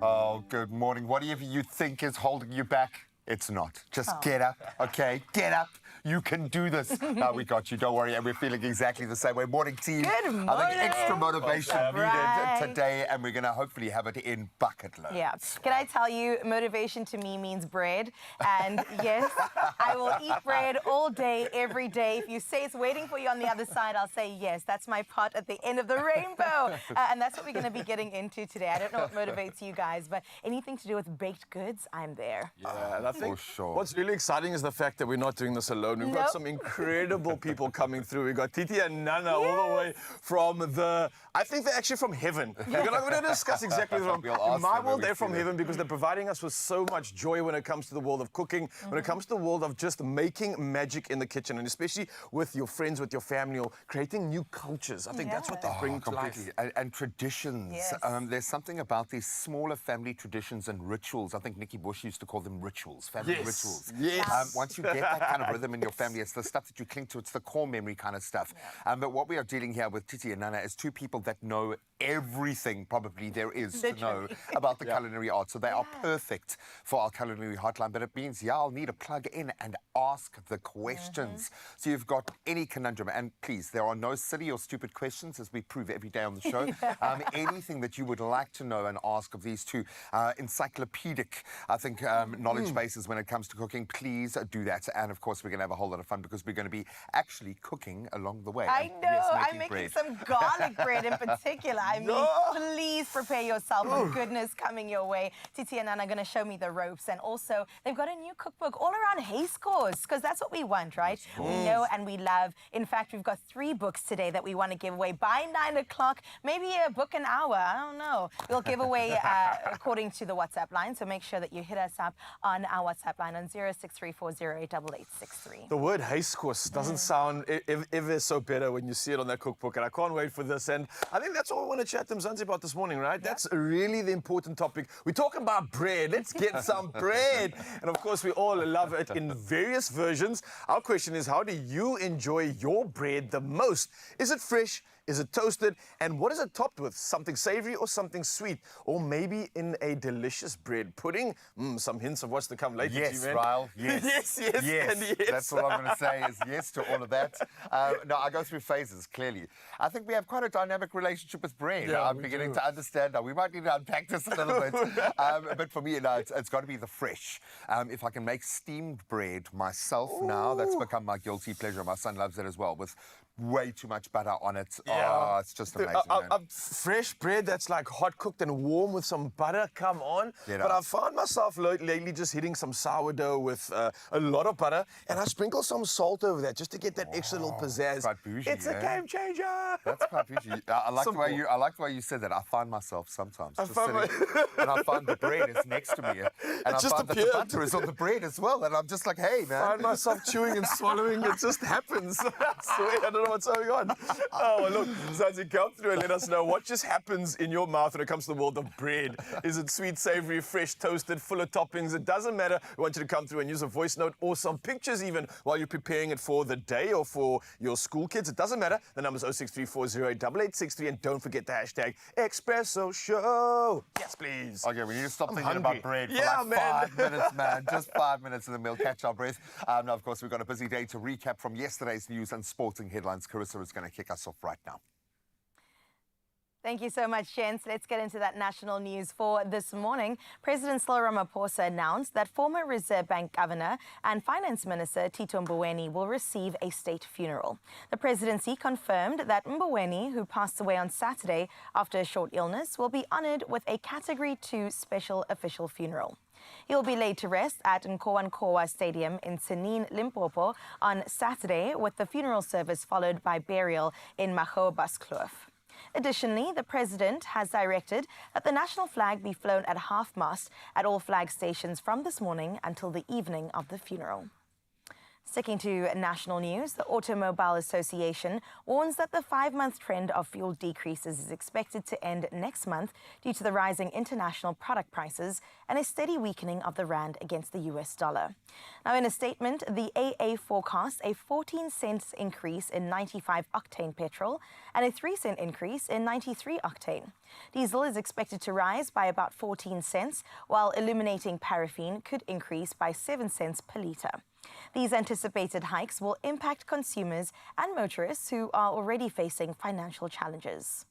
Oh, good morning. Whatever you think is holding you back, it's not. Just get up, okay? Get up. You can do this. No, we got you. Don't worry. And we're feeling exactly the same way. Morning, team. Good morning. I think extra motivation Right. needed today, and we're going to hopefully have it in bucket loads. Yeah. Can I tell you, motivation to me means bread. And yes, I will eat bread all day, every day. If you say it's waiting for you on the other side, I'll say yes. That's my pot at the end of the rainbow. And that's what we're going to be getting into today. I don't know what motivates you guys, but anything to do with baked goods, I'm there. Yeah, and I think for sure. What's really exciting is the fact that we're not doing this alone. We've got some incredible people coming through. We've got Titi and Nana all the way from I think they're actually from heaven. We're going to discuss exactly from in my world, they're from heaven because they're providing us with so much joy when it comes to the world of cooking, when it comes to the world of just making magic in the kitchen, and especially with your friends, with your family, or creating new cultures. I think that's what they bring to life. And traditions. Yes. There's something about these smaller family traditions and rituals. I think Nikki Bush used to call them rituals, family rituals. Yes. Once you get that kind of rhythm in your family, it's the stuff that you cling to. It's the core memory kind of stuff. But what we are dealing here with Titi and Nana is two people that know everything probably there is to know about the culinary art. So they are perfect for our culinary hotline. But it means, I'll need to plug in and ask the questions. So you've got any conundrum. And please, there are no silly or stupid questions, as we prove every day on the show. Anything that you would like to know and ask of these two encyclopedic, I think, knowledge bases when it comes to cooking, please do that. And of course, we're going to have a whole lot of fun because we're going to be actually cooking along the way. I know. Yes, I'm making some garlic bread in particular. I mean, please prepare yourself for goodness coming your way. Titi and Nana are going to show me the ropes. And also, they've got a new cookbook all around hay scores, because that's what we want, right? We know and we love. In fact, we've got 3 books today that we want to give away by 9 o'clock. Maybe a book an hour. I don't know. We'll give away according to the WhatsApp line. So make sure that you hit us up on our WhatsApp line on 0634088863. The word hyscos doesn't sound ever so better when you see it on that cookbook, and I can't wait for this. And I think that's all we want to chat to Mzansi about this morning, right? That's really the important topic. We're talking about bread. Let's get some bread. And of course, we all love it in various versions. Our question is, how do you enjoy your bread the most? Is it fresh? Is it toasted? And what is it topped with? Something savory or something sweet? Or maybe in a delicious bread pudding? Some hints of what's to come later. Yes, Ryle. Yes. yes. That's what I'm going to say is yes to all of that. No, I go through phases, clearly. I think we have quite a dynamic relationship with bread. Yeah, I'm beginning to understand now. We might need to unpack this a little bit. But for me, it's got to be the fresh. If I can make steamed bread myself now, that's become my guilty pleasure. My son loves it as well, with way too much butter on it. Oh, it's just amazing, man. Fresh bread that's like hot cooked and warm with some butter, come on. But I've found myself lately just hitting some sourdough with a lot of butter, and I sprinkle some salt over that just to get that extra little pizzazz. Quite bougie, it's a game changer. That's quite bougie. I like the way you said that. I find myself sometimes just sitting, and I find the bread is next to me, and I find that the butter is on the bread as well, and I'm just like, hey, man. I find myself chewing and swallowing. It just happens. I swear, I don't know what's going on. Oh, well, look, Zanzi, come through and let us know what just happens in your mouth when it comes to the world of bread. Is it sweet, savory, fresh, toasted, full of toppings? It doesn't matter. We want you to come through and use a voice note or some pictures even while you're preparing it for the day or for your school kids. It doesn't matter. The number's 0634088863, and don't forget the hashtag Expresso Show. Yes, please. Okay, we need to stop thinking about bread for 5 minutes, man. Just 5 minutes, and then we'll catch our breath. Now, of course, we've got a busy day to recap from yesterday's news and sporting headlines. Carissa is going to kick us off right now. Thank you so much, gents. Let's get into that national news for this morning. President Cyril Ramaphosa announced that former Reserve Bank Governor and Finance Minister Tito Mboweni will receive a state funeral. The presidency confirmed that Mboweni, who passed away on Saturday after a short illness, will be honored with a Category 2 special official funeral. He will be laid to rest at Nkowankowa Stadium in Tsenin, Limpopo on Saturday, with the funeral service followed by burial in Magoebaskloof. Additionally, the president has directed that the national flag be flown at half-mast at all flag stations from this morning until the evening of the funeral. Sticking to national news, the Automobile Association warns that the 5-month trend of fuel decreases is expected to end next month due to the rising international product prices and a steady weakening of the rand against the US dollar. Now, in a statement, the AA forecasts a 14-cent increase in 95-octane petrol and a 3-cent increase in 93-octane. Diesel is expected to rise by about 14 cents, while illuminating paraffin could increase by 7 cents per litre. These anticipated hikes will impact consumers and motorists who are already facing financial challenges.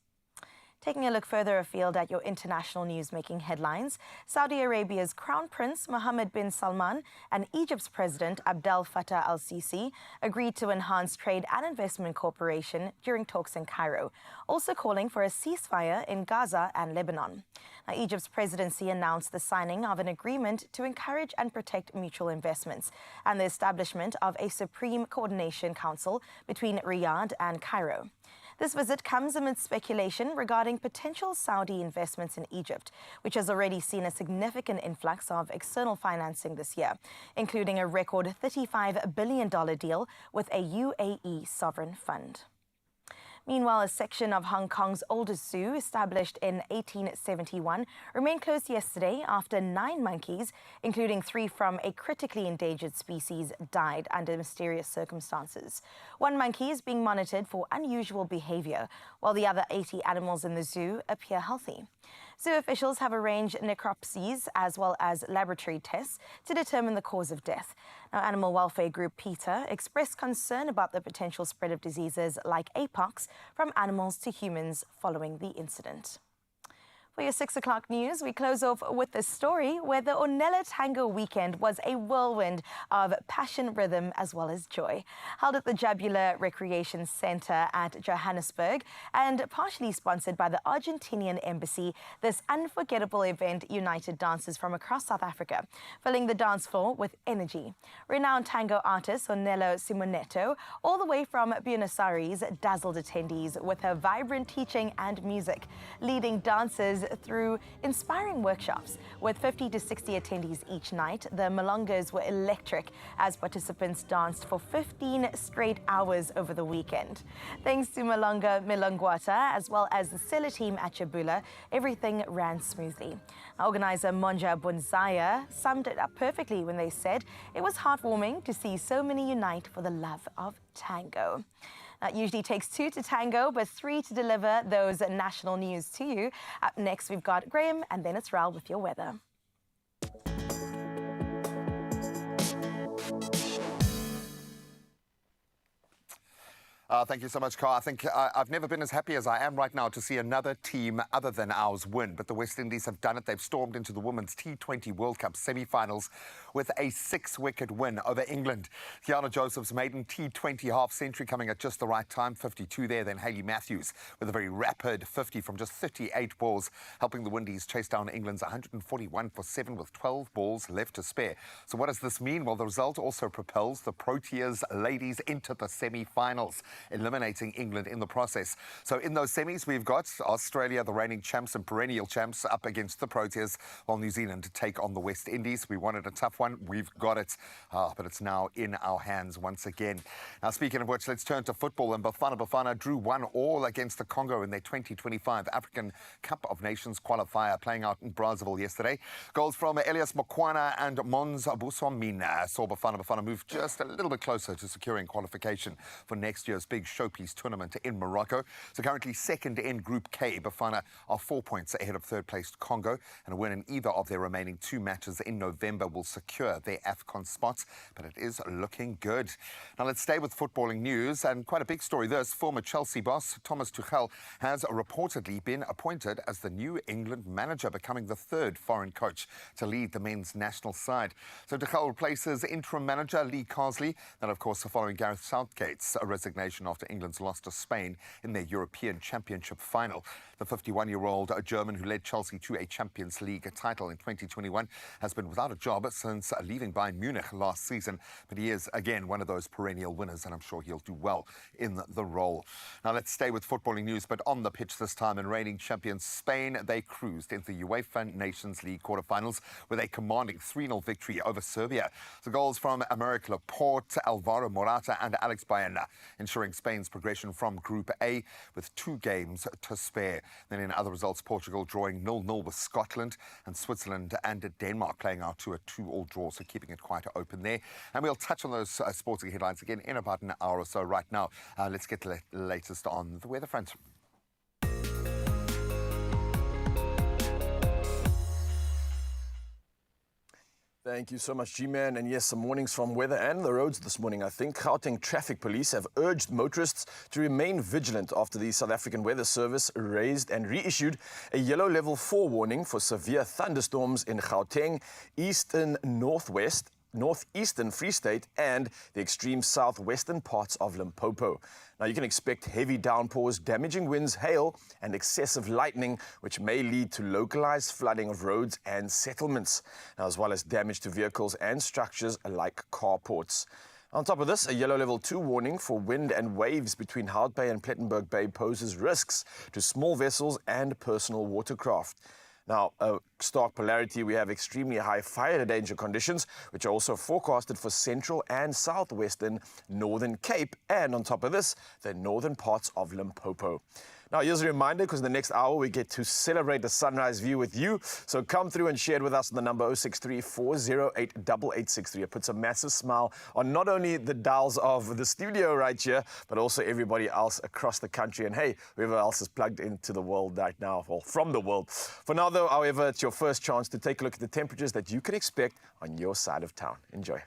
Taking a look further afield at your international news making headlines, Saudi Arabia's Crown Prince Mohammed bin Salman and Egypt's President Abdel Fattah al-Sisi agreed to enhance trade and investment cooperation during talks in Cairo, also calling for a ceasefire in Gaza and Lebanon. Now, Egypt's presidency announced the signing of an agreement to encourage and protect mutual investments and the establishment of a Supreme Coordination Council between Riyadh and Cairo. This visit comes amid speculation regarding potential Saudi investments in Egypt, which has already seen a significant influx of external financing this year, including a record $35 billion deal with a UAE sovereign fund. Meanwhile, a section of Hong Kong's oldest zoo, established in 1871, remained closed yesterday after 9 monkeys, including 3 from a critically endangered species, died under mysterious circumstances. 1 monkey is being monitored for unusual behavior, while the other 80 animals in the zoo appear healthy. Zoo officials have arranged necropsies as well as laboratory tests to determine the cause of death. Now, animal welfare group PETA expressed concern about the potential spread of diseases like apox from animals to humans following the incident. For your 6 o'clock news, we close off with this story where the Ornella Tango weekend was a whirlwind of passion, rhythm, as well as joy. Held at the Jabula Recreation Centre at Johannesburg and partially sponsored by the Argentinian Embassy, this unforgettable event united dancers from across South Africa, filling the dance floor with energy. Renowned tango artist Ornella Simonetto, all the way from Buenos Aires, dazzled attendees with her vibrant teaching and music, leading dancers through inspiring workshops. With 50 to 60 attendees each night, the Malongas were electric as participants danced for 15 straight hours over the weekend. Thanks to Malonga Milongwata as well as the Sela team at Jabula, everything ran smoothly. Organizer Monja Bonzaya summed it up perfectly when they said it was heartwarming to see so many unite for the love of tango. It usually takes 2 to tango, but 3 to deliver those national news to you. Up next, we've got Graham, and then it's Raul with your weather. Thank you so much, Carl. I think I've never been as happy as I am right now to see another team other than ours win. But the West Indies have done it. They've stormed into the Women's T20 World Cup semi-finals with a 6-wicket win over England. Kiana Joseph's maiden T20 half-century coming at just the right time, 52 there. Then Hayley Matthews with a very rapid 50 from just 38 balls, helping the Windies chase down England's 141 for 7 with 12 balls left to spare. So what does this mean? Well, the result also propels the Proteas ladies into the semi-finals, eliminating England in the process. So in those semis, we've got Australia, the reigning champs and perennial champs, up against the Proteas, while New Zealand take on the West Indies. We wanted a tough one. We've got it. But it's now in our hands once again. Now, speaking of which, let's turn to football. And Bafana drew 1-1 against the Congo in their 2025 African Cup of Nations qualifier, playing out in Brazzaville yesterday. Goals from Elias Mokwana and Mons Busomina saw Bafana move just a little bit closer to securing qualification for next year's big showpiece tournament in Morocco. So currently second in Group K, Bafana are 4 points ahead of third-placed Congo, and a win in either of their remaining 2 matches in November will secure their AFCON spots, but it is looking good. Now let's stay with footballing news, and quite a big story this. Former Chelsea boss Thomas Tuchel has reportedly been appointed as the new England manager, becoming the 3rd foreign coach to lead the men's national side. So Tuchel replaces interim manager Lee Carsley, and of course following Gareth Southgate's resignation nation after England's loss to Spain in their European Championship final. The 51-year-old German who led Chelsea to a Champions League title in 2021 has been without a job since leaving Bayern Munich last season, but he is again one of those perennial winners, and I'm sure he'll do well in the role. Now let's stay with footballing news, but on the pitch this time, and reigning champions Spain, they cruised into the UEFA Nations League quarterfinals with a commanding 3-0 victory over Serbia. The goals from Aymeric Laporte, Alvaro Morata and Alex Baena, ensuring Spain's progression from Group A with 2 games to spare. Then in other results, Portugal drawing 0-0 with Scotland, and Switzerland and Denmark playing out to a 2-2 draw, so keeping it quite open there. And we'll touch on those sporting headlines again in about an hour or so. Right now, let's get the latest on the weather front. Thank you so much, G-Man. And yes, some warnings from weather and the roads this morning. I think Gauteng traffic police have urged motorists to remain vigilant after the South African Weather Service raised and reissued a yellow level 4 warning for severe thunderstorms in Gauteng, eastern northeastern Free State and the extreme southwestern parts of Limpopo. Now, you can expect heavy downpours, damaging winds, hail and excessive lightning, which may lead to localized flooding of roads and settlements, now, as well as damage to vehicles and structures like carports. On top of this, a yellow level 2 warning for wind and waves between Hout Bay and Plettenberg Bay poses risks to small vessels and personal watercraft. Now, a stark polarity, we have extremely high fire danger conditions, which are also forecasted for central and southwestern Northern Cape, and on top of this, the northern parts of Limpopo. Now, here's a reminder, because in the next hour, we get to celebrate the sunrise view with you. So come through and share it with us on the number 063-408-8863. It puts a massive smile on not only the dials of the studio right here, but also everybody else across the country. And hey, whoever else is plugged into the world right now, or from the world. For now, though, however, it's your first chance to take a look at the temperatures that you can expect on your side of town. Enjoy.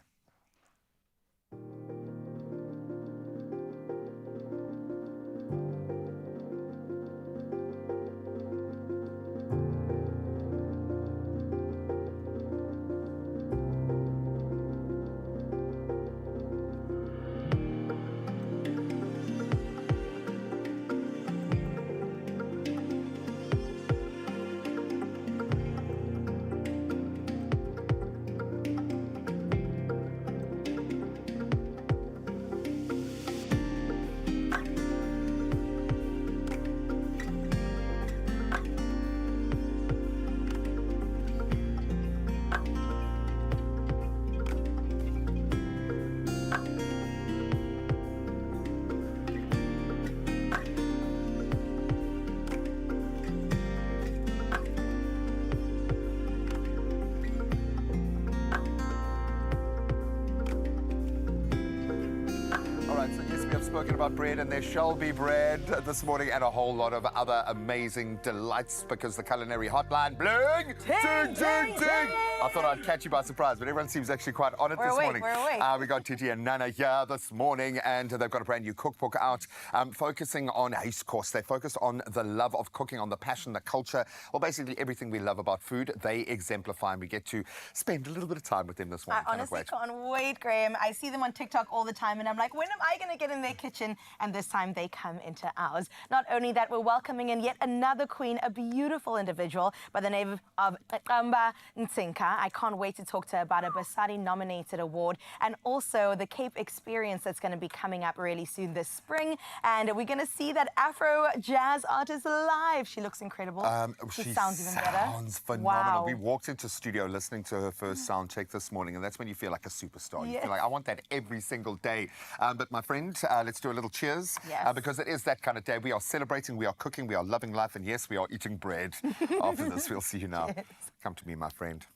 Spoken about bread, and there shall be bread this morning, and a whole lot of other amazing delights, because the culinary hotline, bling, ting, ting, ting. I thought I'd catch you by surprise, but everyone seems actually quite on it this morning. We're awake. We got Titi and Nana here this morning, and they've got a brand new cookbook out, focusing on course. They focused on the love of cooking, on the passion, the culture, well, basically everything we love about food, they exemplify, and we get to spend a little bit of time with them this morning. I honestly can't wait, Graham. I see them on TikTok all the time, and I'm like, when am I going to get in their kitchen? And this time they come into ours. Not only that, we're welcoming in yet another queen, a beautiful individual by the name of Amba Nsinka. I can't wait to talk to her about a Basari-nominated award, and also the Cape experience that's going to be coming up really soon this spring. And we're going to see that Afro jazz artist live. She looks incredible. She sounds even better. Sounds phenomenal. Wow. We walked into studio listening to her first sound check this morning, and that's when you feel like a superstar. You feel like, I want that every single day. But my friend, let's do a little cheers, because it is that kind of day. We are celebrating, we are cooking, we are loving life, and yes, we are eating bread. After this, we'll see you now. Yes. Come to me, my friend.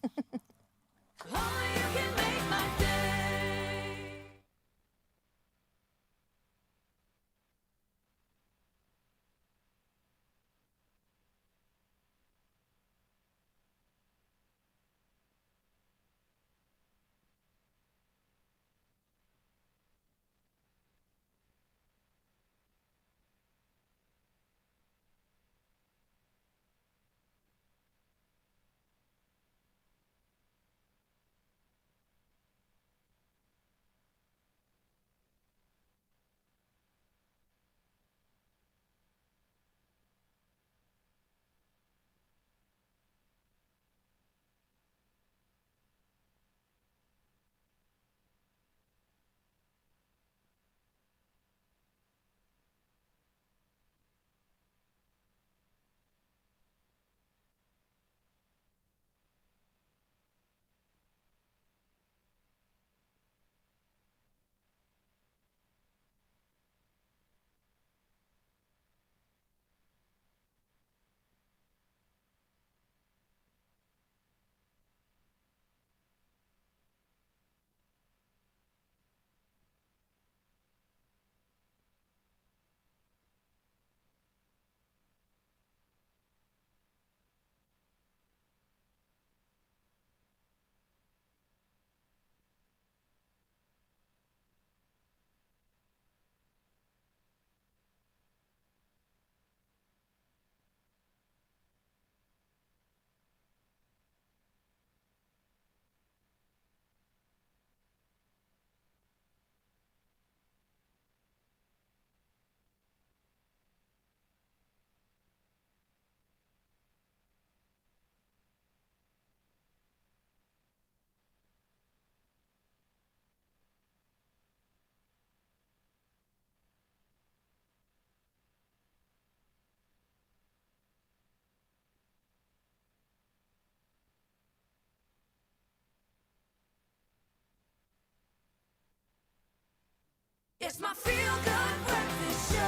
It's my feel-good breakfast show.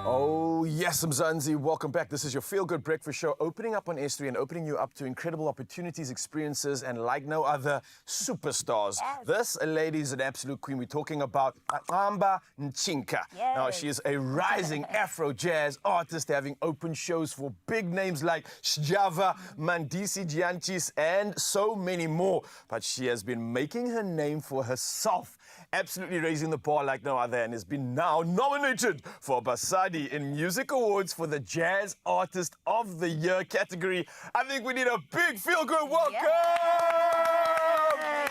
Oh, yes, Mzansi, welcome back. This is your Feel Good Breakfast Show, opening up on S3 and opening you up to incredible opportunities, experiences, and like no other, superstars. Yes. This lady is an absolute queen. We're talking about Amba Nchinka. Yes. Now, she is a rising Afro jazz artist, having open shows for big names like Sjava, Mandisi Gianchis, and so many more. But she has been making her name for herself, absolutely raising the bar like no other, and has been now nominated for Basadi in Music Awards for the Jazz Artist of the Year category. I think we need a big feel-good welcome!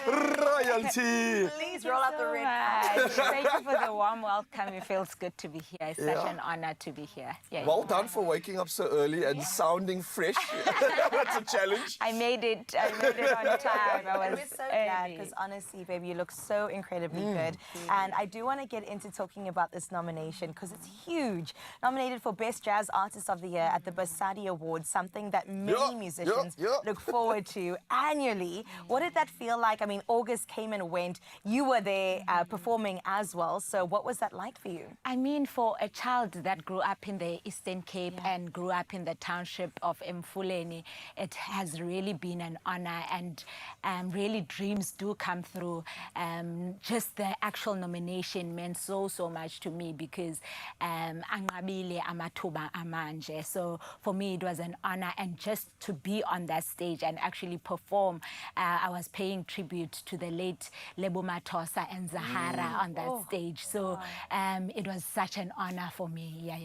Royalty! Please roll out the red much. Thank you for the warm welcome. It feels good to be here. It's such an honor to be here. Yeah, Well done for waking up so early and sounding fresh. That's a challenge. I made it on time. I was We're so glad early. because honestly, baby, you look so incredibly good. And I do want to get into talking about this nomination because it's huge. Nominated for Best Jazz Artist of the Year at the Basadi Awards, something that many musicians look forward to annually. What did that feel like? I mean, August came and went. You were there performing as well. So what was that like for you? I mean, for a child that grew up in the Eastern Cape and grew up in the township of Mfuleni, it has really been an honor, and really dreams do come through. Just the actual nomination meant so much to me because anqabile amathuba amanje. So for me, it was an honor, and just to be on that stage and actually perform. I was paying tribute to the late Lebo Mathosa and Zahara on that stage. So it was such an honor for me. Yeah.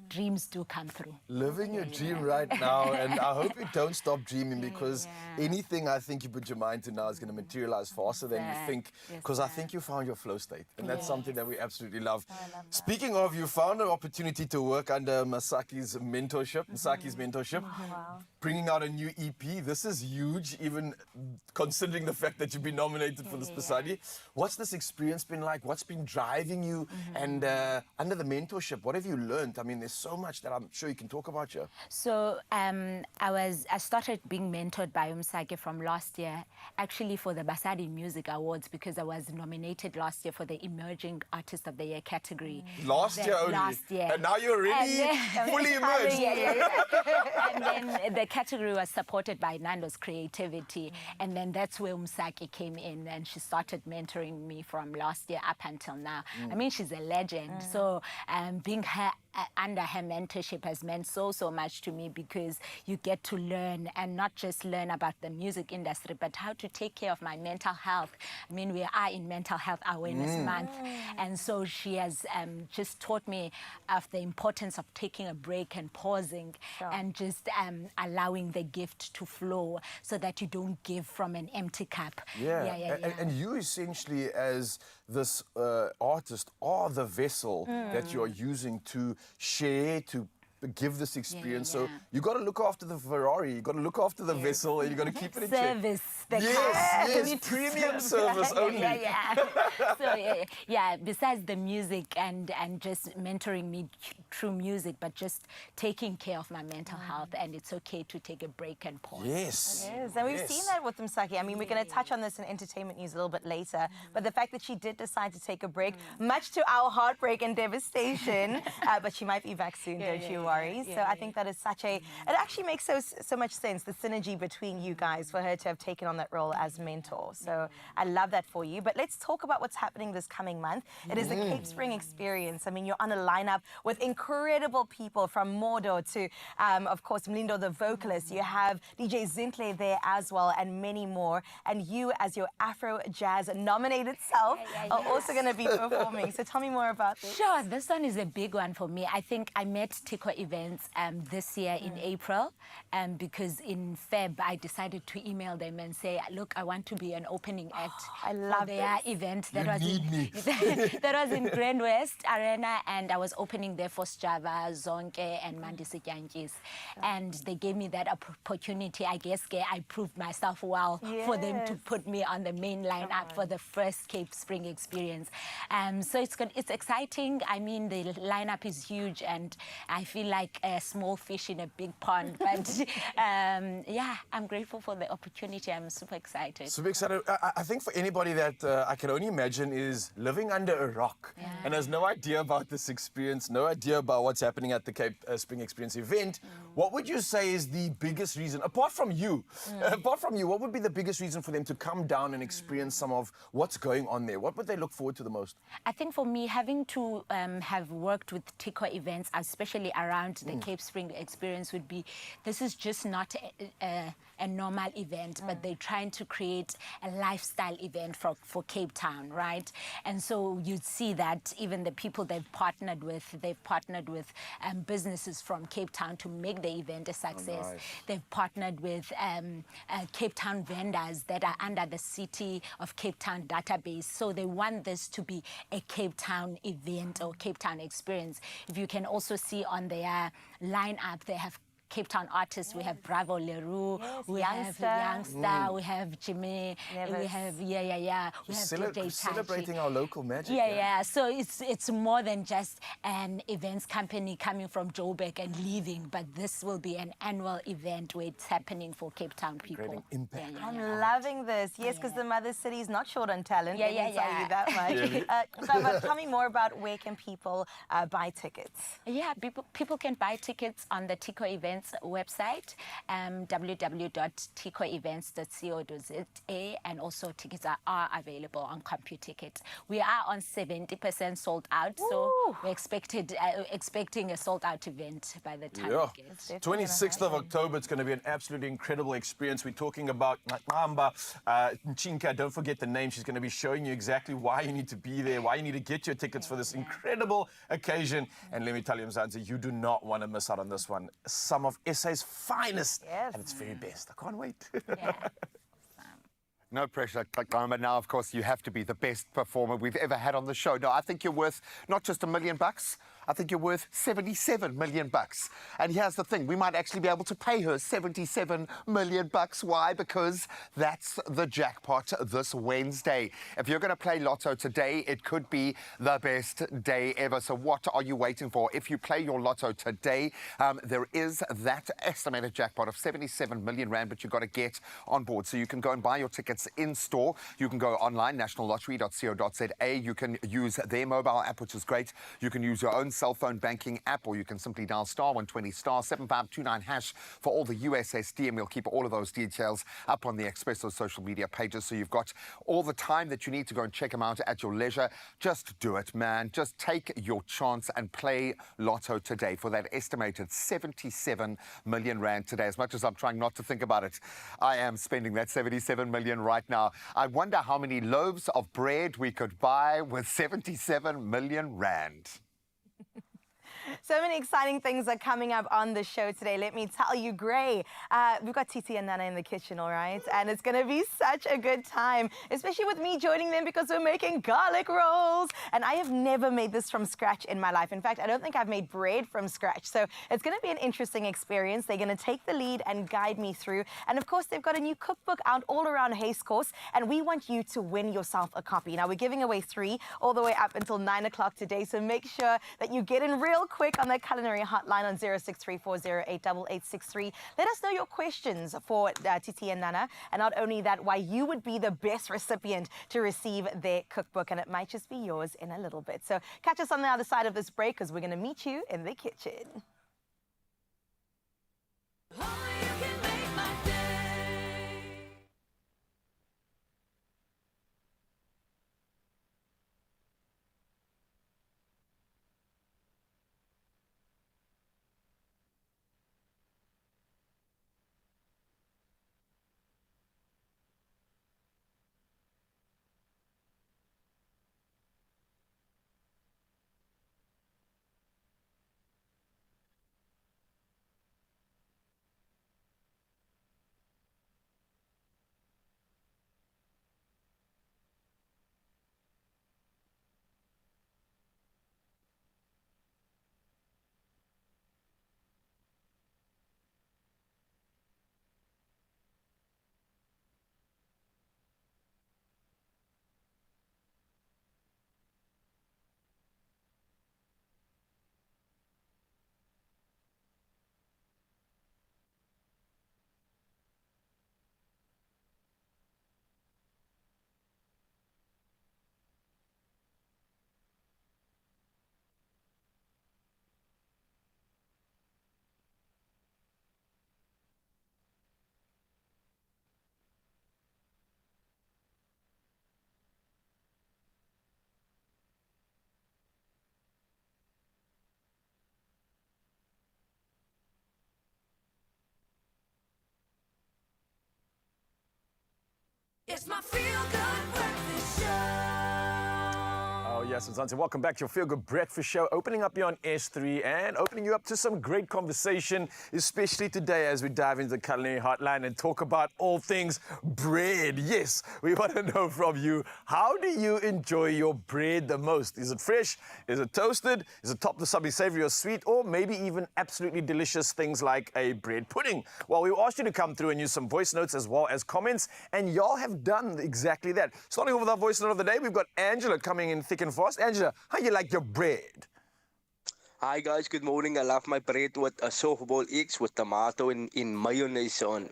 Dreams do come through. Living your dream right now, and I hope you don't stop dreaming because anything I think you put your mind to now is going to materialize faster than you think, because I think you found your flow state, and that's something that we absolutely love. Speaking of, you found an opportunity to work under Masaki's mentorship, bringing out a new EP. This is huge, even considering the fact that you've been nominated for this Basadi. What's this experience been like? What's been driving you? And under the mentorship, what have you learned? I mean, there's so much that I'm sure you can talk about here. So I started being mentored by Umsake from last year, actually for the Basadi Music Awards, because I was nominated last year for the Emerging Artist of the Year category. Last year only? Last year. And now you're already fully emerged. And then the category was supported by Nando's Creativity. And then that's where Umsake came in, and she started mentoring me from last year up until now. I mean, she's a legend. So being under her mentorship has meant so much to me, because you get to learn, and not just learn about the music industry, but how to take care of my mental health. I mean, we are in Mental Health Awareness Month, and so she has just taught me of the importance of taking a break and pausing, and just allowing the gift to flow so that you don't give from an empty cup. And you essentially, as this artist, are the vessel that you are using to share, to give this experience. So you got to look after the Ferrari, you got to look after the vessel, and you got to keep it in check. Service. The Yes, premium service only. So besides the music and just mentoring me through music, but just taking care of my mental health, and it's okay to take a break and pause. Yes, and we've seen that with Umsaki. I mean, we're going to touch on this in entertainment news a little bit later, but the fact that she did decide to take a break, much to our heartbreak and devastation, but she might be back soon, don't you worry. So I think that is such a, it actually makes so much sense, the synergy between you guys, for her to have taken on that role as mentor. So I love that for you. But let's talk about what's happening this coming month. It is the Cape Spring Experience. I mean, you're on a lineup with incredible people, from Modo to, of course, Mlindo the vocalist. You have DJ Zintle there as well, and many more. And you, as your Afro Jazz nominated self, are also going to be performing. So tell me more about this. Sure, this one is a big one for me. I think I met Tico Events this year in April, because in Feb I decided to email them and say, look, I want to be an opening act. I love their event that was me. that was in Grand West Arena, and I was opening there for Sjava, Zonke, and Mandisi Gianchis. And they gave me that opportunity. I guess I proved myself well for them to put me on the main lineup for the first Cape Spring Experience. So it's exciting. I mean, the lineup is huge, and I feel feel like a small fish in a big pond. But yeah, I'm grateful for the opportunity. I'm super excited. Super excited. I think for anybody that I can only imagine is living under a rock and has no idea about this experience, no idea about what's happening at the Cape Spring Experience event, what would you say is the biggest reason, apart from you, what would be the biggest reason for them to come down and experience some of what's going on there? What would they look forward to the most? I think for me, having to have worked with decor events, especially around the Cape Spring Experience, would be, this is just not a normal event, but they're trying to create a lifestyle event for Cape Town, right? And so you'd see that even the people they've partnered with businesses from Cape Town to make the event a success. Nice. They've partnered with Cape Town vendors that are under the City of Cape Town database. So they want this to be a Cape Town event or Cape Town experience. If you can also see on their lineup, they have Cape Town artists. We have Bravo Leroux, we have Youngster, we have Jimmy, we have we have DJ Celebrating our local magic. Yeah. So it's more than just an events company coming from Joburg and leaving, but this will be an annual event where it's happening for Cape Town people. Creating impact. I'm loving this. Yes, because the Mother City is not short on talent. Let me tell you that much. So tell me more about where can people buy tickets? Yeah, people can buy tickets on the Tico Events website, www.ticoevents.co.za, and also tickets are available on CompuTicket. We are on 70% sold out, so we're expecting a sold out event by the time it gets. 26th of October, it's going to be an absolutely incredible experience. We're talking about Mamba Nchinka. Don't forget the name. She's going to be showing you exactly why you need to be there, why you need to get your tickets for this incredible occasion. And let me tell you, Mzansi, you do not want to miss out on this one. Some of SA's finest and its very best. I can't wait. No pressure, but now, of course, you have to be the best performer we've ever had on the show. No, I think you're worth not just $1 million. I think you're worth 77 million bucks. And here's the thing, we might actually be able to pay her 77 million bucks. Why? Because that's the jackpot this Wednesday. If you're going to play Lotto today, it could be the best day ever. So what are you waiting for? If you play your Lotto today, there is that estimated jackpot of 77 million rand, but you've got to get on board. So you can go and buy your tickets in store. You can go online, nationallottery.co.za. You can use their mobile app, which is great. You can use your own cell phone banking app, or you can simply dial *120 *7529# for all the USSD, and we'll keep all of those details up on the Expresso social media pages, so you've got all the time that you need to go and check them out at your leisure. Just do it, man. Just take your chance and play Lotto today for that estimated 77 million rand today. As much as I'm trying not to think about it, I am spending that 77 million right now. I wonder how many loaves of bread we could buy with 77 million rand. So many exciting things are coming up on the show today. Let me tell you, Gray, we've got Titi and Nana in the kitchen, all right? And it's going to be such a good time, especially with me joining them because we're making garlic rolls. And I have never made this from scratch in my life. In fact, I don't think I've made bread from scratch. So it's going to be an interesting experience. They're going to take the lead and guide me through. And of course, they've got a new cookbook out all around Hayes Course. And we want you to win yourself a copy. Now, we're giving away 3 all the way up until 9 o'clock today. So make sure that you get in real quick on the Culinary hotline on 0634088863. Let us know your questions for Titi and Nana, and not only that, why you would be the best recipient to receive their cookbook, and it might just be yours in a little bit. So catch us on the other side of this break, because we're going to meet you in the kitchen. It's my feel-good breakfast show. Oh, yes, Mzansi, welcome back to your Feel Good Breakfast Show. Opening up here on S3 and opening you up to some great conversation, especially today as we dive into the Culinary Hotline and talk about all things bread. Yes, we want to know from you, how do you enjoy your bread the most? Is it fresh? Is it toasted? Is it topped with something savory or sweet? Or maybe even absolutely delicious things like a bread pudding? Well, we asked you to come through and use some voice notes as well as comments, and y'all have done exactly that. Starting off with our voice note of the day, we've got Angela coming in thick and fast. Angela, how you like your bread? Hi guys, good morning. I love my bread with a softball eggs with tomato and mayonnaise on.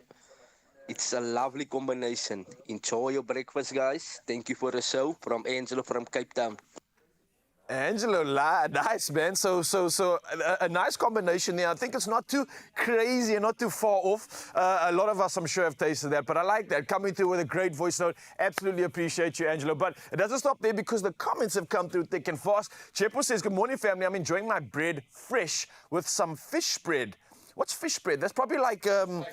It's a lovely combination. Enjoy your breakfast, guys. Thank you for the show. From Angelo from Cape Town. Angelo, nice, man. So a nice combination there. I think it's not too crazy and not too far off. A lot of us, I'm sure, have tasted that, but I like that. Coming through with a great voice note. Absolutely appreciate you, Angelo. But it doesn't stop there because the comments have come through thick and fast. Chepo says, good morning, family. I'm enjoying my bread fresh with some fish bread. What's fish bread? That's probably like, okay,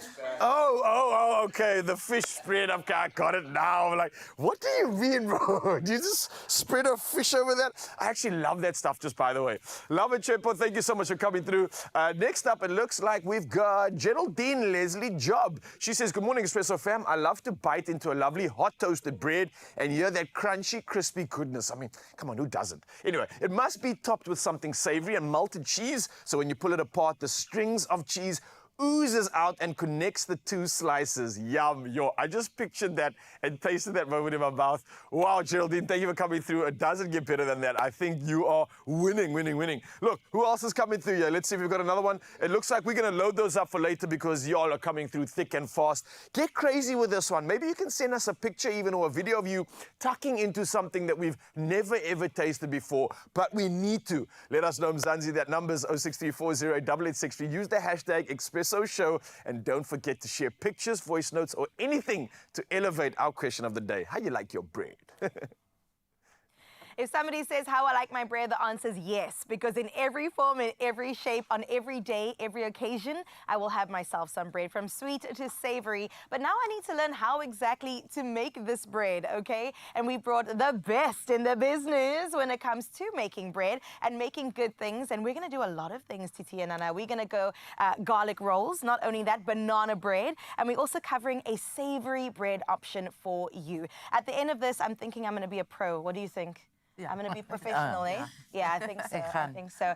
the fish spread. Okay, I got it now. I'm like, what do you mean, bro? Do you just spread a fish over that? I actually love that stuff, just by the way. Love it, Chepo. Thank you so much for coming through. Next up, it looks like we've got Geraldine Leslie Job. She says, good morning, Expresso fam. I love to bite into a lovely hot toasted bread and hear that crunchy, crispy goodness. I mean, come on, who doesn't? Anyway, it must be topped with something savory and melted cheese. So when you pull it apart, the strings of cheese oozes out and connects the two slices. Yum, yo. I just pictured that and tasted that moment in my mouth. Wow, Geraldine, thank you for coming through. It doesn't get better than that. I think you are winning. Look, who else is coming through here? Let's see if we've got another one. It looks like we're going to load those up for later because y'all are coming through thick and fast. Get crazy with this one. Maybe you can send us a picture even or a video of you tucking into something that we've never ever tasted before, but we need to. Let us know, Mzansi. That number's 0634088863. Use the hashtag Expresso Show, and don't forget to share pictures, voice notes, or anything to elevate our question of the day. How you like your bread? If somebody says how I like my bread, the answer is yes, because in every form, in every shape, on every day, every occasion, I will have myself some bread, from sweet to savory. But now I need to learn how exactly to make this bread, okay? And we brought the best in the business when it comes to making bread and making good things. And we're going to do a lot of things, Titi and Nana. We're going to go garlic rolls, not only that, banana bread. And we're also covering a savory bread option for you. At the end of this, I'm thinking I'm going to be a pro. What do you think? Yeah. I'm going to be professional, eh? Yeah, I think so. I think so.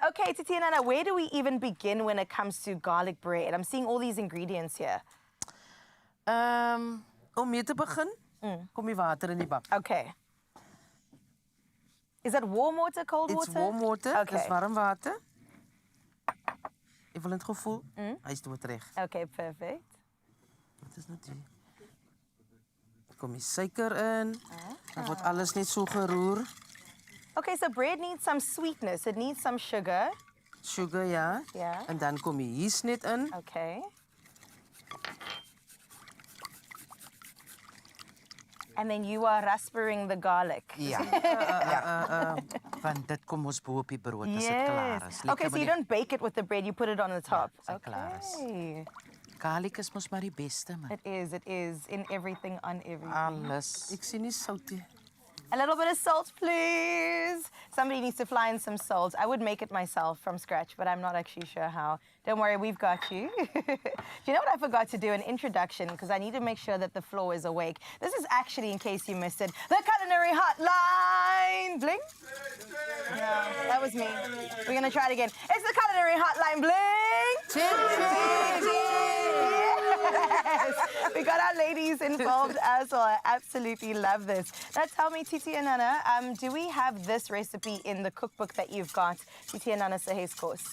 Okay, Titi and Nana, where do we even begin when it comes to garlic bread? I'm seeing all these ingredients here. Om mee te begin, kom die water in die bak. Okay. Is that warm water, cold water? It's warm water, Okay. dis warm water. Jy wil het gevoel? Hy is dood reg. Okay, perfect. Wat is nou die? Kom die suiker in. Dan word alles net so geroer. Okay, so bread needs some sweetness. It needs some sugar. Sugar, ja. Ja. En dan kom die yeast net in. Okay. And then you are raspering the garlic. Ja. Want dit kom ons bo op die brood as dit klaar is. Okay, so you don't bake it with the bread, you put it on the top. as dit klaar is. Okay. Garlic is mos maar die beste, man. It is. In everything, on everything. Alles. Ek sien nie sout nie. A little bit of salt, please. Somebody needs to fly in some salt. I would make it myself from scratch, but I'm not actually sure how. Don't worry, we've got you. Do you know what I forgot to do? An introduction, because I need to make sure that the floor is awake. This is actually, in case you missed it, the Culinary Hotline. Bling. No, that was me. We're going to try it again. It's the Culinary Hotline. Bling. Yes. We got our ladies involved as well. I absolutely love this. Now tell me, Titi and Nana, do we have this recipe in the cookbook that you've got? Titi and Nana Sehe's course.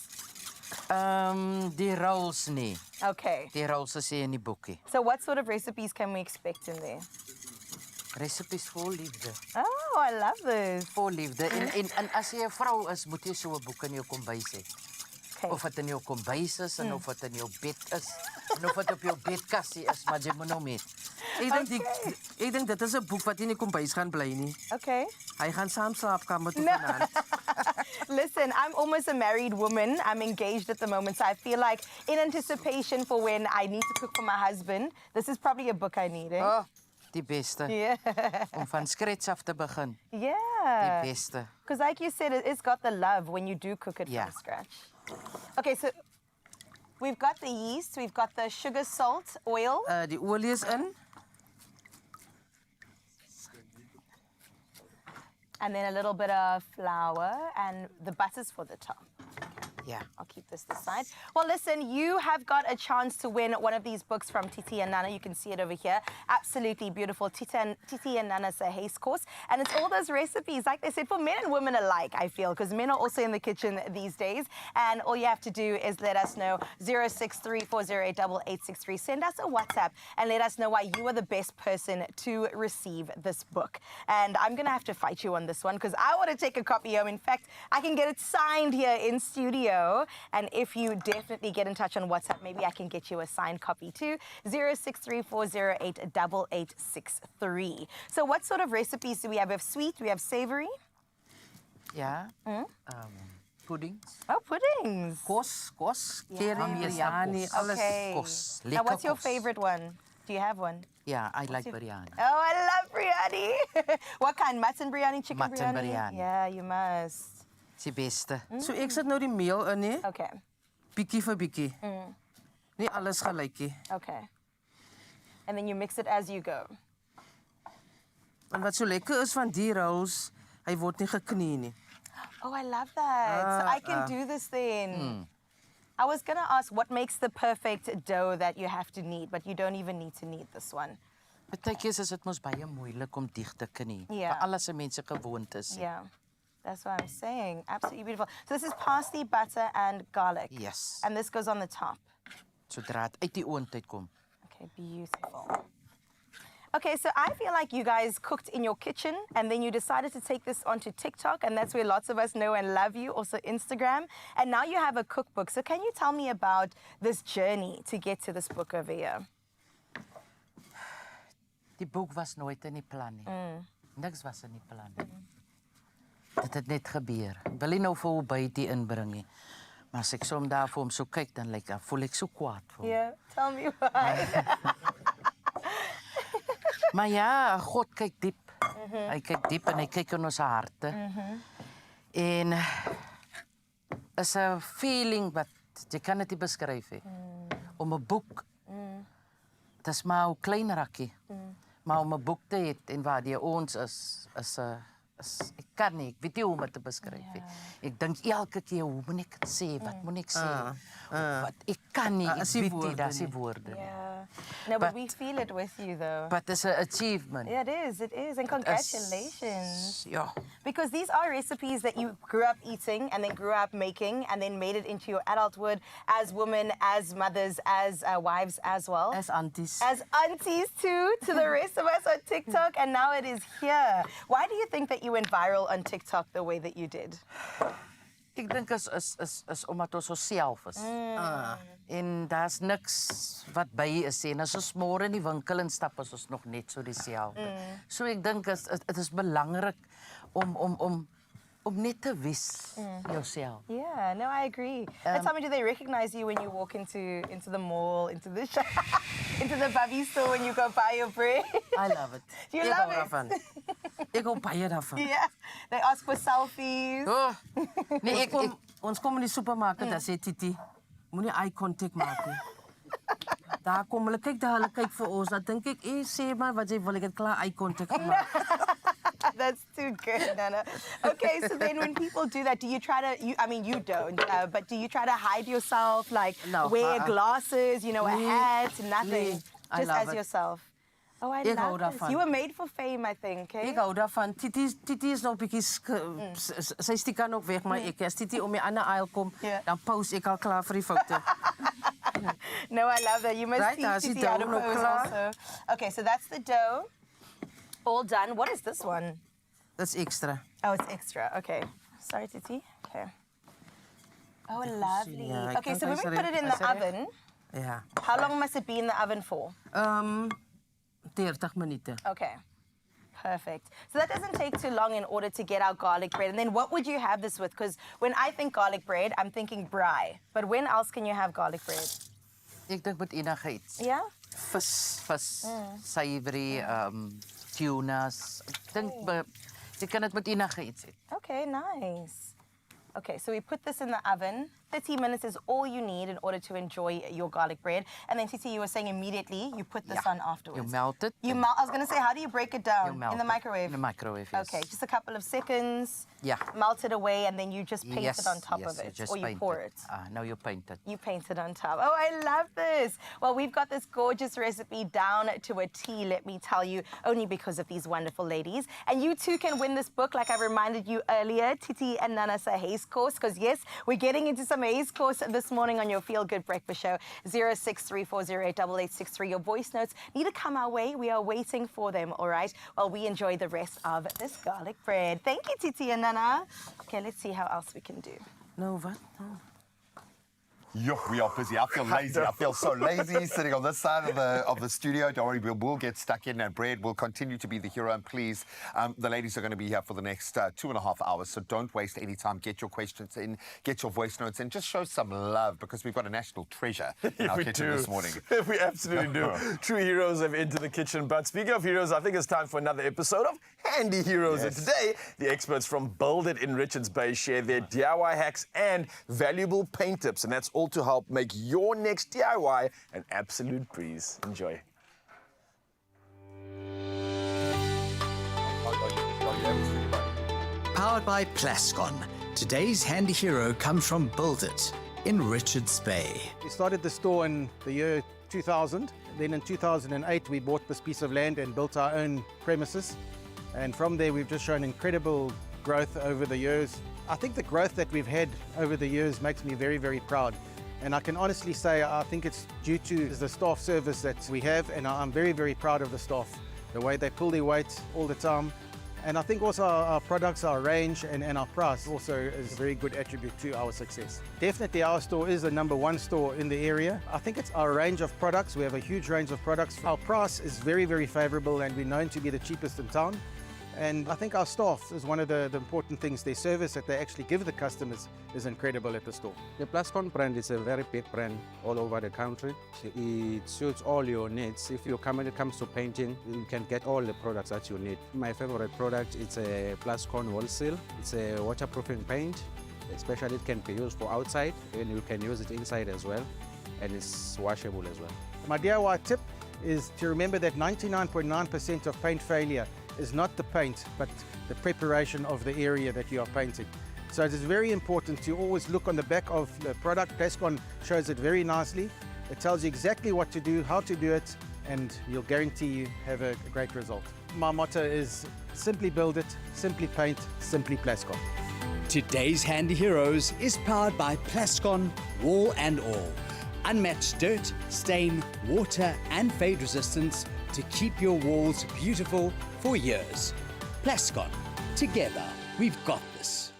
Die rolls nie. Okay. Die rolls is hier in die boekie. So what sort of recipes can we expect in there? Recipes vol liefde. Oh, I love this. Vol liefde. En as jy 'n vrou is, moet jy so 'n boek in jou kombuis hê. Okay. Of dit in jou kombuis is en of dit in jou bed is en of dit op jou bedkassie is, maar jy moet nou mee. Ek dink dit is 'n boek wat nie in die kombuis gaan bly nie. Okay. Hy gaan saam slaapkamer toe vanaand. Listen, I'm almost a married woman. I'm engaged at the moment, so I feel like in anticipation for when I need to cook for my husband, this is probably a book I need. Eh? Oh, Die beste. Yeah. Om van scratch af te begin. Die Yeah. beste. Because like you said, it's got the love when you do cook it Yeah. from scratch. Okay, so we've got the yeast, we've got the sugar, salt, oil. Die olie is in. And then a little bit of flour and the butter's for the top. Ja. I'll keep this aside. Well, listen, you have got a chance to win one of these books from Titi and Nana. You can see it over here. Absolutely beautiful. Titi and Nana's a haste course. And it's all those recipes, like they said, for men and women alike, I feel, because men are also in the kitchen these days. And all you have to do is let us know, 063-408-8863. Send us a WhatsApp and let us know why you are the best person to receive this book. And I'm going to have to fight you on this one because I want to take a copy home. In fact, I can get it signed here in studio. And if you definitely get in touch on WhatsApp, maybe I can get you a signed copy too. 063-408-8863. So what sort of recipes do we have? We have sweet, we have savory. Ja. Puddings. Oh, puddings. Kos, Yeah. curry, biryani, alles Okay. kos. Now, Lekker what's your kos. favorite one? Do you have one? Ja, I like biryani. Oh, I love biryani. What kind? Mutton biryani, chicken Mutton biryani? biryani. Yeah, you must. Dis die beste. So ek sit nou die meel in, hè? Okay, Bietjie vir bietjie. Nie alles gelykie. okay. And then you mix it as you go. En wat so lekker is van die rous, hy word nie geknie nie. Oh, I love that. So I can do this then. I was going to ask what makes the perfect dough that you have to knead, but you don't even need to knead this one. Partykeer is dit mos baie moeilik om dig te knie. Ja. Vir alles se mense gewoond is. Yeah, that's what I'm saying. Absolutely beautiful. So this is parsley, butter, and garlic. Yes. And this goes on the top. Sodra dit uit die oond uitkom. Okay, beautiful. Okay, so I feel like you guys cooked in your kitchen and then you decided to take this onto TikTok, and that's where lots of us know and love you, also Instagram. And now you have a cookbook. So can you tell me about this journey to get to this book over here? Die boek was nooit in die plan nie. Niks was in die plan nie. Dit het net gebeur. Ek wil nie nou vir hom buite inbring nie. Maar as ek soms daar vir hom so kyk, dan voel ek so kwaad vir hom. Yeah, tell me why. Maar ja, God kyk diep. Hy kyk diep en hy kyk in ons harte. En is 'n feeling wat jy kan dit nie beskryf nie. Om 'n boek, dit is maar 'n klein rakkie. Maar om 'n boek te hê en waar die ons is ek kan nie, ek weet nie hoe om dit te beskryf nie. Ek dink elke keer, hoe moet ek dit sê? Wat moet ek sê? Wat ek kan nie, ek weet nie, daar's die woorde. Yeah. No, but we feel it with you though. But it's an achievement. Yeah, it is. And congratulations. Ja. Because these are recipes that you grew up eating and then grew up making and then made it into your adulthood as women, as mothers, as wives as well. As aunties. As aunties too, to the rest of us on TikTok, and now it is here. Why do you think that you went viral on TikTok the way that you did? Ek dink is omdat ons self is. En daar's niks wat by is nie. En as ons môre in die winkel instap, is ons nog net so dieselfde. So ek dink dit is belangrik om net te wees jouself. Yeah, no, I agree. But tell me, do they recognize you when you walk into the mall, into the shop, into the Bubby store when you go buy your bread? I love it. Do you Ek love hou it? daarvan. Ek hou baie daarvan. Yeah, they ask for selfies. Oh, nee, ons kom in die supermarket en sê Titi, moenie eye contact maak nie. Daar kom hulle kyk vir ons, dan dink ek, sê maar wat jy wil, ek het klaar eye contact gemaak. That's too good, Nana. Okay, so then when people do that, do you try to, I mean, you don't, but do you try to hide yourself, like No, wear glasses, a hat, nothing? I Just love as it. yourself? Oh, I Ek hou love this. daarvan. You were made for fame, I think, eh? Ek hou daarvan. Titi is nog 'n bietjie sy stiek nog weg, maar ek as Titi om die ander aisle kom, Ja. dan pose ek al klaar vir die foto. No, I love that. You must Right, teach as die Titi how to dough nog pose klaar. also. Okay, so that's the dough. All done. What is this one? Dit's ekstra. Oh, it's extra. Okay. Sorry, Titi. Okay. Oh, lovely. Yeah, I Okay, can't so when we answer put it. it in the Answer it. oven, Ja. how long must it be in the oven for? 30 minute. Okay. Perfect. So that doesn't take too long in order to get our garlic bread. And then what would you have this with? Because when I think garlic bread, I'm thinking braai. But when else can you have garlic bread? Ek dink met enige iets. Yeah? Vis, savory, tunas. Ek dink jy kan dit met enige iets eet. Okay, nice. Okay, so we put this in the oven. 30 minutes is all you need in order to enjoy your garlic bread. And then, Titi, you were saying immediately you put this on afterwards. You melt it. You melt. I was going to say, how do you break it down? You melt In the it. microwave? In the microwave, yes. Okay, just a couple of seconds. Yeah. Melt it away, and then you just paint it on top of you it. just Or you paint pour it. No, you paint it. You paint it on top. Oh, I love this. Well, we've got this gorgeous recipe down to a T, let me tell you, only because of these wonderful ladies. And you too can win this book, like I reminded you earlier, Titi and Nana's Haze course, because yes, we're getting into some Haze course this morning on your Feel Good Breakfast Show. 0634088863. Your voice notes need to come our way. We are waiting for them, all right? While we enjoy the rest of this garlic bread. Thank you, Titi and Nana. Okay, let's see how else we can do. No, what? No. Yo, we are busy. I feel lazy. I feel so lazy sitting on this side of the studio. Don't worry, we'll get stuck in, and Bread will continue to be the hero. And please, the ladies are going to be here for the next 2.5 hours, so don't waste any time. Get your questions in, get your voice notes in, just show some love because we've got a national treasure in our kitchen this morning. We absolutely do. True heroes have entered the kitchen. But speaking of heroes, I think it's time for another episode of Handy Heroes. Yes. And today, the experts from Build It in Richards Bay share their DIY hacks and valuable paint tips. And that's all to help make your next DIY an absolute breeze. Enjoy. Powered by Plascon, today's handy hero comes from Build It in Richards Bay. We started the store in the year 2000. Then in 2008, we bought this piece of land and built our own premises. And from there, we've just shown incredible growth over the years. I think the growth that we've had over the years makes me very, very proud. And I can honestly say I think it's due to the staff service that we have, and I'm very, very proud of the staff, the way they pull their weight all the time. And I think also our products, our range, and our price also is a very good attribute to our success. Definitely our store is the #1 store in the area. I think it's our range of products. We have a huge range of products. Our price is very, very favorable, and we're known to be the cheapest in town. And I think our staff is one of the important things. Their service that they actually give the customers is incredible at the store. The Plascon brand is a very big brand all over the country. It suits all your needs. If you come when it comes to painting, you can get all the products that you need. My favorite product is a Plascon Wall Seal. It's a waterproofing paint. Especially it can be used for outside, and you can use it inside as well. And it's washable as well. My DIY tip is to remember that 99.9% of paint failure is not the paint, but the preparation of the area that you are painting. So it is very important to always look on the back of the product. Plascon shows it very nicely. It tells you exactly what to do, how to do it, and you'll guarantee you have a great result. My motto is simply build it, simply paint, simply Plascon. Today's Handy Heroes is powered by Plascon Wall and All. Unmatched dirt, stain, water and fade resistance to keep your walls beautiful for years. Plascon, together we've got this.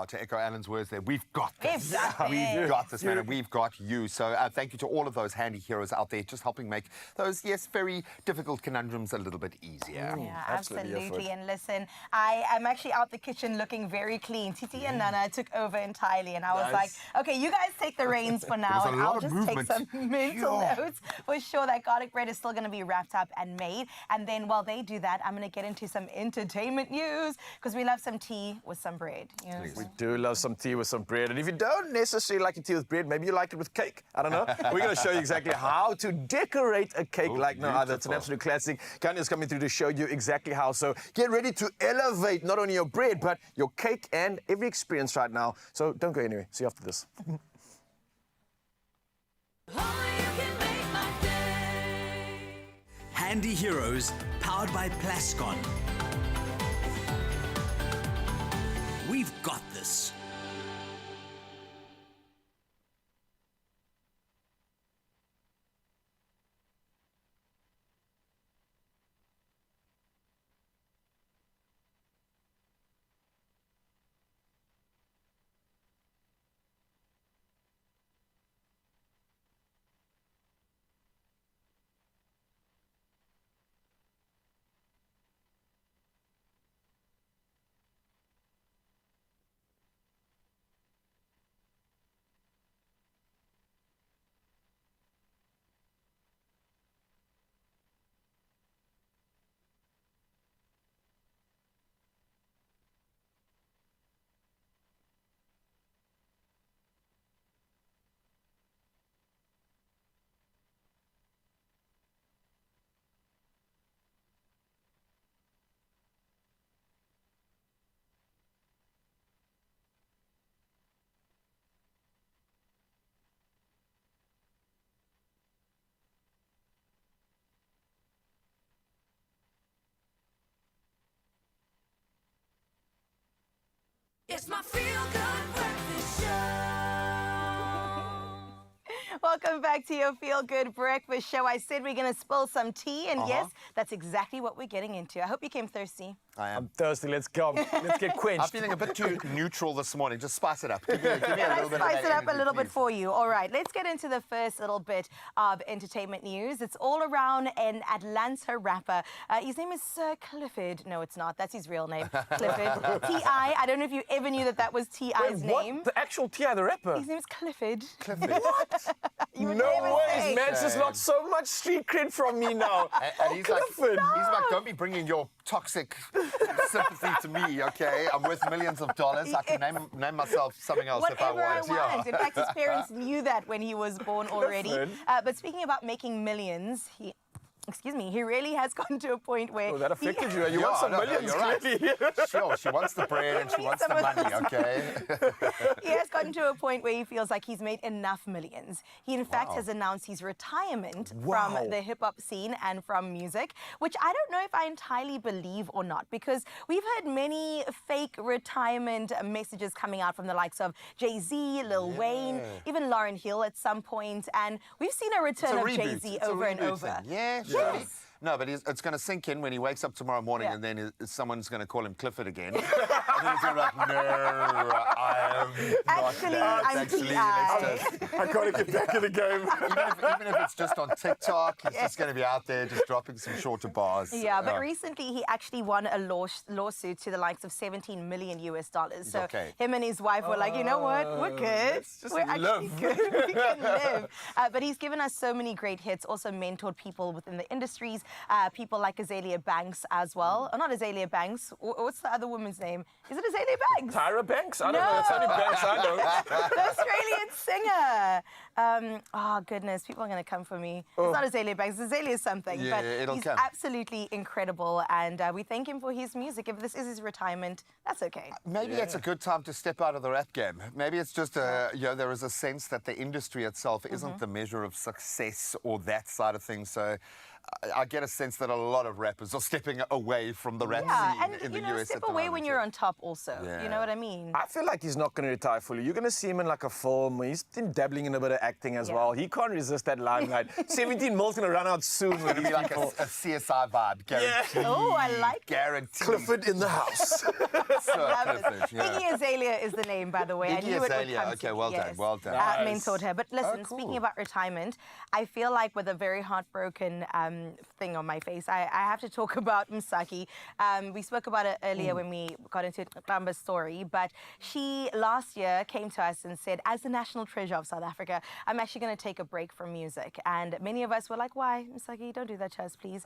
To echo Alan's words there, we've got this. Exactly. We've got this, man, and we've got you. So thank you to all of those handy heroes out there just helping make those, yes, very difficult conundrums a little bit easier. Yeah, absolutely, absolutely. And listen, I am actually out the kitchen looking very clean. Titi and Nana took over entirely, and I was like, okay, you guys take the reins for now, was a and lot I'll of just movement. take some mental Yeah. notes for sure. That garlic bread is still going to be wrapped up and made. And then while they do that, I'm going to get into some entertainment news because we love some tea with some bread. You know? We do love some tea with some bread. And if you don't necessarily like your tea with bread, maybe you like it with cake. I don't know. We're going to show you exactly how to decorate a cake like no other. It's an absolute classic. Kanya's coming through to show you exactly how. So get ready to elevate not only your bread, but your cake and every experience right now. So don't go anywhere. See you after this. Only you can make my day. Handy Heroes, powered by Plascon. We've got this. It's my feel-good breakfast show. Welcome back to your Feel Good Breakfast Show. I said we're going to spill some tea, and yes, that's exactly what we're getting into. I hope you came thirsty. I'm thirsty. Let's go. Let's get quenched. I'm feeling a bit too neutral this morning. Just spice it up. Give me a little bit of Spice that it up a energy, little bit please. for you. All right, let's get into the first little bit of entertainment news. It's all around an Atlanta rapper. His name is Sir Clifford. No, it's not. That's his real name, Clifford. T.I. I don't know if you ever knew that was T.I.'s name. What? The actual T.I., the rapper? His name is Clifford. Clifford. What? You would No never ways, say. man. It's just not so much street cred from me now. And he's like, Clifford. don't be bringing your toxic sympathy to me, okay? I'm worth millions of dollars. I can name myself something else if I Whatever I want. want. In fact, his parents knew that when he was born already. Clifford. But speaking about making millions, he really has gotten to a point where Oh, that affected you. You want some millions, you're right. clearly. Sure, she wants the bread and she wants the money, okay? he has gotten to a point where he feels like he's made enough millions. He, in fact, has announced his retirement from the hip-hop scene and from music, which I don't know if I entirely believe or not, because we've heard many fake retirement messages coming out from the likes of Jay-Z, Lil Wayne, even Lauryn Hill at some point, and we've seen a return of Jay-Z over and over. Yeah, sure. Yes. No, but it's going to sink in when he wakes up tomorrow morning and then someone's going to call him Clifford again. and then he's going to be like, no, I am Actually, not that. I'm Actually, T.I. let's just... I got to get back in the game. even if it's just on TikTok, he's just going to be out there just dropping some shorter bars. Yeah, but recently he actually won a lawsuit to the likes of $17 million. So okay. him and his wife were like, you know what, we're good. just We're actually live. good. We can live. But he's given us so many great hits, also mentored people within the industries, people like Azalea Banks as well. Or not Azalea Banks. What's the other woman's name? Is it Azalea Banks? Tyra Banks? I don't know. That's the only Banks I know. The Australian singer. Oh, goodness. People are going to come for me. It's not Azalea Banks. It's Azalea something. Yeah, but it'll he's come. absolutely incredible. And we thank him for his music. If this is his retirement, that's okay. Maybe it's a good time to step out of the rap game. Maybe it's just, there is a sense that the industry itself isn't the measure of success or that side of things. So I get a sense that a lot of rappers are stepping away from the rap scene in the US step at the away moment, when you're on top also. You know what I mean? I feel like he's not going to retire fully. You're going to see him in like a film. He's been dabbling in a bit of acting as well. He can't resist that limelight. 17 mil's going to run out soon. It's going to be like a CSI vibe, guaranteed. Oh, I like it. Guaranteed. Clifford in the house. Love it. Clifford, yeah. Iggy Azalea is the name, by the way. I Iggy knew it would Azalea, come okay, to me. well done, Yes. well done. Nice. Mentored her. But listen, cool. speaking about retirement, I feel like with a very heartbroken thing on my face, I have to talk about Msaki. We spoke about it earlier when we got into Ramba's story, but she last year came to us and said, as the national treasure of South Africa, I'm actually going to take a break from music. And many of us were like, why, Msaki? Don't do that to us, please.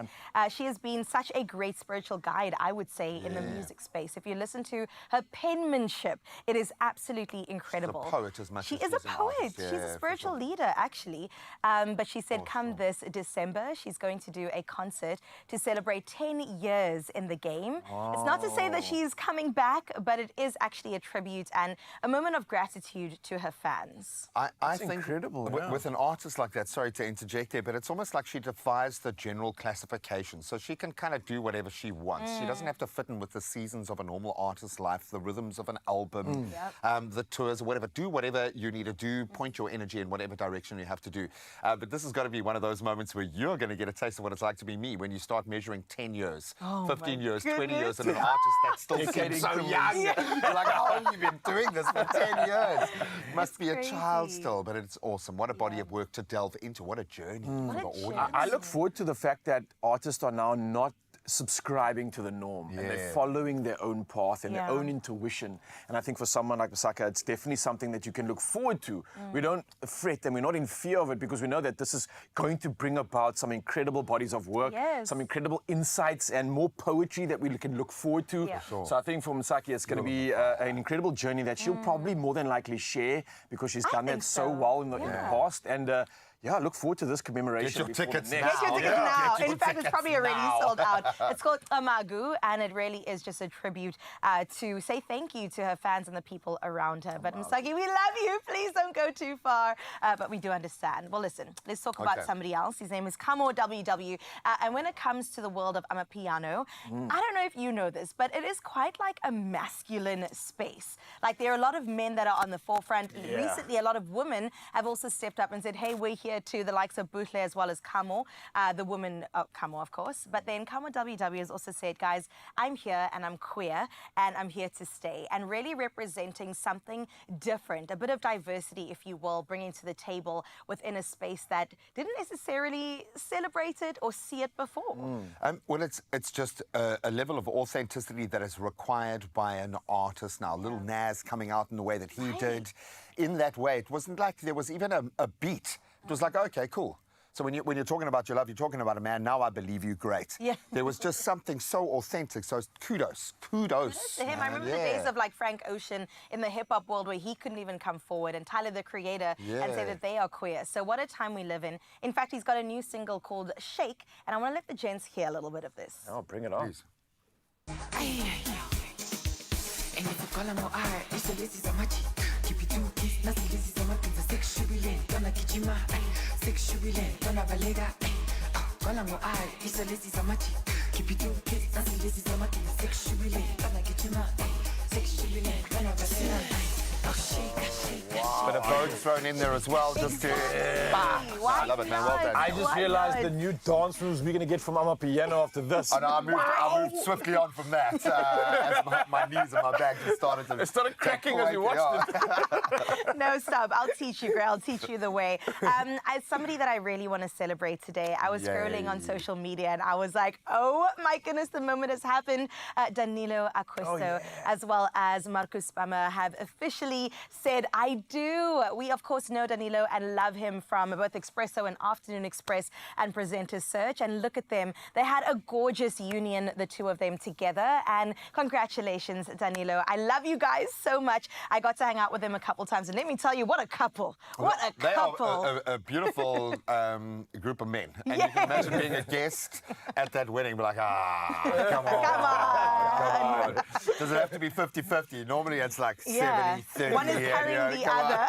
She has been such a great spiritual guide, I would say, in the music space. If you listen to her penmanship, it is absolutely incredible. She's a poet as much She as is a she's an poet. artist. She's Yeah, a for spiritual sure. leader, actually. But she said, come this December, she's going to do a concert to celebrate 10 years in the game. It's not to say that she's coming back, but it is actually a tribute and a moment of gratitude to her fans. I think incredible, with an artist like that, sorry to interject there, but it's almost like she defies the general classification. So she can kind of do whatever she wants. She doesn't have to fit in with the seasons of a normal artist's life, the rhythms of an album, the tours, or whatever. Do whatever you need to do, point your energy in whatever direction you have to do. But this is going to be one of those moments where you're going to get a taste of what it's like to be me when you start measuring 10 years, 15 years, 20 years, and an artist that's still seems so young. You're like, how long have you been doing this for 10 years? Must be a child crazy. still, but it's awesome. What a body of work to delve into. What a journey for the audience. I look forward to the fact that artists are now not subscribing to the norm and they're following their own path and their own intuition. And I think for someone like Masaka, it's definitely something that you can look forward to. We don't fret and we're not in fear of it because we know that this is going to bring about some incredible bodies of work, some incredible insights and more poetry that we can look forward to. So I think for Masaki, it's going to be an incredible journey that she'll probably more than likely share because she's done that so well in the past. And yeah, look forward to this commemoration. Get your before the tickets next- Get your tickets Yeah. now. Get your In fact, it's tickets probably already now. sold out. It's called Amagu, and it really is just a tribute to say thank you to her fans and the people around her. But Msaki, we love you. Please don't go too far. But we do understand. Well, listen, let's talk about somebody else. His name is Kamo WW. And when it comes to the world of Amapiano, I don't know if you know this, but it is quite like a masculine space. Like there are a lot of men that are on the forefront. Yeah. Recently, a lot of women have also stepped up and said, hey, we're here too, the likes of Buhle as well as Kamo, the woman, Kamo, of course. But then Kamo WW has also said, guys, I'm here and I'm queer and I'm here to stay, and really representing something different, a bit of diversity, if you will, bringing to the table within a space that didn't necessarily celebrate it or see it before. Well, it's just a level of authenticity that is required by an artist now. Little Nas coming out in the way that he did. In that way, it wasn't like there was even a beat. It was like, okay, cool. So when you're talking about your love, you're talking about a man. Now I believe you. Great. Yeah. There was just something so authentic. So kudos. To him, I remember the days of like Frank Ocean in the hip hop world where he couldn't even come forward, and Tyler the Creator, and say that they are queer. So what a time we live in. In fact, he's got a new single called Shake, and I want to let the gents hear a little bit of this. Oh, bring it on. But a bone thrown in there as well, just to... I love it, man. Well done. I just realized the new dance moves we're going to get from Amapiano after this. I know, I moved swiftly on from that as my knees and my back just started to... It started cracking as you watched it. No, stop. I'll teach you, girl. I'll teach you the way. As somebody that I really want to celebrate today, I was scrolling on social media and I was like, oh my goodness, the moment has happened. Danilo Acquisto, as well as Marcus Spammer, have officially said, I do. We, of course, know Danilo and love him from both Expresso and Afternoon Express and Presenter Search. And look at them. They had a gorgeous union, the two of them together. And congratulations, Danilo. I love you guys so much. I got to hang out with them a couple times. And let me tell you, what a couple. What a couple. They are a beautiful group of men. And you can imagine being a guest at that wedding, be like, come on. Come on. Does it have to be 50-50? Normally it's like 70-30. One is carrying the other.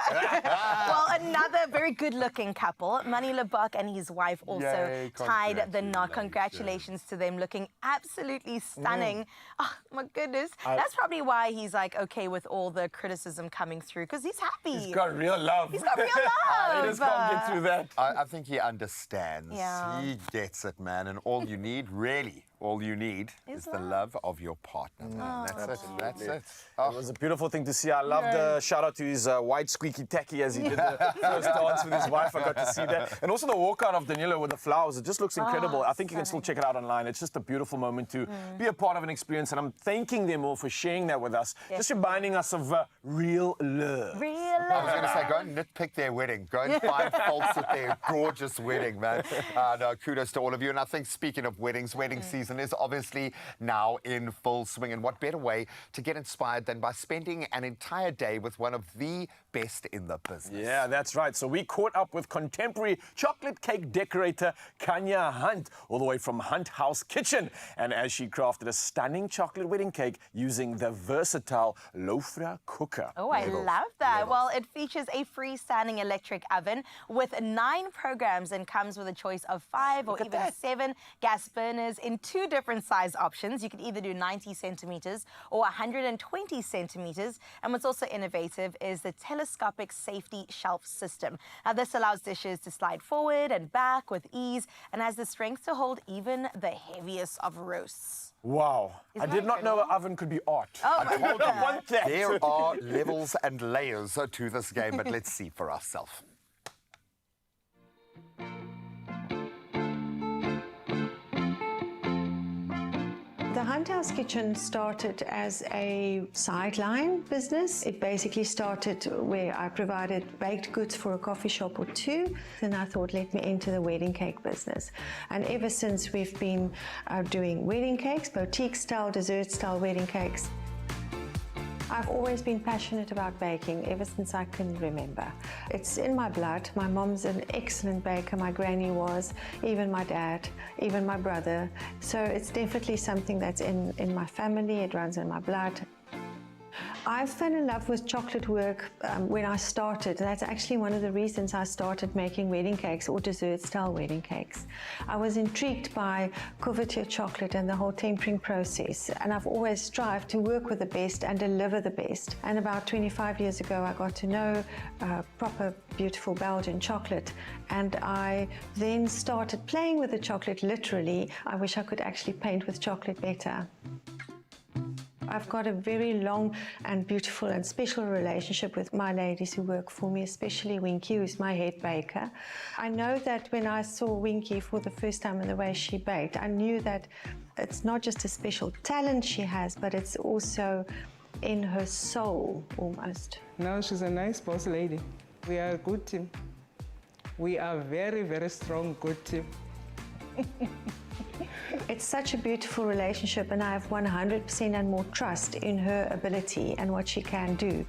Well, another very good-looking couple, Manny Lebak and his wife, also tied the knot. Congratulations to them, looking absolutely stunning. Oh, my goodness. That's probably why he's like okay with all the criticism coming through, because he's happy. He's got real love. He's got real love. He just can't get through that. I think he understands. Yeah. He gets it, man. And all you need, really, all you need is the love of your partner, man. That's it. That's it. It was a beautiful thing to see. I love the shout out to his white squeaky tacky as he did the first dance with his wife. I got to see that. And also the walkout of Danilo with the flowers. It just looks incredible. I think you can still check it out online. It's just a beautiful moment to be a part of an experience. And I'm thanking them all for sharing that with us. Just reminding us of real love. Real I was going to say, go and nitpick their wedding. Go and find faults with their gorgeous wedding, man. No, kudos to all of you. And I think, speaking of weddings, wedding season is obviously now in full swing. And what better way to get inspired than by spending an entire day with one of the best in the business? Yeah, that's right. So we caught up with contemporary chocolate cake decorator Kanya Hunt, all the way from Hunt House Kitchen. And as she crafted a stunning chocolate wedding cake using the versatile Lofra cooker. Oh, I love that. Well, it features a freestanding electric oven with 9 programs and comes with a choice of 5 or even 7 gas burners in 2 different size options. You can either do 90 centimeters or 120 centimeters. And what's also innovative is the telescopic safety shelf system. Now, this allows dishes to slide forward and back with ease and has the strength to hold even the heaviest of roasts. Wow. I did not know an oven could be art. Oh, I told you one thing. There are levels and layers to this game, but let's see for ourselves. The Hunt House Kitchen started as a sideline business. It basically started where I provided baked goods for a coffee shop or 2. Then I thought, let me enter the wedding cake business. And ever since, we've been doing wedding cakes, boutique style, dessert style wedding cakes. I've always been passionate about baking ever since I can remember. It's in my blood. My mom's an excellent baker, my granny was, even my dad, even my brother. So it's definitely something that's in my family, it runs in my blood. I fell in love with chocolate work when I started. That's actually one of the reasons I started making wedding cakes or dessert-style wedding cakes. I was intrigued by couverture chocolate and the whole tempering process, and I've always strived to work with the best and deliver the best. And about 25 years ago, I got to know proper, beautiful Belgian chocolate, and I then started playing with the chocolate literally. I wish I could actually paint with chocolate better. I've got a very long and beautiful and special relationship with my ladies who work for me, especially Winky, who's my head baker. I know that when I saw Winky for the first time and the way she baked, I knew that it's not just a special talent she has, but it's also in her soul, almost. No, she's a nice boss lady. We are a good team. We are very, very strong, good team. It's such a beautiful relationship, and I have 100% and more trust in her ability and what she can do.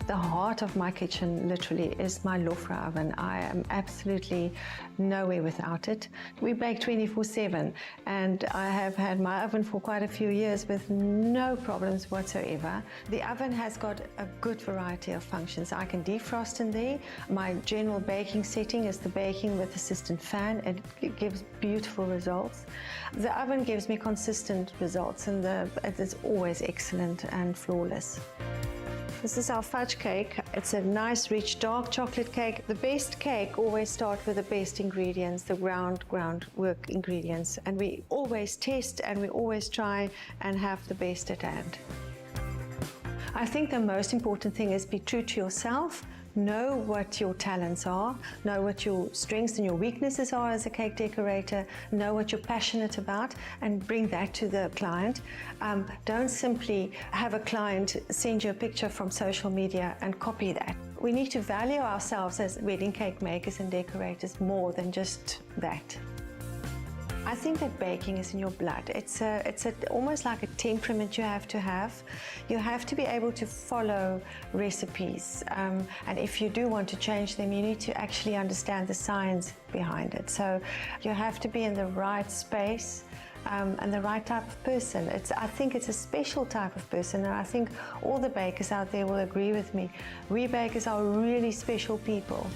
The heart of my kitchen literally is my Lofra oven. I am absolutely nowhere without it. We bake 24/7, and I have had my oven for quite a few years with no problems whatsoever. The oven has got a good variety of functions. I can defrost in there. My general baking setting is the baking with assistant fan. It gives beautiful results. The oven gives me consistent results, and it is always excellent and flawless. This is our fudge cake. It's a nice, rich, dark chocolate cake. The best cake always starts with the best ingredients, the groundwork ingredients. And we always test and we always try and have the best at hand. I think the most important thing is be true to yourself. Know what your talents are, know what your strengths and your weaknesses are as a cake decorator, know what you're passionate about, and bring that to the client. Don't simply have a client send you a picture from social media and copy that. We need to value ourselves as wedding cake makers and decorators more than just that. I think that baking is in your blood. It's almost like a temperament you have to have. You have to be able to follow recipes. And if you do want to change them, you need to actually understand the science behind it. So you have to be in the right space and the right type of person. I think it's a special type of person, and I think all the bakers out there will agree with me. We bakers are really special people.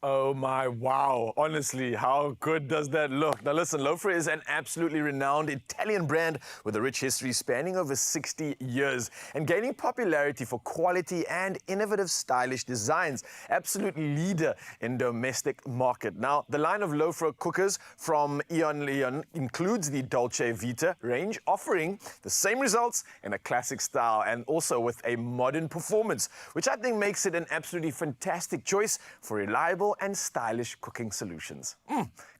Oh my, wow. Honestly, how good does that look? Now listen, Lofra is an absolutely renowned Italian brand with a rich history spanning over 60 years and gaining popularity for quality and innovative stylish designs. Absolute leader in domestic market. Now, the line of Lofra cookers from Eon Leon includes the Dolce Vita range, offering the same results in a classic style and also with a modern performance, which I think makes it an absolutely fantastic choice for reliable and stylish cooking solutions.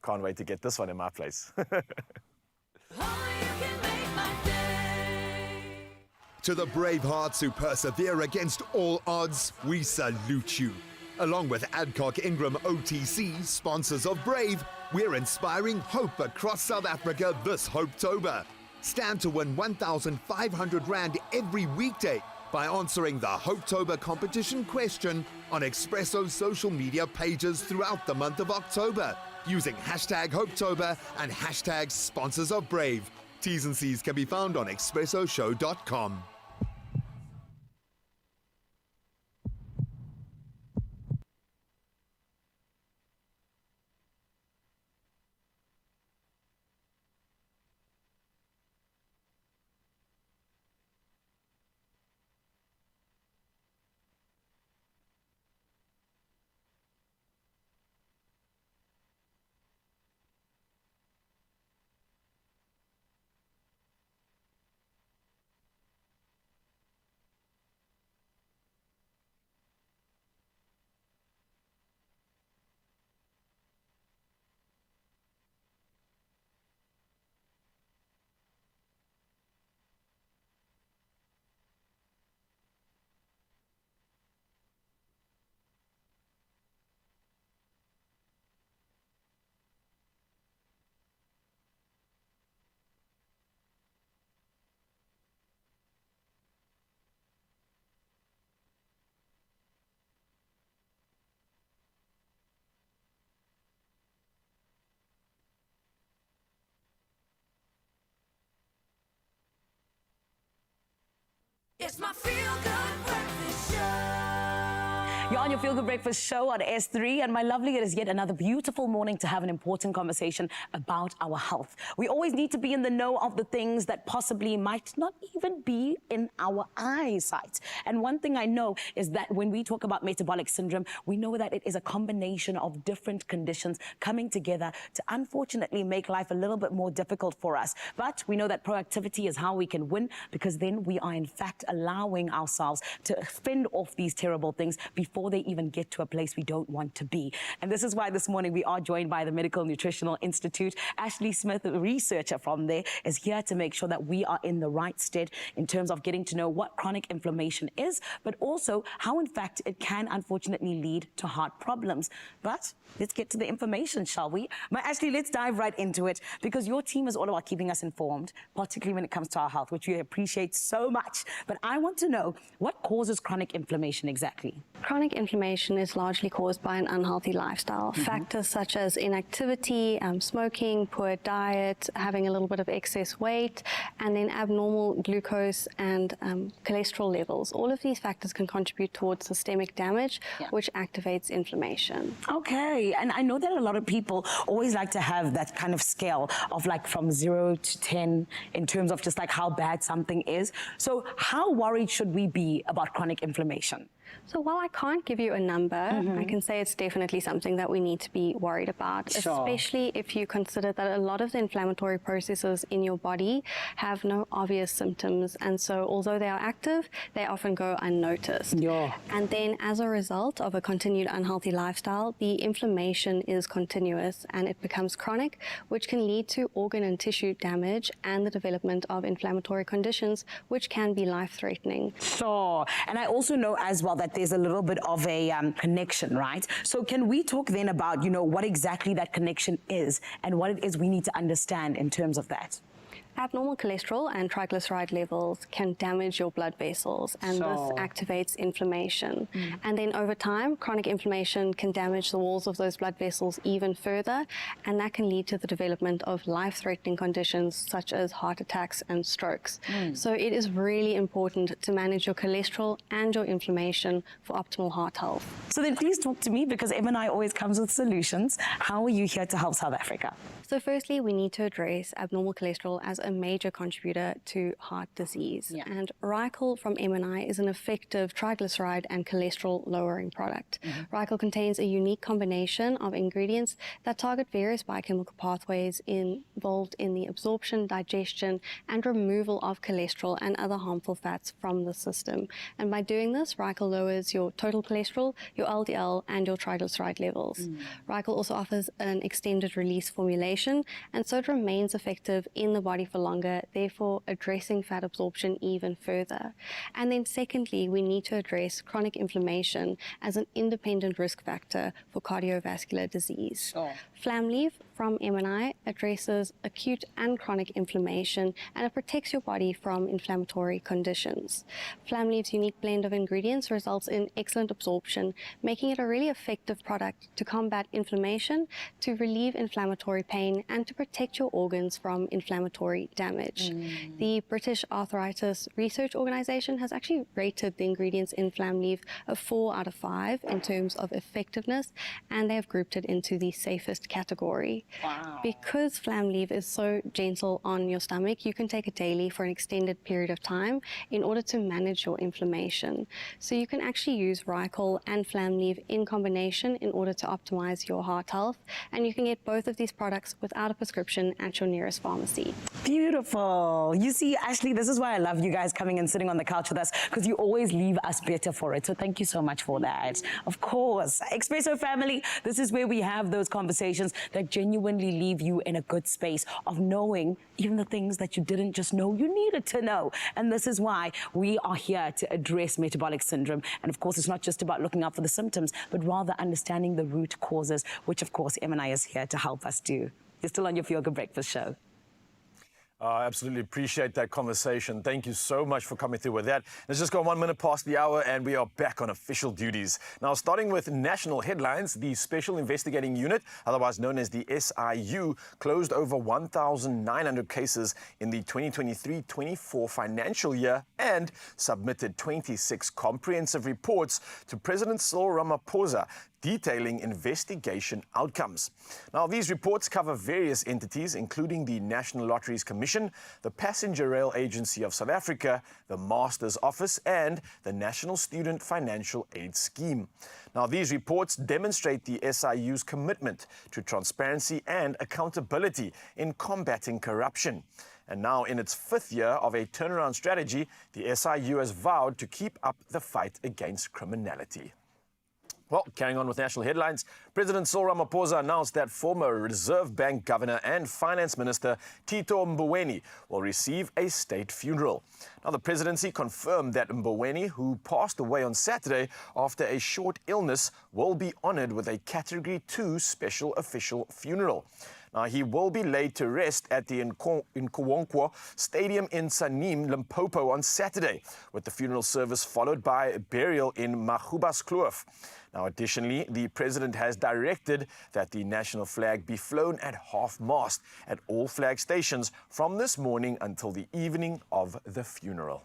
Can't wait to get this one in my place. To the brave hearts who persevere against all odds, we salute you. Along with Adcock Ingram OTC, sponsors of Brave, we're inspiring hope across South Africa this Hopetober. Stand to win 1,500 Rand every weekday by answering the Hopetober competition question on Expresso's social media pages throughout the month of October, using hashtag Hopetober and hashtag sponsors of Brave. T's and C's can be found on expressoshow.com. It's my feel-good breakfast show. You're on your Feel Good Breakfast show on S3, and my lovely, it is yet another beautiful morning to have an important conversation about our health. We always need to be in the know of the things that possibly might not even be in our eyesight. And one thing I know is that when we talk about metabolic syndrome, we know that it is a combination of different conditions coming together to unfortunately make life a little bit more difficult for us. But we know that proactivity is how we can win, because then we are in fact allowing ourselves to fend off these terrible things before they even get to a place we don't want to be. And this is why this morning we are joined by the Medical Nutritional Institute. Ashley Smith, a researcher from there, is here to make sure that we are in the right stead in terms of getting to know what chronic inflammation is, but also how in fact it can unfortunately lead to heart problems. But let's get to the information, shall we? My Ashley, let's dive right into it, because your team is all about keeping us informed, particularly when it comes to our health, which we appreciate so much. But I want to know, what causes chronic inflammation exactly? Chronic inflammation is largely caused by an unhealthy lifestyle. Factors such as inactivity, smoking, poor diet, having a little bit of excess weight, and then abnormal glucose and cholesterol levels. All of these factors can contribute towards systemic damage, which activates inflammation. Okay, and I know that a lot of people always like to have that kind of scale of like from 0 to 10 in terms of just like how bad something is. So how worried should we be about chronic inflammation? So while I can't give you a number, I can say it's definitely something that we need to be worried about, especially if you consider that a lot of the inflammatory processes in your body have no obvious symptoms. And so although they are active, they often go unnoticed. And then as a result of a continued unhealthy lifestyle, the inflammation is continuous and it becomes chronic, which can lead to organ and tissue damage and the development of inflammatory conditions, which can be life-threatening. And I also know as well that there's a little bit of a connection, right? So can we talk then about, you know, what exactly that connection is and what it is we need to understand in terms of that? Abnormal cholesterol and triglyceride levels can damage your blood vessels, and this activates inflammation. And then over time, chronic inflammation can damage the walls of those blood vessels even further, and that can lead to the development of life-threatening conditions such as heart attacks and strokes. So it is really important to manage your cholesterol and your inflammation for optimal heart health. So then please talk to me, because M&I always comes with solutions. How are you here to help South Africa? So firstly, we need to address abnormal cholesterol as a major contributor to heart disease. And Rycol from M&I is an effective triglyceride and cholesterol lowering product. Rycol contains a unique combination of ingredients that target various biochemical pathways involved in the absorption, digestion, and removal of cholesterol and other harmful fats from the system. And by doing this, Rycol lowers your total cholesterol, your LDL, and your triglyceride levels. Rycol also offers an extended release formulation, and so it remains effective in the body for longer, therefore addressing fat absorption even further. And then secondly, we need to address chronic inflammation as an independent risk factor for cardiovascular disease. Flamleaf from M&I addresses acute and chronic inflammation, and it protects your body from inflammatory conditions. Flamleaf's unique blend of ingredients results in excellent absorption, making it a really effective product to combat inflammation, to relieve inflammatory pain, and to protect your organs from inflammatory damage. The British Arthritis Research Organisation has actually rated the ingredients in Flamleaf a 4 out of 5 in terms of effectiveness, and they have grouped it into the safest category. Because Flamleaf is so gentle on your stomach, you can take it daily for an extended period of time in order to manage your inflammation. So you can actually use Rycol and Flamleaf in combination in order to optimize your heart health, and you can get both of these products without a prescription at your nearest pharmacy. Beautiful. You see, Ashley, this is why I love you guys coming and sitting on the couch with us, because you always leave us better for it. So thank you so much for that. Of course. Expresso family, this is where we have those conversations that genuinely leave you in a good space of knowing even the things that you didn't just know you needed to know. And this is why we are here to address metabolic syndrome. And of course, it's not just about looking out for the symptoms, but rather understanding the root causes, which of course M&I is here to help us do. You're still on your Feel Good Breakfast show. Absolutely appreciate that conversation. Thank you so much for coming through with that. It's just gone 1 minute past the hour and we are back on official duties. Now, starting with national headlines, the Special Investigating Unit, otherwise known as the SIU, closed over 1,900 cases in the 2023-24 financial year and submitted 26 comprehensive reports to President Cyril Ramaphosa detailing investigation outcomes. Now, these reports cover various entities, including the National Lotteries Commission, the Passenger Rail Agency of South Africa, the Master's Office, and the National Student Financial Aid Scheme. Now, these reports demonstrate the SIU's commitment to transparency and accountability in combating corruption. And now, in its 5th year of a turnaround strategy, the SIU has vowed to keep up the fight against criminality. Well, carrying on with national headlines, President Cyril Ramaphosa announced that former Reserve Bank Governor and Finance Minister Tito Mboweni will receive a state funeral. Now, the presidency confirmed that Mboweni, who passed away on Saturday after a short illness, will be honored with a Category 2 special official funeral. Now, he will be laid to rest at the Nkowankwo Stadium in Sanim, Limpopo on Saturday, with the funeral service followed by burial in Magubaskloof. Now, additionally, the president has directed that the national flag be flown at half-mast at all flag stations from this morning until the evening of the funeral.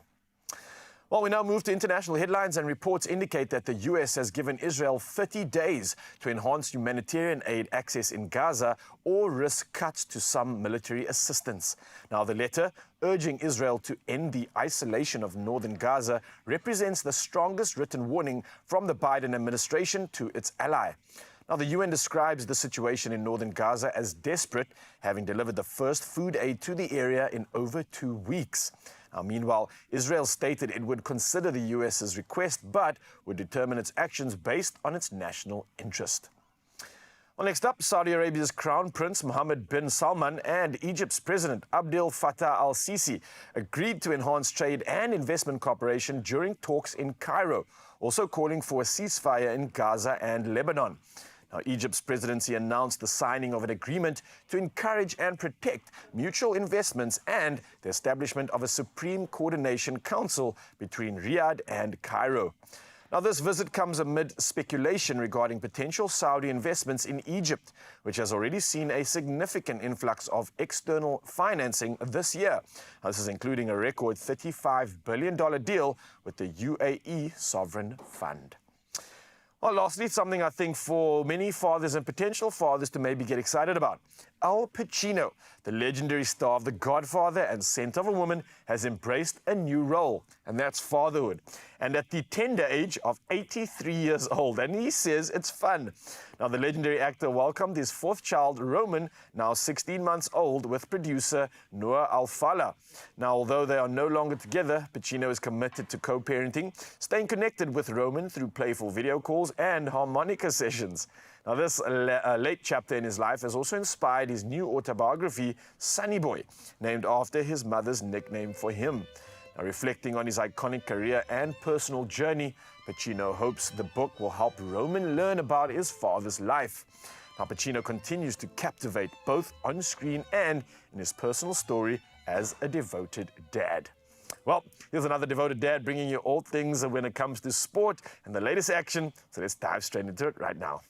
Well, we now move to international headlines, and reports indicate that the U.S. has given Israel 30 days to enhance humanitarian aid access in Gaza or risk cuts to some military assistance. Now, the letter urging Israel to end the isolation of northern Gaza represents the strongest written warning from the Biden administration to its ally. Now, the UN describes the situation in northern Gaza as desperate, having delivered the first food aid to the area in over 2 weeks. Now, meanwhile, Israel stated it would consider the US's request, but would determine its actions based on its national interest. Well, next up, Saudi Arabia's Crown Prince Mohammed bin Salman and Egypt's President Abdel Fattah al-Sisi agreed to enhance trade and investment cooperation during talks in Cairo, also calling for a ceasefire in Gaza and Lebanon. Now, Egypt's presidency announced the signing of an agreement to encourage and protect mutual investments and the establishment of a Supreme Coordination Council between Riyadh and Cairo. Now, this visit comes amid speculation regarding potential Saudi investments in Egypt, which has already seen a significant influx of external financing this year. Now, this is including a record $35 billion deal with the UAE Sovereign Fund. Well, lastly, something I think for many fathers and potential fathers to maybe get excited about. Al Pacino, the legendary star of The Godfather and Scent of a Woman, has embraced a new role, and that's fatherhood. And at the tender age of 83 years old, and he says it's fun. Now, the legendary actor welcomed his 4th child, Roman, now 16 months old, with producer Noah Al-Fala. Now, although they are no longer together, Pacino is committed to co-parenting, staying connected with Roman through playful video calls and harmonica sessions. Now, this late chapter in his life has also inspired his new autobiography, Sonny Boy, named after his mother's nickname for him. Now, reflecting on his iconic career and personal journey, Pacino hopes the book will help Roman learn about his father's life. Now, Pacino continues to captivate both on screen and in his personal story as a devoted dad. Well, here's another devoted dad bringing you all things when it comes to sport and the latest action. So let's dive straight into it right now.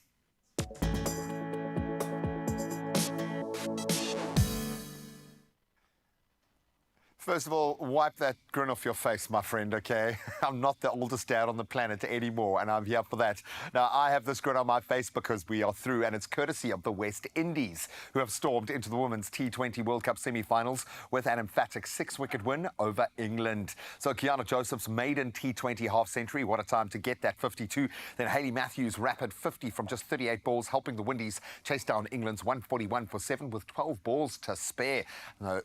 First of all, wipe that grin off your face, my friend, okay? I'm not the oldest dad on the planet anymore, and I'm here for that. Now, I have this grin on my face because we are through, and it's courtesy of the West Indies, who have stormed into the Women's T20 World Cup semi-finals with an emphatic 6-wicket win over England. So, Kiana Joseph's maiden T20 half-century, what a time to get that 52. Then Hayley Matthews' rapid 50 from just 38 balls, helping the Windies chase down England's 141 for 7 with 12 balls to spare.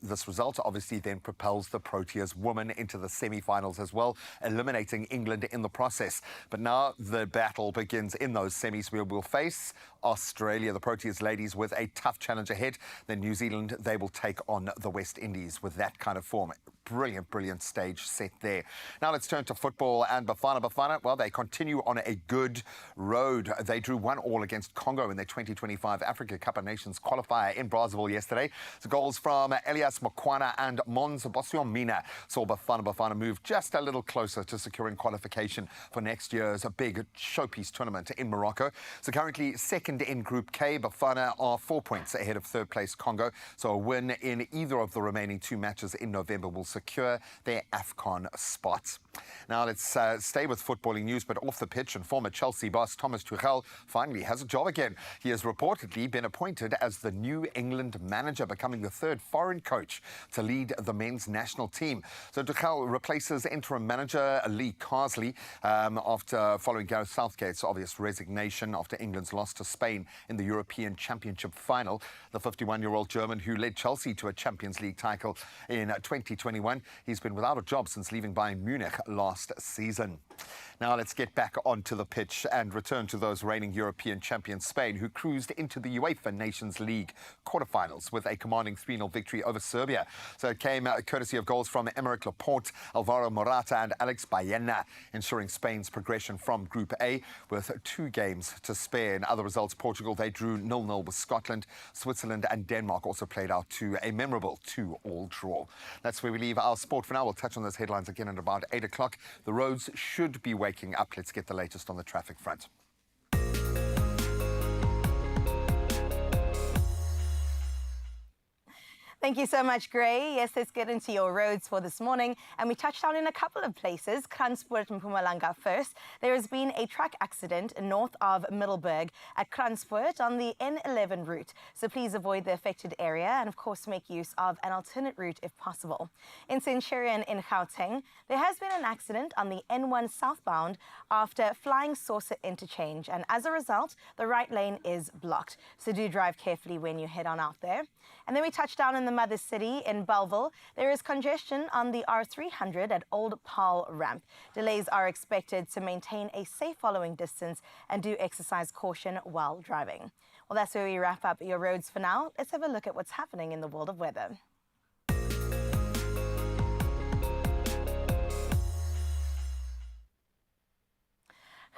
This result obviously then propelled propels the Proteas women into the semi-finals as well, eliminating England in the process. But now the battle begins in those semis where we'll face Australia, the Proteas ladies, with a tough challenge ahead. Then New Zealand, they will take on the West Indies with that kind of form. Brilliant stage set there. Now let's turn to football and Bafana, well, they continue on a good road. They drew 1-1 against Congo in their 2025 Africa Cup of Nations qualifier in Brazzaville yesterday. The goals from Elias Mokwana and Mons Bosiomina saw Bafana move just a little closer to securing qualification for next year's big showpiece tournament in Morocco. So currently second in Group K, Bafana are 4 points ahead of third place Congo. So a win in either of the remaining 2 matches in November will secure their AFCON spot. Now let's stay with footballing news, but off the pitch, and former Chelsea boss Thomas Tuchel finally has a job again. He has reportedly been appointed as the new England manager, becoming the third foreign coach to lead the men's national team. So Tuchel replaces interim manager Lee Carsley after following Gareth Southgate's obvious resignation after England's loss to Spain in the European Championship final. The 51-year-old German, who led Chelsea to a Champions League title in 2021, he's been without a job since leaving Bayern Munich last season. Now let's get back onto the pitch and return to those reigning European champions Spain, who cruised into the UEFA Nations League quarterfinals with a commanding 3-0 victory over Serbia. So it came courtesy of goals from Emerick Laporte, Alvaro Morata and Alex Baena, ensuring Spain's progression from Group A with 2 games to spare. In other results, Portugal, they drew 0-0 with Scotland. Switzerland and Denmark also played out to a memorable 2-2 draw. That's where we leave our sport for now. We'll touch on those headlines again at about 8 o'clock. The roads should be waking up. Let's get the latest on the traffic front. Thank you so much, Gray. Yes, let's get into your roads for this morning. And we touched on in a couple of places. Kransport and Mpumalanga first. There has been a truck accident north of Middelburg at Kransport on the N11 route. So please avoid the affected area and, of course, make use of an alternate route if possible. In Centurion in Gauteng, there has been an accident on the N1 southbound after Flying Saucer interchange. And as a result, the right lane is blocked. So do drive carefully when you head on out there. And then we touched down in the mother city in Bellville. There is congestion on the R300 at Old Paarl ramp. Delays are expected, to maintain a safe following distance and do exercise caution while driving. Well, that's where we wrap up your roads for now. Let's have a look at what's happening in the world of weather.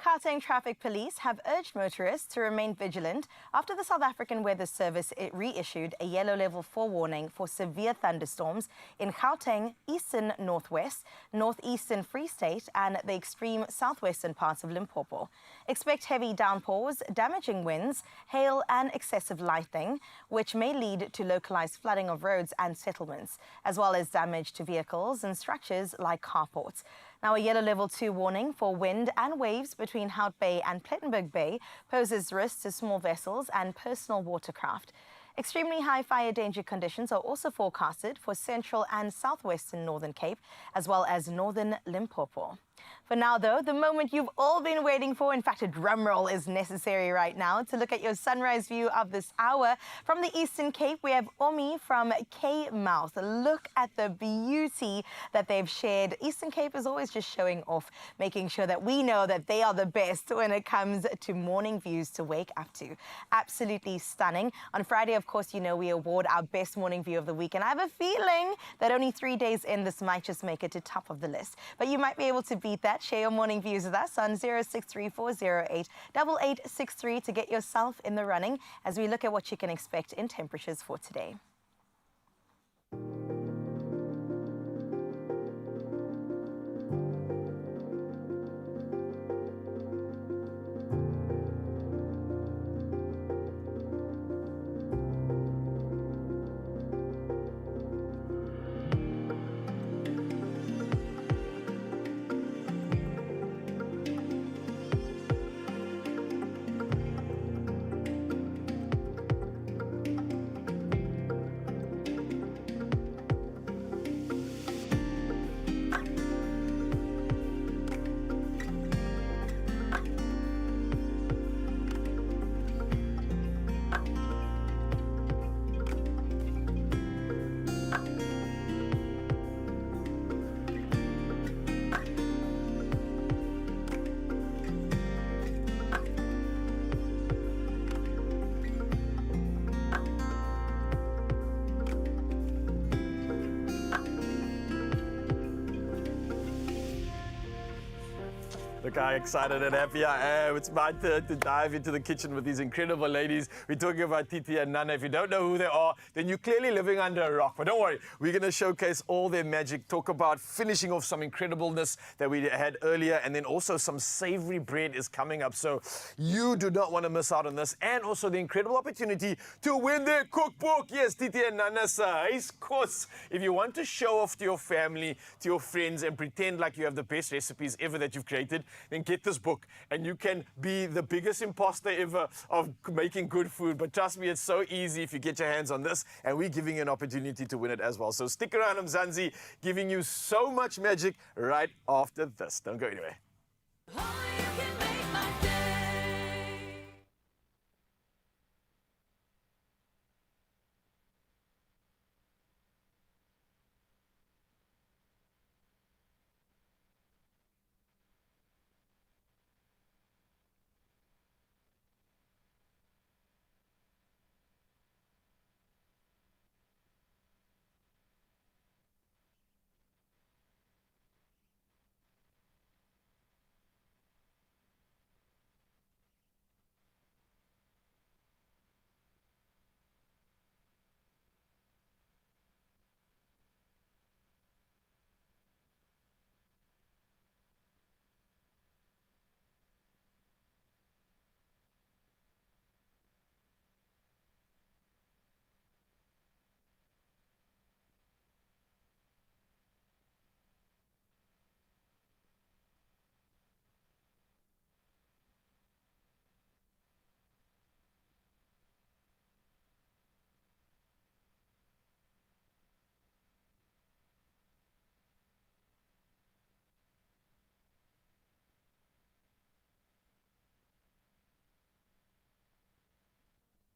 Gauteng Traffic Police have urged motorists to remain vigilant after the South African Weather Service reissued a yellow level 4 warning for severe thunderstorms in Gauteng, eastern northwest, northeastern Free State and the extreme southwestern parts of Limpopo. Expect heavy downpours, damaging winds, hail and excessive lightning, which may lead to localized flooding of roads and settlements, as well as damage to vehicles and structures like carports. Now, a yellow level 2 warning for wind and waves between Hout Bay and Plettenberg Bay poses risks to small vessels and personal watercraft. Extremely high fire danger conditions are also forecasted for central and southwestern Northern Cape, as well as northern Limpopo. For now, though, the moment you've all been waiting for, in fact, a drum roll is necessary right now to look at your sunrise view of this hour. From the Eastern Cape, we have Omi from K-Mouth. Look at the beauty that they've shared. Eastern Cape is always just showing off, making sure that we know that they are the best when it comes to morning views to wake up to. Absolutely stunning. On Friday, of course, you know we award our best morning view of the week, and I have a feeling that only 3 days in, this might just make it to top of the list. But you might be able to beat that. Share your morning views with us on 0634088863 to get yourself in the running as we look at what you can expect in temperatures for today. how excited and happy I am. It's my turn to dive into the kitchen with these incredible ladies. We're talking about Titi and Nana. If you don't know who they are, then you're clearly living under a rock. But don't worry, we're going to showcase all their magic, talk about finishing off some incredibleness that we had earlier, and then also some savory bread is coming up. So you do not want to miss out on this, and also the incredible opportunity to win their cookbook. Yes, Titi and Nana's Ace course. If you want to show off to your family, to your friends, and pretend like you have the best recipes ever that you've created, then get this book and you can be the biggest imposter ever of making good food. But trust me, it's so easy if you get your hands on this, and we're giving you an opportunity to win it as well. So stick around, Mzansi, giving you so much magic right after this. Don't go anywhere.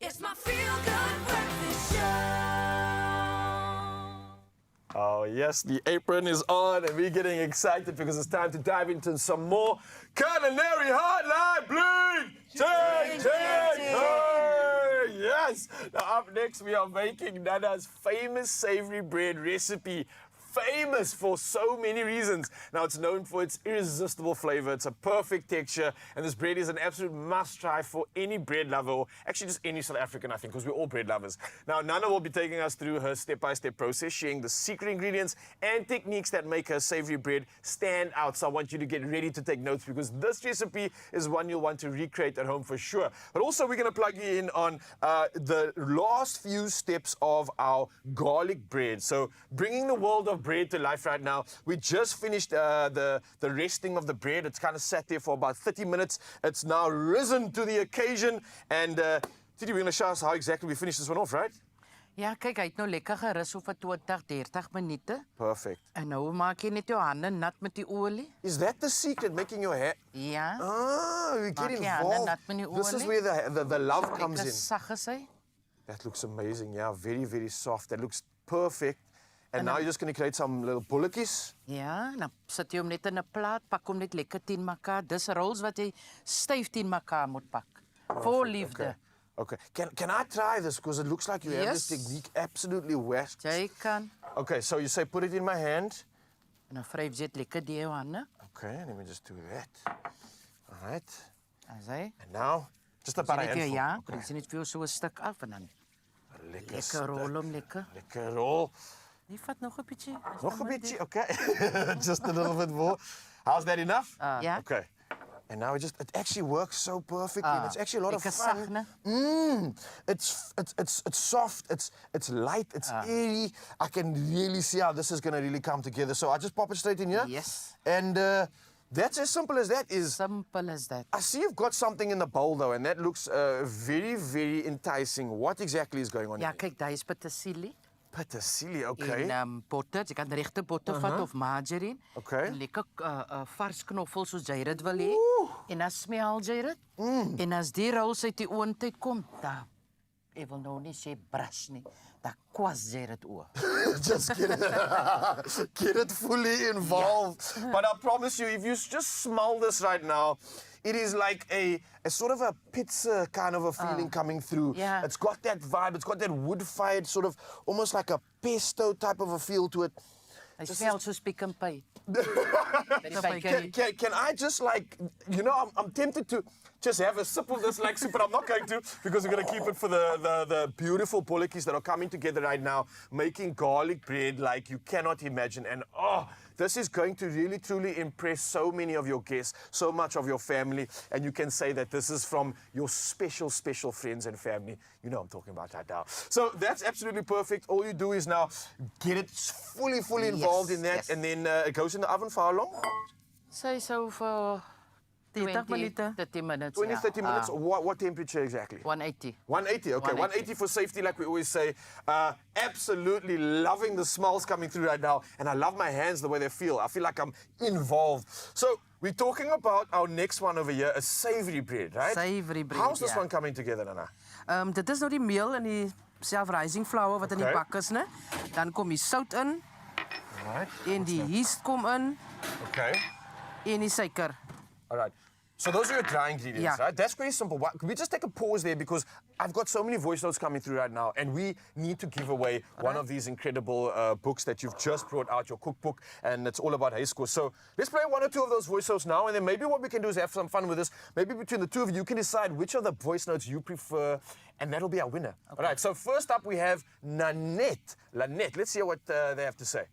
It's my feel-good breakfast show. Oh yes, the apron is on and we're getting excited because it's time to dive into some more Culinary Hotline Bling! Yes! Now up next we are making Nana's famous savory bread recipe. Famous for so many reasons. Now, it's known for its irresistible flavor. It's a perfect texture, and this bread is an absolute must-try for any bread lover, or actually just any South African, I think, because we're all bread lovers. Now, Nana will be taking us through her step-by-step process, sharing the secret ingredients and techniques that make her savory bread stand out. So I want you to get ready to take notes, because this recipe is one you'll want to recreate at home for sure. But also, we're going to plug you in on the last few steps of our garlic bread. So, bringing the world of bread to life right now. We just finished the resting of the bread. It's kind of sat there for about 30 minutes. It's now risen to the occasion. And Titi, we're going to show us how exactly we finish this one off, right? Ja, kyk, hy het nou lekker gerus vir 20, 30 minute. Perfect. En nou maak jy net jou hande nat met die olie. Is that the secret, making your hair? Ja. Ah, we get Maak jy hande involved. nat met die This is olie. where the love comes Lekker in. sag is hy. That looks amazing. Yeah, very, very soft. That looks perfect. And En now dan- you're just going to create some little bulletjies. Ja, dan sit jy hom net in 'n plaat, pak hom net lekker teen mekaar. Dis rolls wat jy styf teen mekaar moet pak. Vol liefde. Okay. Can I try this? Because it looks like you have this Yes. technique absolutely west. Jy kan. Okay, so you say put it in my hand. En dan vryf jy dit lekker deur jou hande. Okay, let me just do that. All right. As hy. And now, just about a Sien net handful. jou, ja, bring jy net vir jou so 'n stuk af en dan Lekker lekker rol hom lekker. Lekker rol. Jy vat nog 'n bietjie. Nog een beetje, okay. Just a little bit more. How's that enough? Ja. Okay. And now it actually works so perfectly. and it's actually a lot of lekker fun. sag, né? It's soft, it's light, it's airy. I can really see how this is going to really come together. So I just pop it straight in here. Yes. And that's as simple as that is. Simple as that. I see you've got something in the bowl though, and that looks very, very enticing. What exactly is going on Ja, here? kyk, daai is petersilie. Petersilie, okay. En botter, jy kan regte botter vat of margarine. Okay. En lekker vars knoffel soos jy dit wil hê. En dan smel jy dit. En as die rolls uit die oond uit kom, dan ek wil nou nie sê bras nie. Dan kwas jy dit oor. Just get it fully involved. Yeah. But I promise you, if you just smell this right now, it is like a sort of a pizza kind of a feeling coming through. Yeah. It's got that vibe, it's got that wood-fired sort of, almost like a pesto type of a feel to it. Hy smell soos Pick n Pay. Can I just like, you know, I'm tempted to just have a sip of this like soup, but I'm not going to because we're going to keep it for the beautiful bolletjies that are coming together right now, making garlic bread like you cannot imagine. And oh, this is going to really truly impress so many of your guests, so much of your family, and you can say that this is from your special friends and family. You know I'm talking about that now. So that's absolutely perfect. All you do is now get it fully involved in that, and then it goes in the oven for how long? Say so for 30 minutes. 20, 30 minutes? What temperature exactly? 180. 180, okay. 180 for safety, like we always say. Absolutely loving the smells coming through right now. And I love my hands, the way they feel. I feel like I'm involved. So we're talking about our next one over here, a savory bread, right? Savory bread, How's this one coming together, Nana? Dit is nou die meel en die self-rising flour wat in die bak is, né? Dan kom die sout in. Right. En die yeast kom in. Okay. En die suiker. All right. So those are your dry ingredients, Yeah. right? That's pretty simple. Can we just take a pause there because I've got so many voice notes coming through right now, and we need to give away one of these incredible books that you've just brought out, your cookbook, and it's all about Heisko. So let's play one or two of those voice notes now, and then maybe what we can do is have some fun with this. Maybe between the two of you, you can decide which of the voice notes you prefer, and that'll be our winner. Okay. All right, so first up we have Nanette. Lanette, let's hear what they have to say.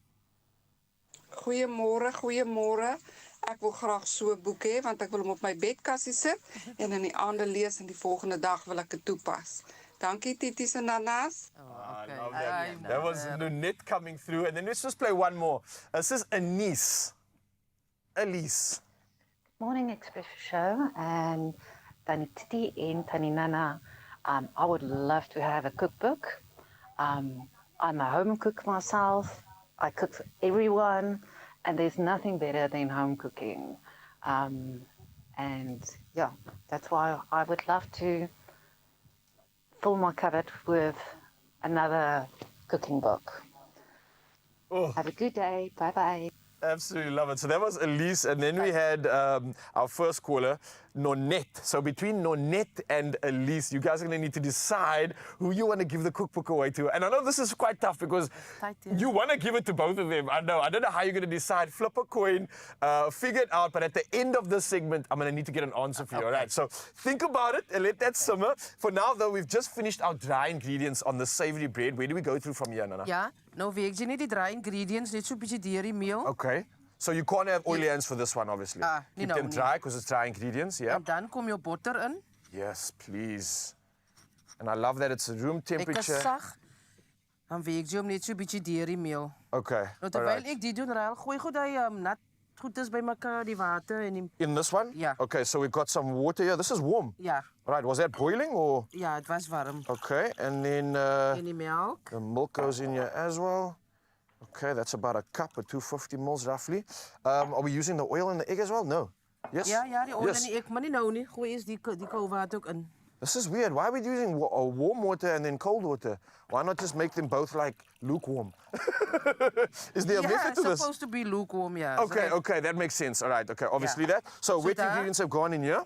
Goeiemôre, goeiemôre. Ek wil graag so 'n boek hê want ek wil hom op my bedkassie sit en in die aande lees en die volgende dag wil ek dit toepas. Dankie Tities en Nanas. I love that. That was Nanette coming through, and then let's just play one more. This is Elise. Morning Expresso show and Tannie Titi and Tannie Nana. I would love to have a cookbook. I'm a home cook myself. I cook for everyone, and there's nothing better than home cooking. And yeah, that's why I would love to fill my cupboard with another cooking book. Oh. Have a good day. Bye-bye. Absolutely love it. So that was Elise, and then we had our first caller, Nonette. So between Nonette and Elise, you guys are going to need to decide who you want to give the cookbook away to. And I know this is quite tough because you want to give it to both of them. I know. I don't know how you're going to decide. Flip a coin, figure it out. But at the end of this segment, I'm going to need to get an answer for you. All right. So think about it and let that simmer. For now, though, we've just finished our dry ingredients on the savory bread. Where do we go through from here, Nana? Ja, nou weet jy net die dry ingredients, net so 'n bietjie deur die meel. Okay. So you can't have oily hands for this one, obviously. Keep them dry because it's dry ingredients, yeah? En dan kom jou botter in. Yes, please. And I love that it's room temperature. Ek is sag. Dan week jy hom net so 'n bietjie deur die meel. Okay. Nou terwyl ek dit doen, raal, gooi goed hy nat goed is by mekaar die water en die... In this one? Yeah. Okay, so we've got some water here. This is warm. Yeah. Right, was that boiling or? Ja, het was warm. Okay, and then... En die melk. The milk goes in here as well. Okay, that's about a cup or 250 mils roughly. Are we using the oil and the egg as well? No. Yes? Ja, die oil Yes. en die ek, maar nie nou nie. Gooi eers die koue water ook in. This is weird. Why are we using warm water and then cold water? Why not just make them both like lukewarm? Is there a method to it's this? supposed to be lukewarm, yeah. Okay, okay, that makes sense. All right, okay, obviously that. So wet ingredients have gone in here.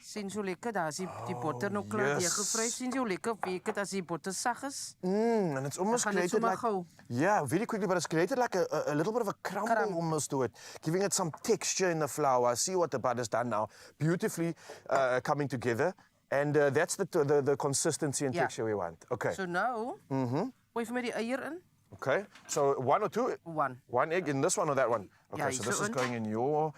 Sien so lekker, daar is die botter nou klaar deurgevry. Sien jy hoe lekker week het as die botter sag is? And it's almost created like... Yeah, very quickly, but it's created like a little bit of a crumble almost to it, giving it some texture in the flour. See what the butter's done now. Beautifully coming together. And that's the consistency and texture we want. Okay. So now, gooi vir my die eier in. Okay, so one or two? One. One egg in this one or that one? Okay, Yeah, so this so is going in your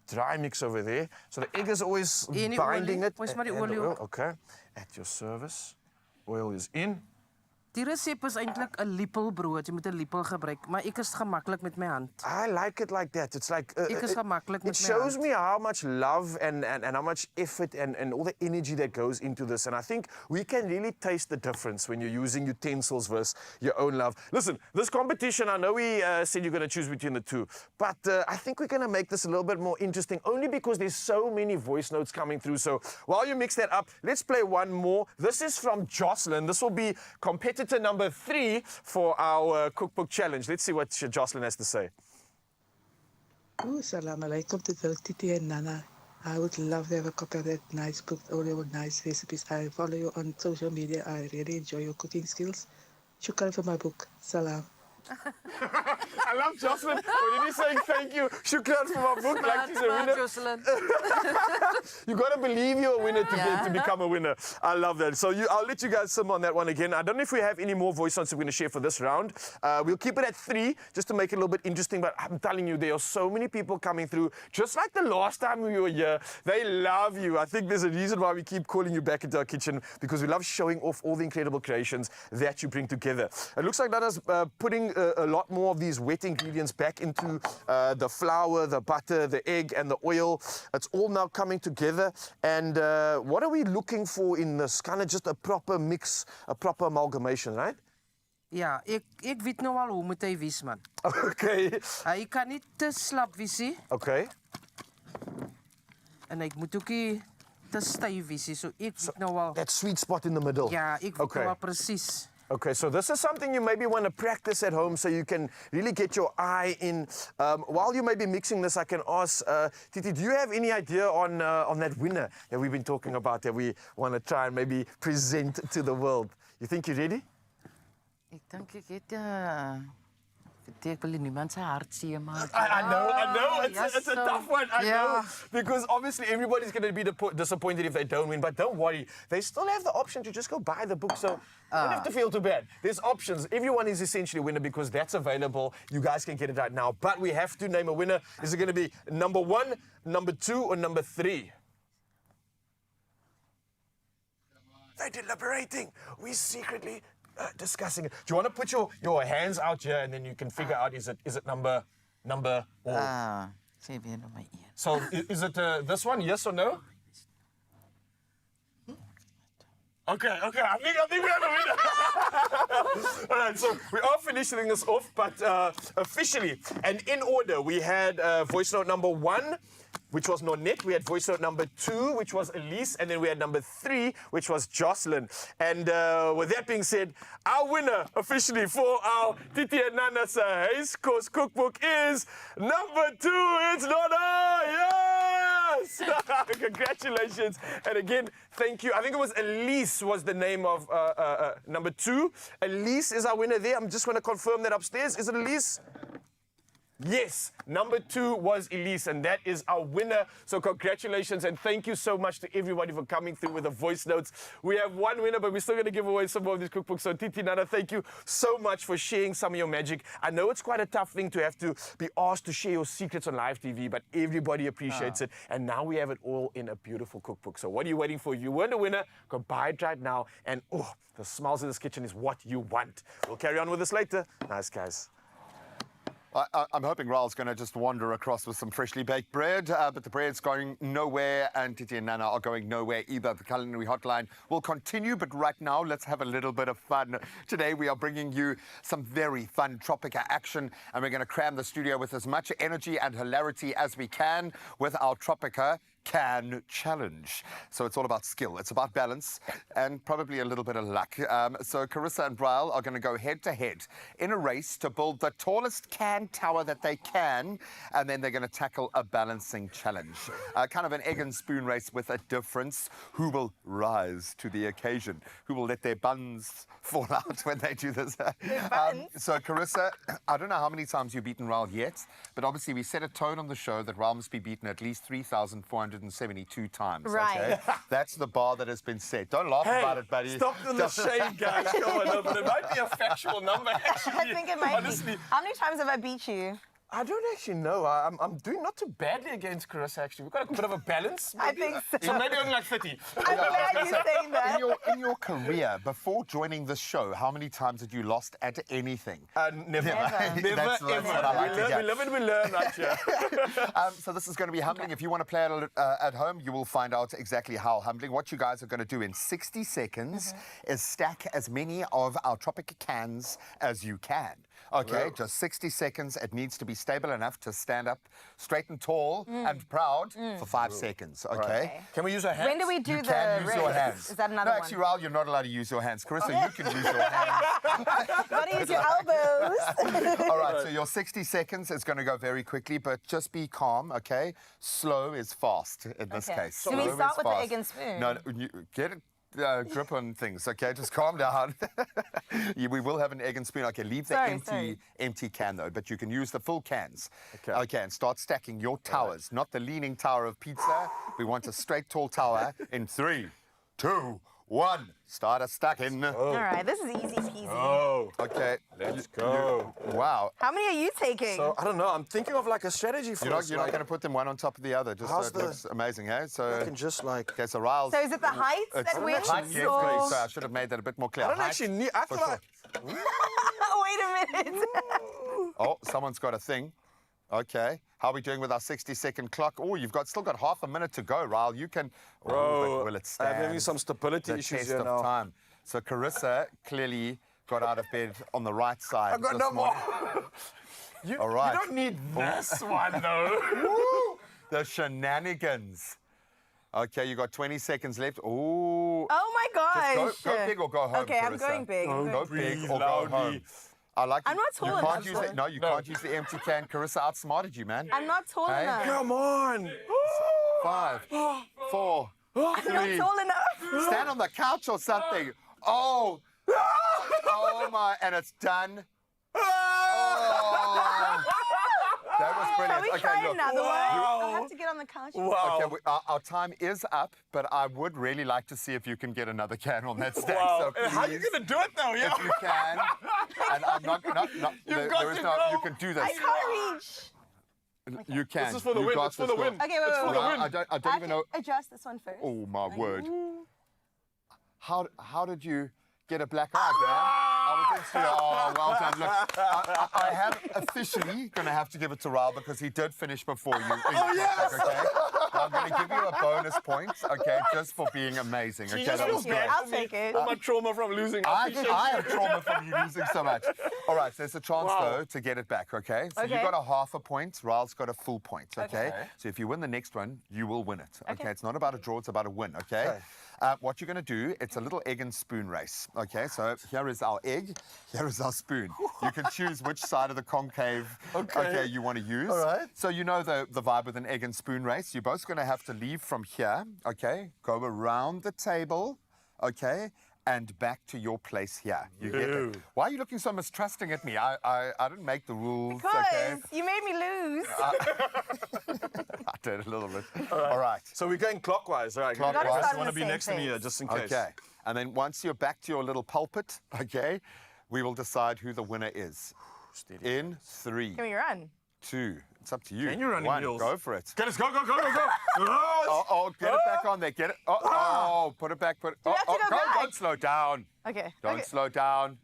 dry mix over there. So the egg is always binding it. Where's my and the olie? oil. Okay, at your service. Oil is in. Die resep is eintlik 'n lepelbrood. Jy moet 'n lepel gebruik, maar ek is gemaklik met my hand. I like it like that. It's like Ek is gemaklik it met my shows hand. me how much love and how much effort and all the energy that goes into this. And I think we can really taste the difference when you're using utensils versus your own love. Listen, this competition, I know we said you're going to choose between the two, but I think we're going to make this a little bit more interesting only because there's so many voice notes coming through. So while you mix that up, let's play one more. This is from Jocelyn. This will be competitor number 3 for our cookbook challenge. Let's see what Jocelyn has to say. Salam alaikum to Titi and Nana. I would love to have a copy of that nice book, all your nice recipes. I follow you on social media. I really enjoy your cooking skills. Shukran for my book. Salam. I love Jocelyn. When you're saying thank you, shukran for my book, like she's a winner. Jocelyn. You got to believe you're a winner to become a winner. I love that. So I'll let you guys sim on that one again. I don't know if we have any more voice notes we're going to share for this round. We'll keep it at 3 just to make it a little bit interesting. But I'm telling you, there are so many people coming through. Just like the last time we were here, they love you. I think there's a reason why we keep calling you back into our kitchen, because we love showing off all the incredible creations that you bring together. It looks like Nana's putting a lot more of these wet ingredients back into the flour, the butter, the egg, and the oil. It's all now coming together. And what are we looking for in this? Kind of just a proper mix, a proper amalgamation, right? Ja, ek weet nou al hoe moet hy wees, man. Okay. Hy kan nie te slap wees nie. Okay. En hy moet ook nie te styf wees nie. So ek weet nou al. That sweet spot in the middle. Ja, ek weet nou al presies. Okay, so this is something you maybe want to practice at home so you can really get your eye in. While you may be mixing this, I can ask, Titi, do you have any idea on that winner that we've been talking about that we want to try and maybe present to the world? You think you're ready? Ek dink ek het ek wil niemand se hart seer maak. I know. It's a tough one. I know. Because obviously everybody's going to be disappointed if they don't win. But don't worry. They still have the option to just go buy the book. So you don't have to feel too bad. There's options. Everyone is essentially a winner because that's available. You guys can get it right now. But we have to name a winner. Is it going to be number 1, number 2, or number 3? They're deliberating. We're secretly discussing it. Do you want to put your hands out here and then you can figure out is it number or so is it this one, yes or no? Okay. I think we have a winner. All right, so we are finishing this off, but officially and in order, we had voice note number 1, which was Nonette. We had voice note number 2, which was Elise, and then we had number 3, which was Jocelyn. And with that being said, our winner officially for our Titi and Nana's Haze Course Cookbook is number 2. It's Nana! Yes! Congratulations. And again, thank you. I think it was Elise was the name of number 2. Elise is our winner there. I'm just going to confirm that upstairs. Is it Elise? Yes, number 2 was Elise, and that is our winner. So congratulations, and thank you so much to everybody for coming through with the voice notes. We have one winner, but we're still going to give away some more of these cookbooks. So Titi, Nana, thank you so much for sharing some of your magic. I know it's quite a tough thing to have to be asked to share your secrets on live TV, but everybody appreciates it. And now we have it all in a beautiful cookbook. So what are you waiting for? If you weren't a winner, go buy it right now. And the smiles in this kitchen is what you want. We'll carry on with this later. Nice, guys. I'm hoping Raul's going to just wander across with some freshly baked bread, but the bread's going nowhere, and Titi and Nana are going nowhere either. The Culinary Hotline will continue, but right now, let's have a little bit of fun. Today, we are bringing you some very fun Tropica action, and we're going to cram the studio with as much energy and hilarity as we can with our Tropica Can Challenge. So it's all about skill, it's about balance, and probably a little bit of luck. So Carissa and Brian are going to go head-to-head in a race to build the tallest can tower that they can, and then they're going to tackle a balancing challenge. Kind of an egg and spoon race with a difference. Who will rise to the occasion? Who will let their buns fall out when they do this? So Carissa, I don't know how many times you've beaten Raul yet, but obviously we set a tone on the show that Raul must be beaten at least 3,472 times. Right. Okay? That's the bar that has been set. Don't laugh about it, buddy. Stop the shade, guys. Come on, but it might be a factual number, actually. I think it might be. How many times have I beat you? I don't actually know. I'm doing not too badly against Carissa, actually. We've got a bit of a balance. Maybe. I think so. So maybe only like 30. I'm glad you're saying that. In your career, before joining this show, how many times had you lost at anything? Never. Never, That's ever. what I like to hear. We live and we learn, right here. So this is going to be humbling. If you want to play it at home, you will find out exactly how humbling. What you guys are going to do in 60 seconds is stack as many of our Tropica cans as you can. Okay, just 60 seconds. It needs to be stable enough to stand up straight and tall and proud for 5 seconds. Okay? Can we use our hands? When do we do You the can use race? your hands. Is that another No, actually, Raul, you're not allowed to use your hands. Carissa, you can use your hands. Gotta use your elbows. All right, so your 60 seconds is going to go very quickly, but just be calm, okay? Slow is fast in this case. Do we Slow start is with the fast. egg and spoon? No, get it. grip on things, okay? Just calm down. We will have an egg and spoon. Okay, leave the empty can, though, but you can use the full cans. Okay, and start stacking your towers, not the leaning tower of pizza. We want a straight, tall tower in 3, 2, 1. Start a stacking. All right, this is easy peasy. Oh, okay. Let's go. Wow. How many are you taking? So, I don't know. I'm thinking of like a strategy for us. You're not going to put them one on top of the other. Just so it looks amazing, hey? So I can just like... Okay, so Riles... So is it the height that wins? Height, yes, please. So I should have made that a bit more clear. I don't actually need... I feel like... Wait a minute. Oh, someone's got a thing. Okay. How are we doing with our 60-second clock? Oh, you've still got half a minute to go, Ryle. You can... Bro, will it stand? I'm having some stability the issues test here of now. time. So Carissa clearly got out of bed on the right side. I've got this no more. morning. All right. You don't need this one, though. The shenanigans. Okay, you got 20 seconds left. Ooh. Oh my gosh. Just go big or go home. Okay, I'm Carissa. going big. Go big or go home. I like I'm not tall enough. You can't use the empty can. Carissa outsmarted you, man. I'm not tall enough. Come on. 5, 4, 3. I'm not tall enough. Stand on the couch or something. Oh. Oh my, and it's done. Oh. That was brilliant. Shall we try another one? I'll have to get on the couch. Wow. Okay, our time is up, but I would really like to see if you can get another can on that stack. Wow. So How are you going to do it now? Yeah. If you can. And I'm not there is no, you can do this. I can't reach. You can. This is for the You win. got It's for this the win. one. Okay, wait. I don't even know. Adjust this one first. Oh, my word. How did you get a black eye, man? I was in oh, well done. Look, I have officially going to have to give it to Raul because he did finish before you. Oh, yes! Okay? I'm going to give you a bonus point, okay, just for being amazing. Okay, that was great. I'll take it. All my trauma from losing. I have trauma from you losing so much. All right, so there's a chance, though, to get it back, okay? So you got a half a point, Raul's got a full point, okay? So if you win the next one, you will win it, okay? It's not about a draw, it's about a win, okay? What you're going to do, it's a little egg and spoon race, okay? So here is our egg, here is our spoon. You can choose which side of the concave you want to use. All right. So you know the vibe with an egg and spoon race. You're both going to have to leave from here, okay? Go around the table, okay? And back to your place here. You get it? Why are you looking so mistrusting at me? I didn't make the rules, okay? Because you made me lose. I did a little bit. All right. So we're going clockwise, all right? Clockwise. I start just in want the to be same next to me here, place. just in case. Okay. And then once you're back to your little pulpit, okay, we will decide who the winner is. Steady. In 3, Can we run? 2. It's up to you. Can you run in 1, heels? go for it. Get us, go, go, go, go, go. Oh, get it back on there. Get it. Oh, put it back. Put it. we have to go back? Don't slow down. Okay. Don't slow down.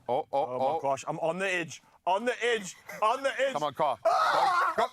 Oh, Oh, my gosh, I'm on the edge. On the edge. On the edge. Come on, car. Go.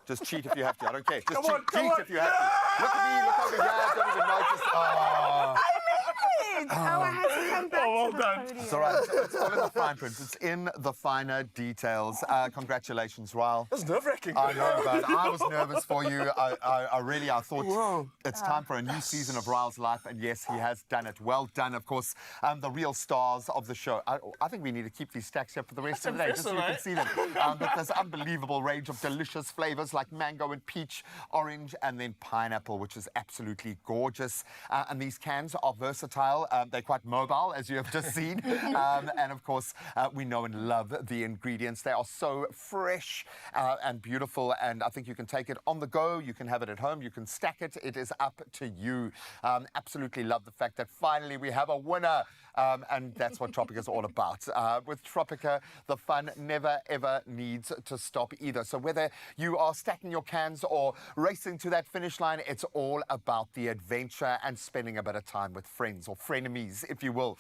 Just cheat if you have to. I don't care. Just Come cheat on. if you have to. Look at me. Look over here. I don't even notice. Oh. I made it! Oh, I had to come back well to done. the podium. It's all right. It's all in the fine print. It's in the finer details. Congratulations, Ryle. That's nerve-wracking. I know, but I was nervous for you. I thought it's time for a new season of Ryle's life, and yes, he has done it. Well done, of course. The real stars of the show. I think we need to keep these stacks here for the rest of the day, just so you can see them. But there's unbelievable range of delicious flavors like mango and peach, orange, and then pineapple, which is absolutely gorgeous. And these cans are versatile. They're quite mobile, as you have just seen. And of course, we know and love the ingredients. They are so fresh and beautiful, and I think you can take it on the go. You can have it at home. You can stack it. It is up to you. Absolutely love the fact that finally we have a winner. And that's what Tropica is all about. With Tropica, the fun never, ever needs to stop either. So whether you are stacking your cans or racing to that finish line, it's all about the adventure and spending a bit of time with friends or frenemies, if you will.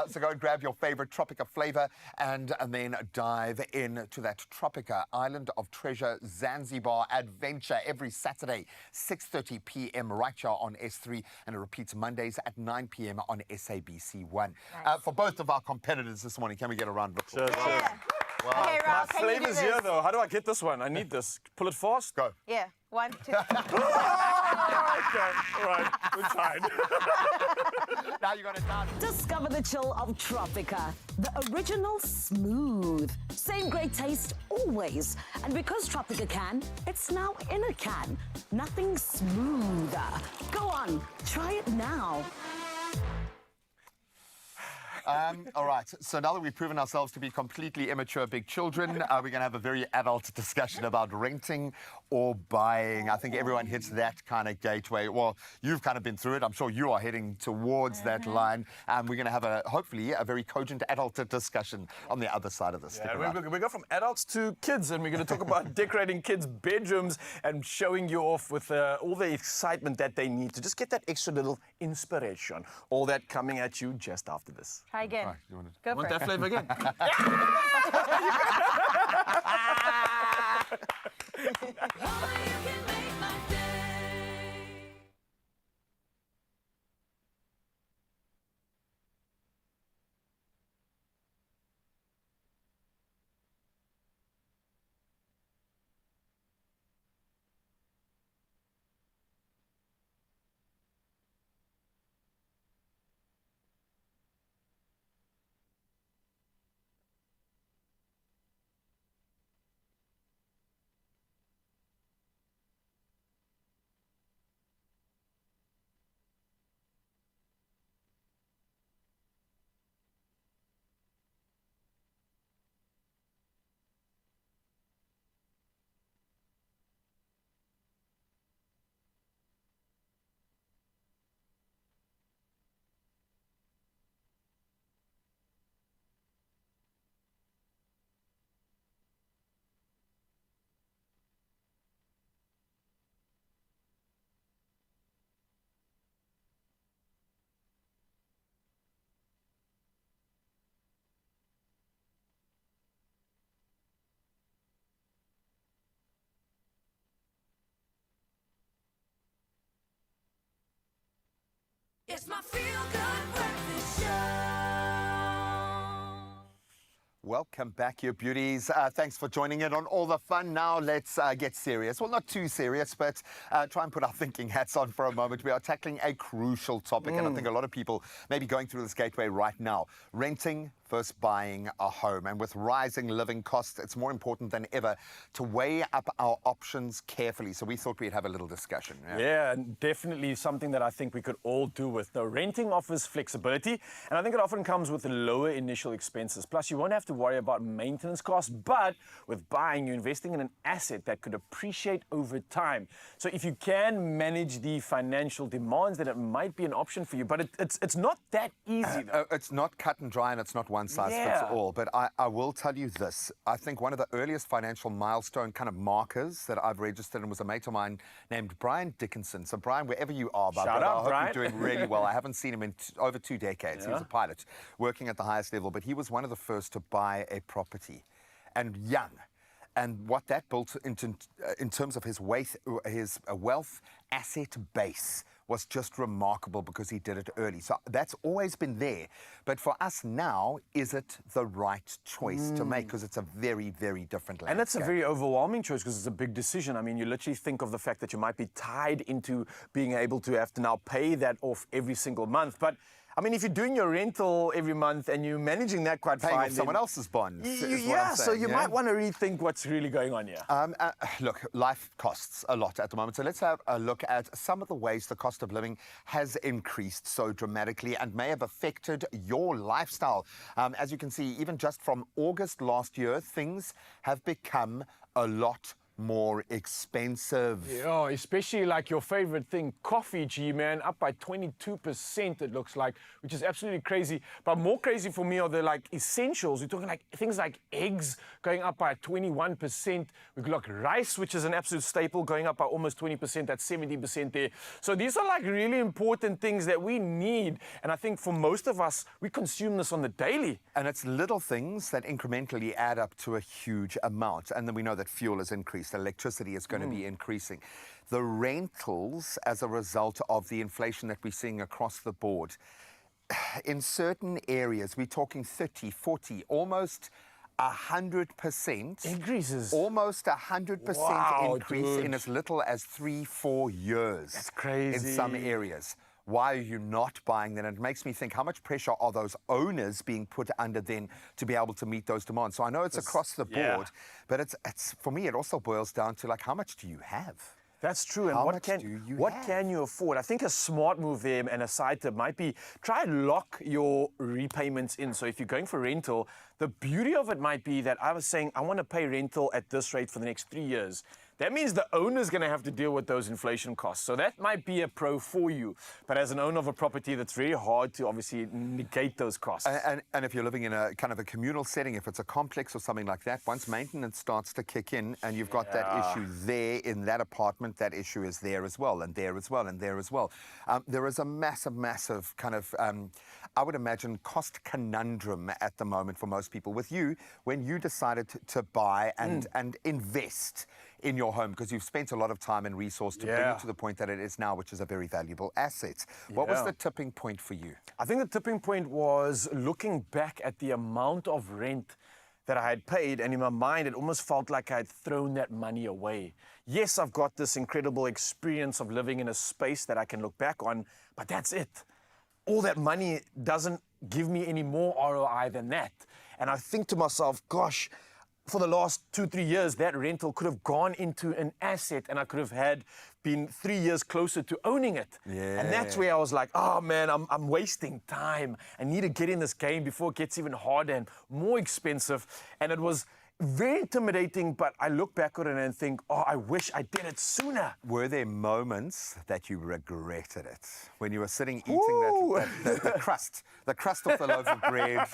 So go and grab your favorite Tropica flavor and then dive into that Tropica Island of Treasure Zanzibar adventure every Saturday, 6:30 p.m. right here on S3, and it repeats Mondays at 9 p.m. on SABC1. Nice. For both of our competitors this morning, can we get a round of applause? Yeah. Wow. Okay, My Ralph, can you do flavor's this? here, though. How do I get this one? I need this. Pull it fast. Go. Yeah. 1, 2. Okay, all right. We're tied. Now you're going to dance. Discover the chill of Tropica, the original smooth. Same great taste always. And because Tropica can, it's now in a can. Nothing smoother. Go on, try it now. All right, so now that we've proven ourselves to be completely immature big children, we're going to have a very adult discussion about renting or buying. I think everyone hits that kind of gateway. Well, you've kind of been through it. I'm sure you are heading towards that line. And we're going to have, hopefully, a very cogent adult discussion on the other side of this. Yeah, we go from adults to kids, and we're going to talk about decorating kids' bedrooms and showing you off with all the excitement that they need to just get that extra little inspiration. All that coming at you just after this. Try again. Right, Go Want for it. that flavor again? It's my feel-good breakfast show. Welcome back, you beauties. Thanks for joining in on all the fun. Now let's get serious. Well, not too serious, but try and put our thinking hats on for a moment. We are tackling a crucial topic, and I think a lot of people may be going through this gateway right now. Renting versus buying a home. And with rising living costs, it's more important than ever to weigh up our options carefully. So we thought we'd have a little discussion. Yeah, and definitely something that I think we could all do with. Now, renting offers flexibility, and I think it often comes with lower initial expenses. Plus, you won't have to worry about maintenance costs, but with buying, you're investing in an asset that could appreciate over time. So if you can manage the financial demands, then it might be an option for you, but it's not that easy, though. It's not cut and dry, and it's not one size fits all. But I will tell you this. I think one of the earliest financial milestone kind of markers that I've registered was a mate of mine named Brian Dickinson. So Brian, wherever you are, Shout brother, out, I hope Brian. you're doing really well. I haven't seen him in over 2 decades. He was a pilot working at the highest level, but he was one of the first to buy a property, and young. And what that built into, in terms of his wealth asset base was just remarkable because he did it early. So that's always been there. But for us now, is it the right choice to make? Because it's a very, very different landscape. And that's a very overwhelming choice because it's a big decision. I mean, you literally think of the fact that you might be tied into being able to have to now pay that off every single month. But I mean, if you're doing your rental every month and you're managing that quite paying fine, off someone else's bonds. Is what I'm so saying, you might want to rethink what's really going on here. Look, life costs a lot at the moment. So let's have a look at some of the ways the cost of living has increased so dramatically and may have affected your lifestyle. As you can see, even just from August last year, things have become a lot more expensive. Yeah, especially like your favorite thing, coffee, G-man, up by 22%, it looks like, which is absolutely crazy. But more crazy for me are the like essentials. We're talking like things like eggs going up by 21%. We've got like rice, which is an absolute staple, going up by almost 20%. That's 70% there. So these are like really important things that we need. And I think for most of us, we consume this on the daily. And it's little things that incrementally add up to a huge amount. And then we know that fuel has increased. Electricity is going to be increasing. The rentals, as a result of the inflation that we're seeing across the board, in certain areas, we're talking 30, 40, almost 100% increases. Almost 100% Wow, increase dude. in as little as 3-4 years. That's crazy. In some areas. Why are you not buying then? It makes me think, how much pressure are those owners being put under then to be able to meet those demands? So I know it's across the board, but it's for me, it also boils down to like, how much do you have? That's true. And How what much can do you what have? can you afford? I think a smart move there and a side tip might be try and lock your repayments in. So if you're going for rental, the beauty of it might be that I was saying I want to pay rental at this rate for the next 3 years. That means the owner's going to have to deal with those inflation costs. So that might be a pro for you. But as an owner of a property, that's very hard to obviously negate those costs. And if you're living in a kind of a communal setting, if it's a complex or something like that, once maintenance starts to kick in and you've got that issue there in that apartment, that issue is there as well, and there as well, and there as well. There is a massive kind of, I would imagine, cost conundrum at the moment for most people. With you, when you decided to buy and invest in your home, because you've spent a lot of time and resource to bring it to the point that it is now, which is a very valuable asset. What was the tipping point for you? I think the tipping point was looking back at the amount of rent that I had paid, and in my mind, it almost felt like I had thrown that money away. Yes, I've got this incredible experience of living in a space that I can look back on, but that's it. All that money doesn't give me any more ROI than that. And I think to myself, gosh, for the last 2-3 years, that rental could have gone into an asset and I could have been 3 years closer to owning it. Yeah. And that's where I was like, oh man, I'm wasting time. I need to get in this game before it gets even harder and more expensive. And it was very intimidating, but I look back on it and think, oh, I wish I did it sooner. Were there moments that you regretted it? When you were sitting eating the crust off the loaf of bread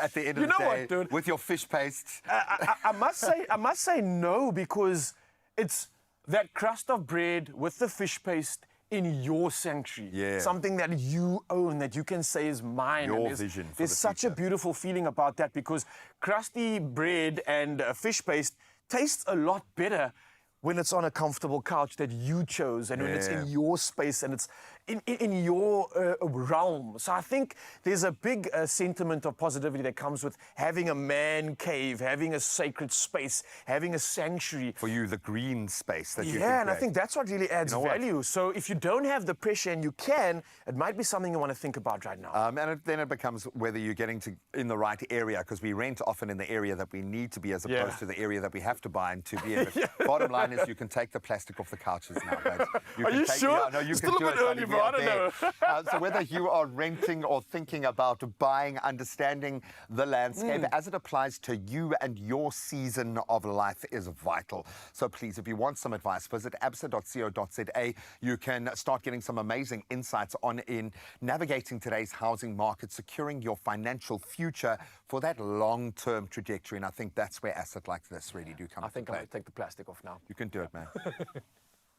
at the end of the day what, dude? with your fish paste? I must say no, because it's that crust of bread with the fish paste in your sanctuary. Yeah. Something that you own, that you can say is mine. Your And vision for There's the such a beautiful feeling about that, because crusty bread and fish paste tastes a lot better when it's on a comfortable couch that you chose and when it's in your space and it's in your realm. So I think there's a big sentiment of positivity that comes with having a man cave, having a sacred space, having a sanctuary. For you, the green space that you can Yeah, and I create. think that's what really adds value. So if you don't have the pressure and you can, it might be something you want to think about right now. Then it becomes whether you're getting to in the right area, because we rent often in the area that we need to be as opposed to the area that we have to buy and to be in. Bottom line is you can take the plastic off the couches now, guys. Are you sure? Yeah, no, you Still can a do bit it, early, buddy. bro. I don't know. So whether you are renting or thinking about buying, understanding the landscape as it applies to you and your season of life is vital. So please, if you want some advice, visit absa.co.za. You can start getting some amazing insights in navigating today's housing market, securing your financial future for that long-term trajectory. And I think that's where assets like this really do come I think into I'm play. going to take the plastic off now. You can do it, man.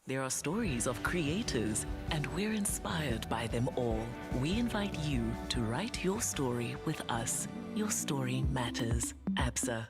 There are stories of creators, and we're inspired by them all. We invite you to write your story with us. Your story matters. ABSA.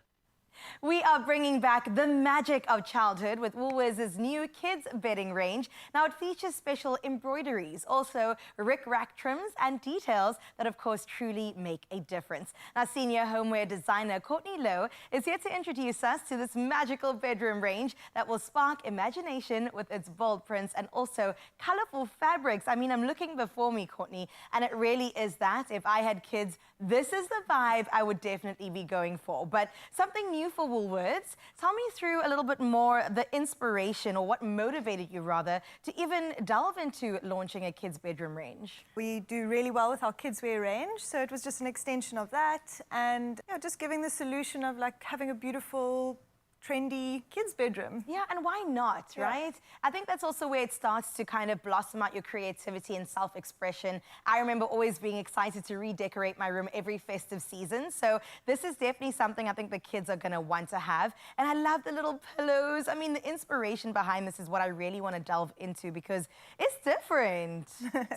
We are bringing back the magic of childhood with Woolworths' new kids bedding range. Now it features special embroideries, also rick-rack trims and details that of course truly make a difference. Now senior homeware designer Courtney Lowe is here to introduce us to this magical bedroom range that will spark imagination with its bold prints and also colorful fabrics. I mean, I'm looking before me, Courtney, and it really is that. If I had kids, this is the vibe I would definitely be going for. But something new for Woolworths. Tell me through a little bit more the inspiration, or what motivated you rather, to even delve into launching a kids bedroom range. We do really well with our kids wear range, so it was just an extension of that, and just giving the solution of like having a beautiful, trendy kids bedroom. Yeah, and why not, right? I think that's also where it starts to kind of blossom out your creativity and self-expression. I remember always being excited to redecorate my room every festive season, so this is definitely something I think the kids are going to want to have. And I love the little pillows. I mean, the inspiration behind this is what I really want to delve into, because it's different.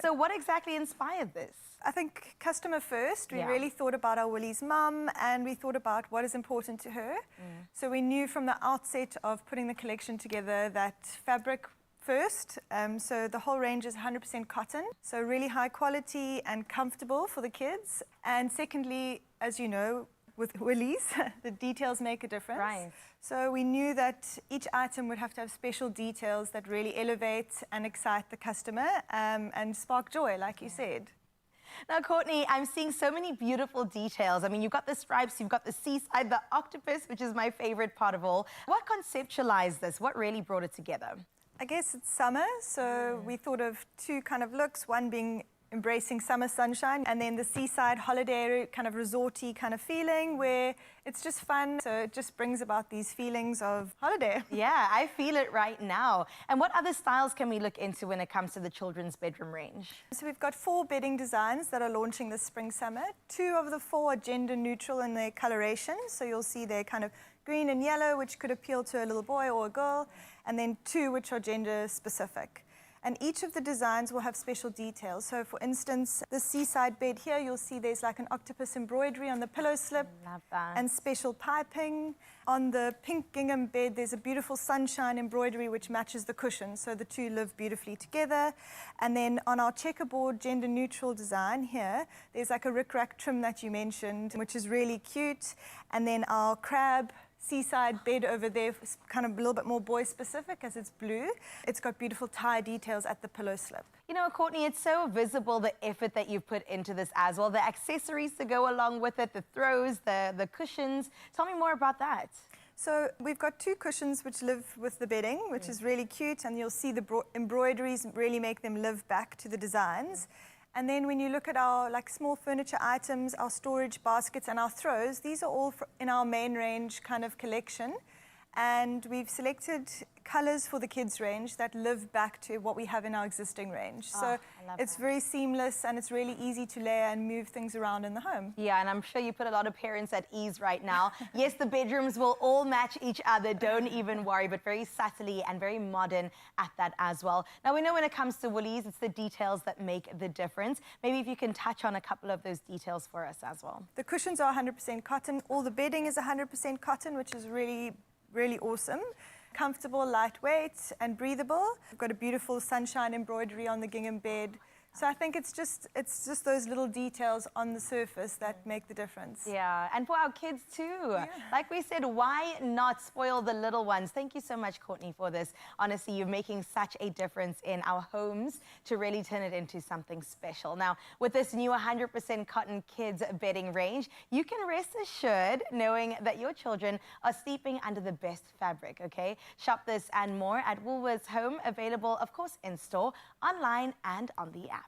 So what exactly inspired this? I think customer first. We really thought about our Willie's mum, and we thought about what is important to her. So we knew from the outset of putting the collection together that fabric first. So the whole range is 100% cotton, so really high quality and comfortable for the kids. And secondly, as you know, with Willie's, the details make a difference. Right. So we knew that each item would have to have special details that really elevate and excite the customer and spark joy, like you said. Now, Courtney, I'm seeing so many beautiful details. I mean, you've got the stripes, you've got the seaside, the octopus, which is my favorite part of all. What conceptualized this? What really brought it together? I guess it's summer, so we thought of two kind of looks, one being embracing summer sunshine, and then the seaside holiday kind of resorty kind of feeling where it's just fun, so it just brings about these feelings of holiday. Yeah, I feel it right now. And what other styles can we look into when it comes to the children's bedroom range? So we've got 4 bedding designs that are launching this spring-summer. 2 of the 4 are gender neutral in their coloration, so you'll see they're kind of green and yellow, which could appeal to a little boy or a girl, and then 2 which are gender specific. And each of the designs will have special details. So for instance, the seaside bed here, you'll see there's like an octopus embroidery on the pillow slip. Love that. And special piping. On the pink gingham bed, there's a beautiful sunshine embroidery which matches the cushion. So the two live beautifully together. And then on our checkerboard gender neutral design here, there's like a rickrack trim that you mentioned, which is really cute. And then our crab seaside bed over there is kind of a little bit more boy specific as it's blue. It's got beautiful tie details at the pillow slip. You know, Courtney, it's so visible the effort that you've put into this as well. The accessories to go along with it, the throws, the cushions. Tell me more about that. So we've got 2 cushions which live with the bedding, which is really cute, and you'll see the embroideries really make them live back to the designs. And then when you look at our like small furniture items, our storage baskets and our throws, these are all in our main range kind of collection. And we've selected colors for the kids range that live back to what we have in our existing range. So it's very seamless and it's really easy to layer and move things around in the home. Yeah, and I'm sure you put a lot of parents at ease right now. Yes, the bedrooms will all match each other, don't even worry, but very subtly and very modern at that as well. Now, we know when it comes to Woolies, it's the details that make the difference. Maybe if you can touch on a couple of those details for us as well. The cushions are 100% cotton. All the bedding is 100% cotton, which is really awesome. Comfortable, lightweight and breathable. We've got a beautiful sunshine embroidery on the gingham bed. So I think it's just those little details on the surface that make the difference. Yeah, and for our kids too. Like we said, why not spoil the little ones? Thank you so much, Courtney, for this. Honestly, you're making such a difference in our homes to really turn it into something special. Now, with this new 100% cotton kids bedding range, you can rest assured knowing that your children are sleeping under the best fabric, okay? Shop this and more at Woolworths Home, available, of course, in store, online and on the app.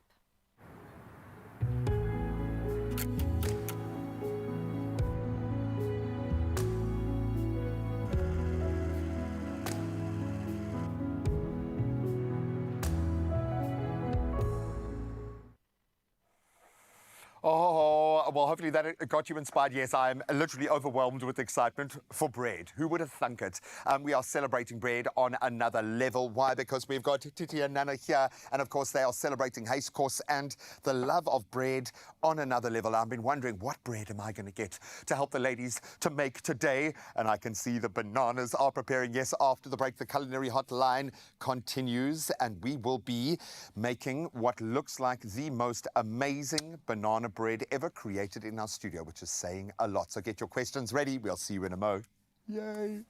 Oh, well, hopefully that got you inspired. Yes, I'm literally overwhelmed with excitement for bread. Who would have thunk it? We are celebrating bread on another level. Why? Because we've got Titi and Nana here, and of course they are celebrating haste course and the love of bread on another level. I've been wondering, what bread am I going to get to help the ladies to make today? And I can see the bananas are preparing. Yes, after the break, the culinary hotline continues, and we will be making what looks like the most amazing banana bread ever created in our studio, which is saying a lot. So get your questions ready. We'll see you in a mo. Yay!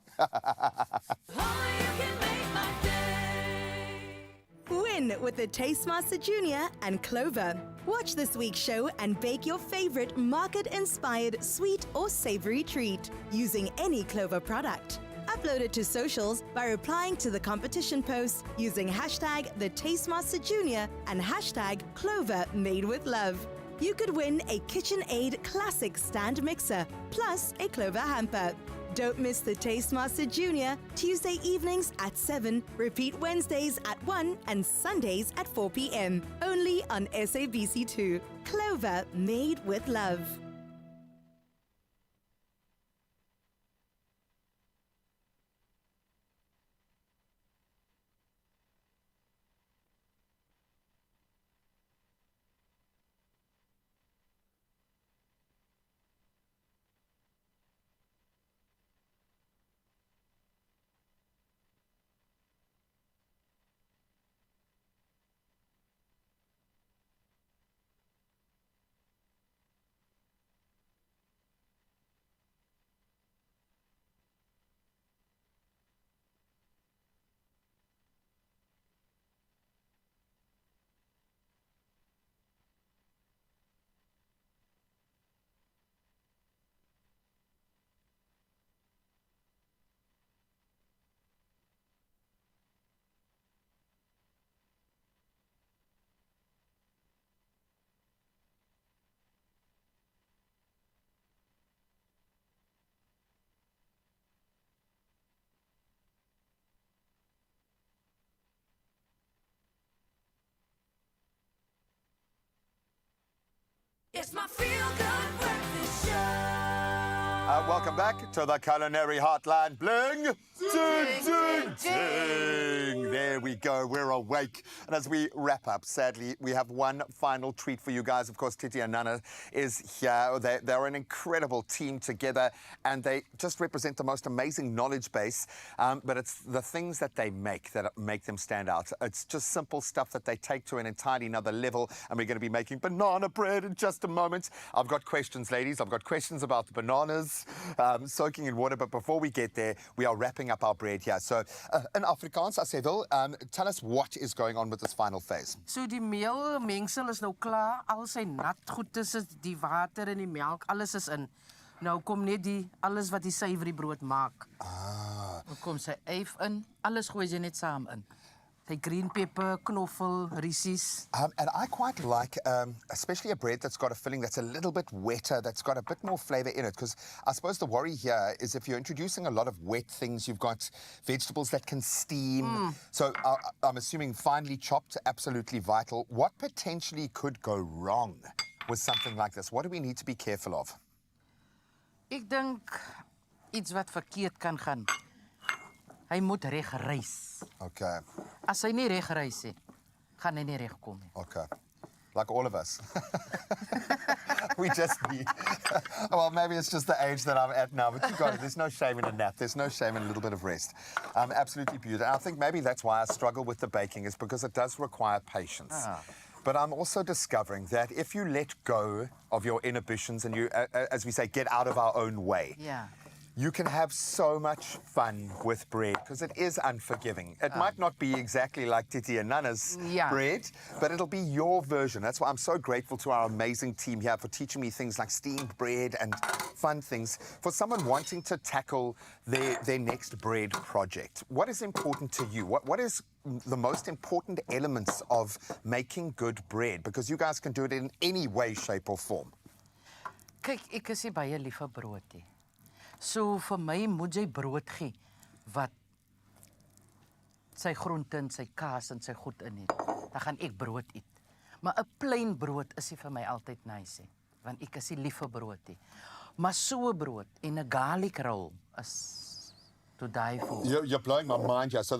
Win with the Taste Master Junior and Clover. Watch this week's show and bake your favorite market-inspired sweet or savory treat using any Clover product. Upload it to socials by replying to the competition post using hashtag the Taste Master Junior and hashtag Clover Made with Love. You could win a KitchenAid Classic Stand Mixer plus a Clover hamper. Don't miss the Taste Master Junior, Tuesday evenings at 7, repeat Wednesdays at 1 and Sundays at 4 p.m. Only on SABC2. Clover Made with Love. It's my feel-good breakfast show. Welcome back to the Culinary Hotline. Bling! Ding, ding, ding! There we go. We're awake. And as we wrap up, sadly, we have one final treat for you guys. Of course, Titi and Nana is here. They're an incredible team together, and they just represent the most amazing knowledge base. But it's the things that they make that make them stand out. It's just simple stuff that they take to an entirely another level, and we're going to be making banana bread in just a moment. I've got questions, ladies. I've got questions about the bananas soaking in water. But before we get there, we are wrapping up our bread here. So in Afrikaans, as jy wil, tell us what is going on with this final phase. So die meel mengsel is nou klaar. Al sy nat goed tussen die water en die melk, alles is in. Nou kom net die alles wat die Savory brood maak. Nou kom sy eif in, alles gooi jy net saam in. Sy green pepper, knoffel, rissies. And I quite like, especially a bread that's got a filling that's a little bit wetter, that's got a bit more flavour in it. Because I suppose the worry here is if you're introducing a lot of wet things, you've got vegetables that can steam. So I'm assuming finely chopped, absolutely vital. What potentially could go wrong with something like this? What do we need to be careful of? Ek dink iets wat verkeerd kan gaan. Hy moet reg rys. Okay. As hy nie reg rys nie, gaan hy nie reg kom nie. Okay. Like all of us. We just need... Well, maybe it's just the age that I'm at now, but you got it. There's no shame in a nap. There's no shame in a little bit of rest. Absolutely beautiful. And I think maybe that's why I struggle with the baking, is because it does require patience. But I'm also discovering that if you let go of your inhibitions and you, as we say, get out of our own way, you can have so much fun with bread, because it is unforgiving. It might not be exactly like Titi and Nana's bread, but it'll be your version. That's why I'm so grateful to our amazing team here for teaching me things like steamed bread and fun things. For someone wanting to tackle their next bread project, what is important to you? What is the most important elements of making good bread? Because you guys can do it in any way, shape or form. Kyk, ek is nie baie lief vir brood nie. So vir my moet jy brood gee wat sy groente en sy kaas en sy goed in het. Dan gaan ek brood eet. Maar 'n plain brood is nie vir my altyd nice nie, want ek is nie lief vir brood nie. Maar so 'n brood en 'n garlic roll is to die for. You're blowing my mind here. So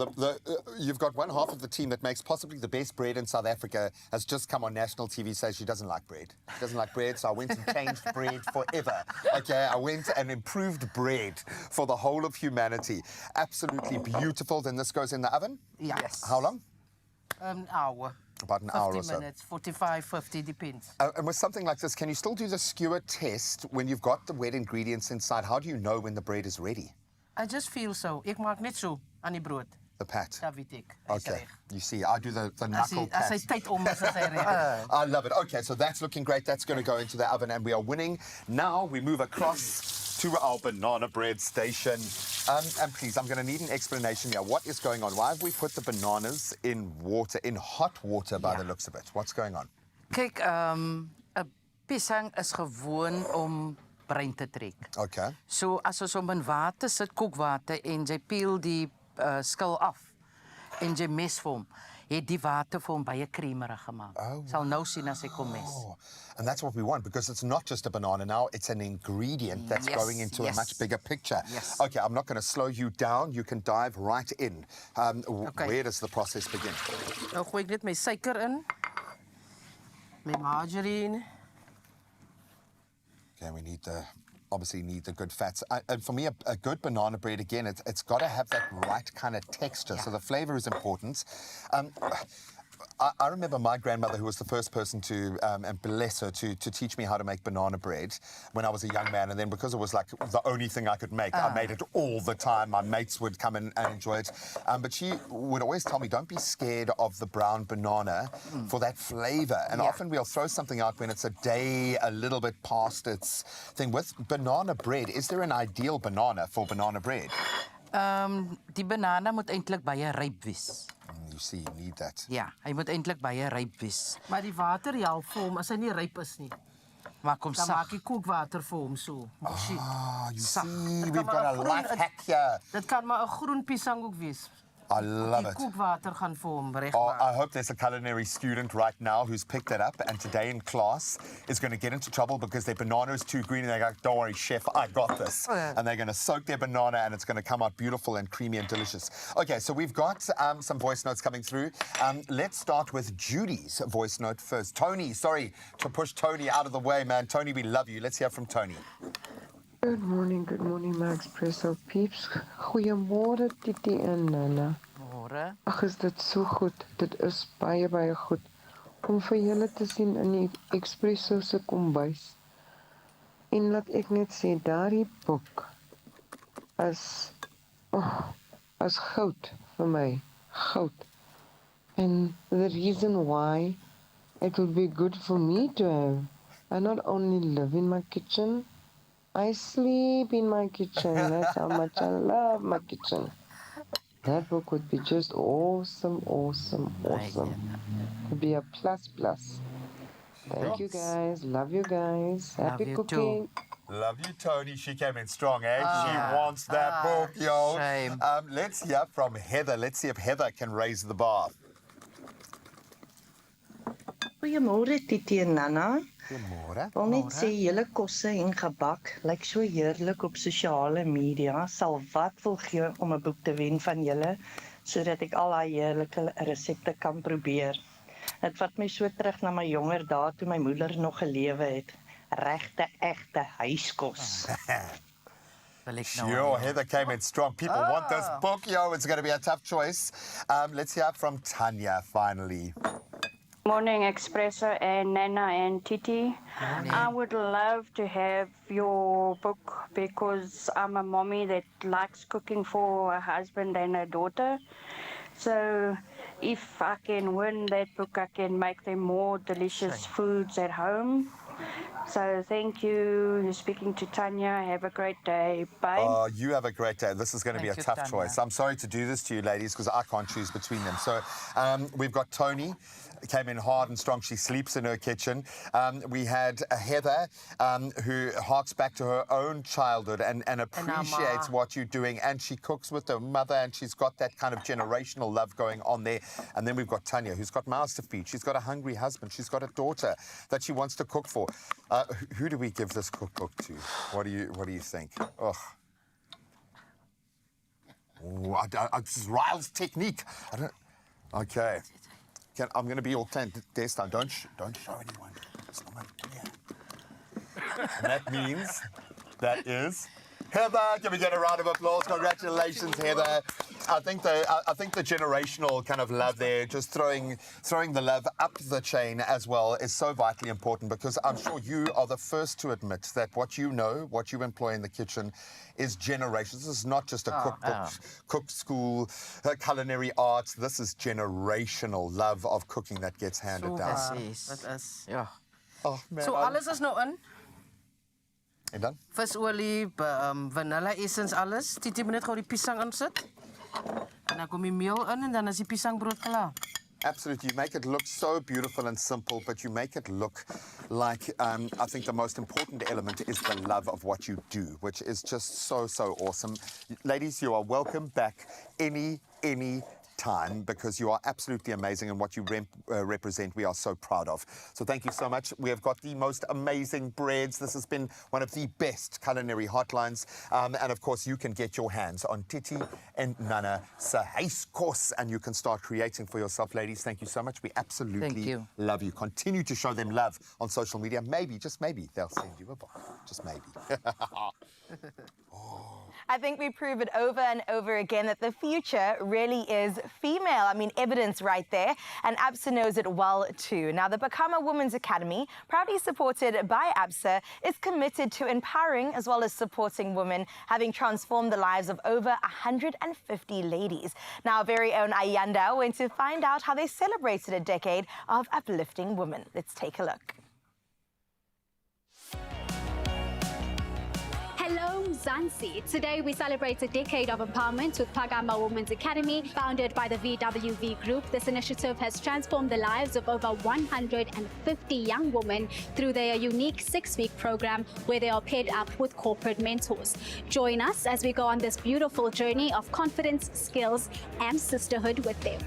you've got one half of the team that makes possibly the best bread in South Africa has just come on national TV, says she doesn't like bread. She doesn't like bread, so I went and changed bread forever. Okay, I went and improved bread for the whole of humanity. Absolutely beautiful. Then this goes in the oven? Yes. How long? An hour. About an hour or 50 so. minutes, 45, 50, depends. And with something like this, can you still do the skewer test when you've got the wet ingredients inside? How do you know when the bread is ready? I just feel so. Ek maak net so aan die brood. The pat. Dat weet ek. Okay. You see, I do the knuckle pat. As hy tyd om is, as hy reg. I love it. Okay, so that's looking great. That's going to go into the oven, and we are winning. Now we move across to our banana bread station. And please, I'm going to need an explanation here. What is going on? Why have we put the bananas in water, in hot water by the looks of it? What's going on? Kyk, 'n pisang is gewoon om bruin te trek. Okay. So as ons hom in water sit, kookwater, en jy peel die skil af en jy mes vir hom, het die water vir hom baie creamerig gemaak. Sal nou sien as hy kom mes. And that's what we want, because it's not just a banana now, it's an ingredient that's going into a much bigger picture. Okay, I'm not going to slow you down. You can dive right in. Where does the process begin? Nou gooi ek net my suiker in, my margarine. Okay, we need obviously need the good fats. And for me, a good banana bread, again, it's got to have that right kind of texture. So the flavor is important. I remember my grandmother, who was the first person to, and bless her, to teach me how to make banana bread when I was a young man. And then because it was like the only thing I could make, I made it all the time. My mates would come and enjoy it. But she would always tell me, don't be scared of the brown banana for that flavor. And often we'll throw something out when it's a day a little bit past its thing. With banana bread, is there an ideal banana for banana bread? Die banana moet eintlik baie ryp wees. You see, you need that. Ja, hy moet eintlik baie ryp wees. Maar die water help vir hom as hy nie ryp is nie. Maak hom sag. Dan maak jy kookwater vir hom so. You see, we've got a life hack here. Dit kan maar 'n groen pisang ook wees. I love it. Koekwater gaan vir hom Oh, regmaak. I hope there's a culinary student right now who's picked it up and today in class is going to get into trouble because their banana is too green and they go, don't worry, chef, I got this. And they're going to soak their banana and it's going to come out beautiful and creamy and delicious. Okay, so we've got some voice notes coming through. Let's start with Judy's voice note first. Tony, sorry to push Tony out of the way, man. Tony, we love you. Let's hear from Tony. Good morning, my Expresso peeps. Goeiemôre Titi en Nana. Môre. Ag, is dit so goed. Dit is baie goed om vir julle te sien in die Expresso se kombuis. En laat ek net sê, daardie boek is goud vir my, goud. And the reason why it would be good for me to have, I not only live in my kitchen, I sleep in my kitchen. That's how much I love my kitchen. That book would be just awesome. Would be a plus. Thank you guys. Love you guys. Happy you cooking. too. Love you, Tony. She came in strong, eh? She wants that book, yo. Shame. Let's hear from Heather. Let's see if Heather can raise the bar. Goeiemôre Titi en Nana. Goeiemôre. Wil net sê julle kosse en gebak lyk so heerlik op sosiale media. Sal wat wil gee om 'n boek te wen van julle sodat ek al daai heerlike resepte kan probeer. Dit vat my so terug na my jonger dae toe my moeder nog gelewe het. Regte egte huiskos. Sure, Heather came in strong. People want this book, yo. It's going to be a tough choice. Let's hear from Tanya finally. Morning, Expresso and Nana and Titi. I would love to have your book because I'm a mommy that likes cooking for a husband and a daughter. So if I can win that book, I can make them more delicious foods at home. So thank you. You're speaking to Tanya. Have a great day. Bye. Oh, you have a great day. This is going to be a Thank you, tough Tanya. choice. I'm sorry to do this to you, ladies, because I can't choose between them. So we've got Tony, came in hard and strong. She sleeps in her kitchen. We had Heather, who harks back to her own childhood and appreciates what you're doing. And she cooks with her mother, and she's got that kind of generational love going on there. And then we've got Tanya, who's got mouths to feed. She's got a hungry husband. She's got a daughter that she wants to cook for. Who do we give this cookbook to? What do you think? Ugh. This is Ryle's technique. Okay. I'm going to be all this time. Don't show anyone. And that means that is Heather. Can we get a round of applause? Congratulations, Heather. I think the generational kind of love there, just throwing the love up the chain as well, is so vitally important, because I'm sure you are the first to admit that what you know, what you employ in the kitchen, is generations. This is not just a cookbook, cook school, culinary arts. This is generational love of cooking that gets handed down. Dit is, ja. Oh, man, So alles is nou in. En dan? Visolie, vanilla essence, alles. Titi moet net gou die piesang insit. En dan kom die meel in en dan is die piesangbrood klaar. Absolutely. You make it look so beautiful and simple, but you make it look like, I think the most important element is the love of what you do, which is just so awesome. Ladies, you are welcome back any time, because you are absolutely amazing, and what you represent we are so proud of. So thank you so much. We have got the most amazing breads. This has been one of the best culinary hotlines, and of course you can get your hands on Titi and Nana se huiskos, and you can start creating for yourself. Ladies, thank you so much. We absolutely love you. Continue to show them love on social media. Maybe, just maybe, they'll send you a book. Just maybe. I think we prove it over and over again that the future really is female. I mean, evidence right there. And ABSA knows it well too. Now, the Become a Women's Academy, proudly supported by ABSA, is committed to empowering as well as supporting women, having transformed the lives of over 150 ladies. Now, our very own Ayanda went to find out how they celebrated a decade of uplifting women. Let's take a look. Hello Mzansi. Today we celebrate a decade of empowerment with Phagama Women's Academy, founded by the VWV Group. This initiative has transformed the lives of over 150 young women through their unique 6-week program where they are paired up with corporate mentors. Join us as we go on this beautiful journey of confidence, skills, and sisterhood with them.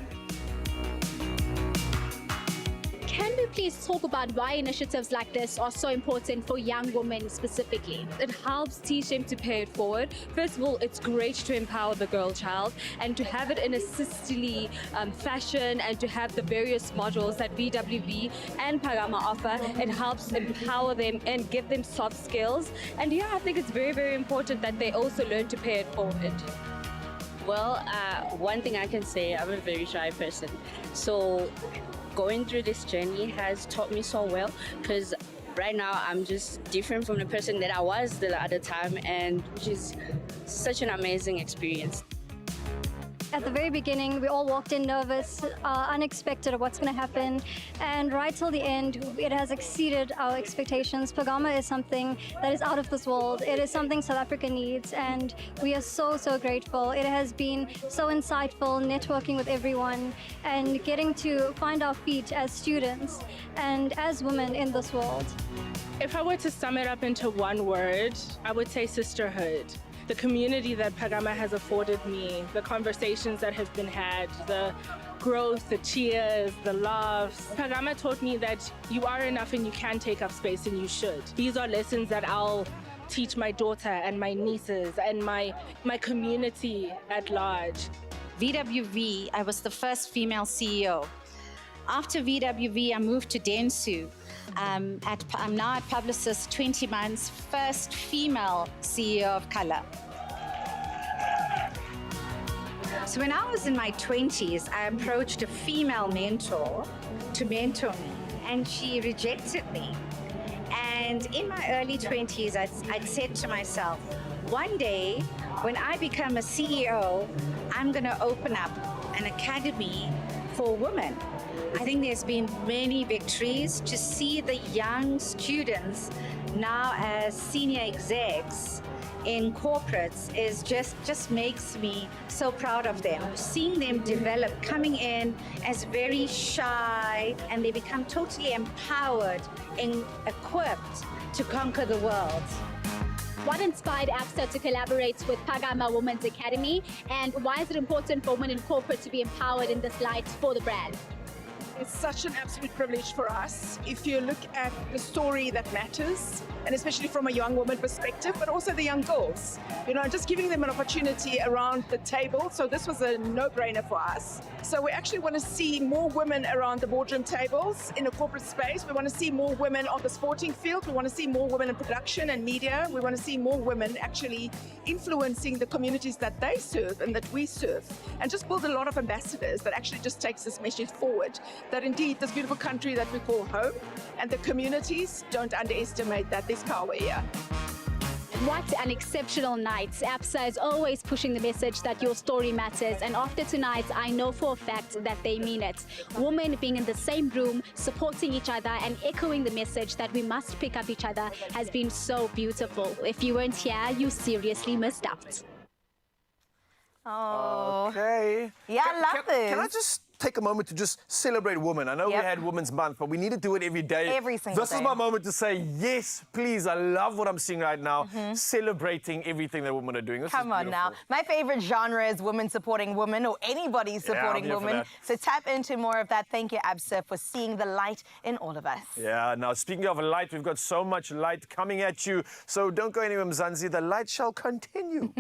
Can we please talk about why initiatives like this are so important for young women specifically? It helps teach them to pay it forward. First of all, it's great to empower the girl child and to have it in a sisterly fashion and to have the various modules that VWV and Phagama offer. It helps empower them and give them soft skills. And yeah, I think it's very, very important that they also learn to pay it forward. Well, one thing I can say, I'm a very shy person. So going through this journey has taught me so well, because right now I'm just different from the person that I was the other time, and which is such an amazing experience. At the very beginning, we all walked in nervous, unexpected of what's going to happen, and right till the end, it has exceeded our expectations. Phagama is something that is out of this world. It is something South Africa needs, and we are so, so grateful. It has been so insightful, networking with everyone, and getting to find our feet as students and as women in this world. If I were to sum it up into one word, I would say sisterhood. The community that Phagama has afforded me, the conversations that have been had, the growth, the cheers, the laughs. Phagama taught me that you are enough and you can take up space, and you should. These are lessons that I'll teach my daughter and my nieces and my community at large. VWV, I was the first female CEO. After VWV, I moved to Dentsu. I'm now at Publicis 20 months, first female CEO of color. So when I was in my 20s, I approached a female mentor to mentor me, and she rejected me. And in my early 20s, I'd said to myself, one day when I become a CEO, I'm going to open up an academy for women. I think there's been many victories. To see the young students now as senior execs in corporates is just makes me so proud of them. Seeing them develop, coming in as very shy, and they become totally empowered and equipped to conquer the world. What inspired ABSA to collaborate with Phagama Women's Academy, and why is it important for women in corporate to be empowered in this light for the brand? It's such an absolute privilege for us. If you look at the story that matters, and especially from a young woman perspective, but also the young girls, just giving them an opportunity around the table. So this was a no-brainer for us. So we actually want to see more women around the boardroom tables in a corporate space. We want to see more women on the sporting field. We want to see more women in production and media. We want to see more women actually influencing the communities that they serve and that we serve, and just build a lot of ambassadors that actually just takes this message forward, that indeed this beautiful country that we call home, and the communities, don't underestimate that there's power here. What an exceptional night. ABSA is always pushing the message that your story matters, and after tonight, I know for a fact that they mean it. Women being in the same room, supporting each other and echoing the message that we must pick up each other has been so beautiful. If you weren't here, you seriously missed out. Oh. Okay. Yeah, I love this. Can I just take a moment to just celebrate women? I know we had Women's Month, but we need to do it every day. Every single day. This is my moment to say, yes, please, I love what I'm seeing right now, celebrating everything that women are doing. This Come on now. My favorite genre is women supporting women, or anybody supporting women. So tap into more of that. Thank you, ABSA, for seeing the light in all of us. Yeah, now speaking of light, we've got so much light coming at you. So don't go anywhere, Mzansi. The light shall continue.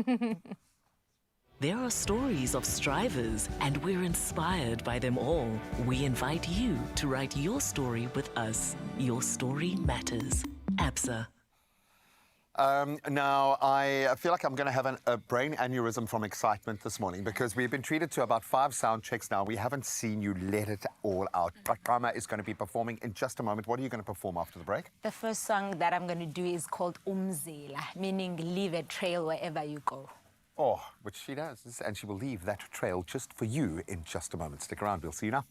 There are stories of strivers, and we're inspired by them all. We invite you to write your story with us. Your story matters. ABSA. Now, I feel like I'm going to have a brain aneurysm from excitement this morning, because we've been treated to about 5 sound checks now. We haven't seen you let it all out. Phagama is going to be performing in just a moment. What are you going to perform after the break? The first song that I'm going to do is called Umzila, meaning leave a trail wherever you go. Oh, which she does. And she will leave that trail just for you in just a moment. Stick around. We'll see you now.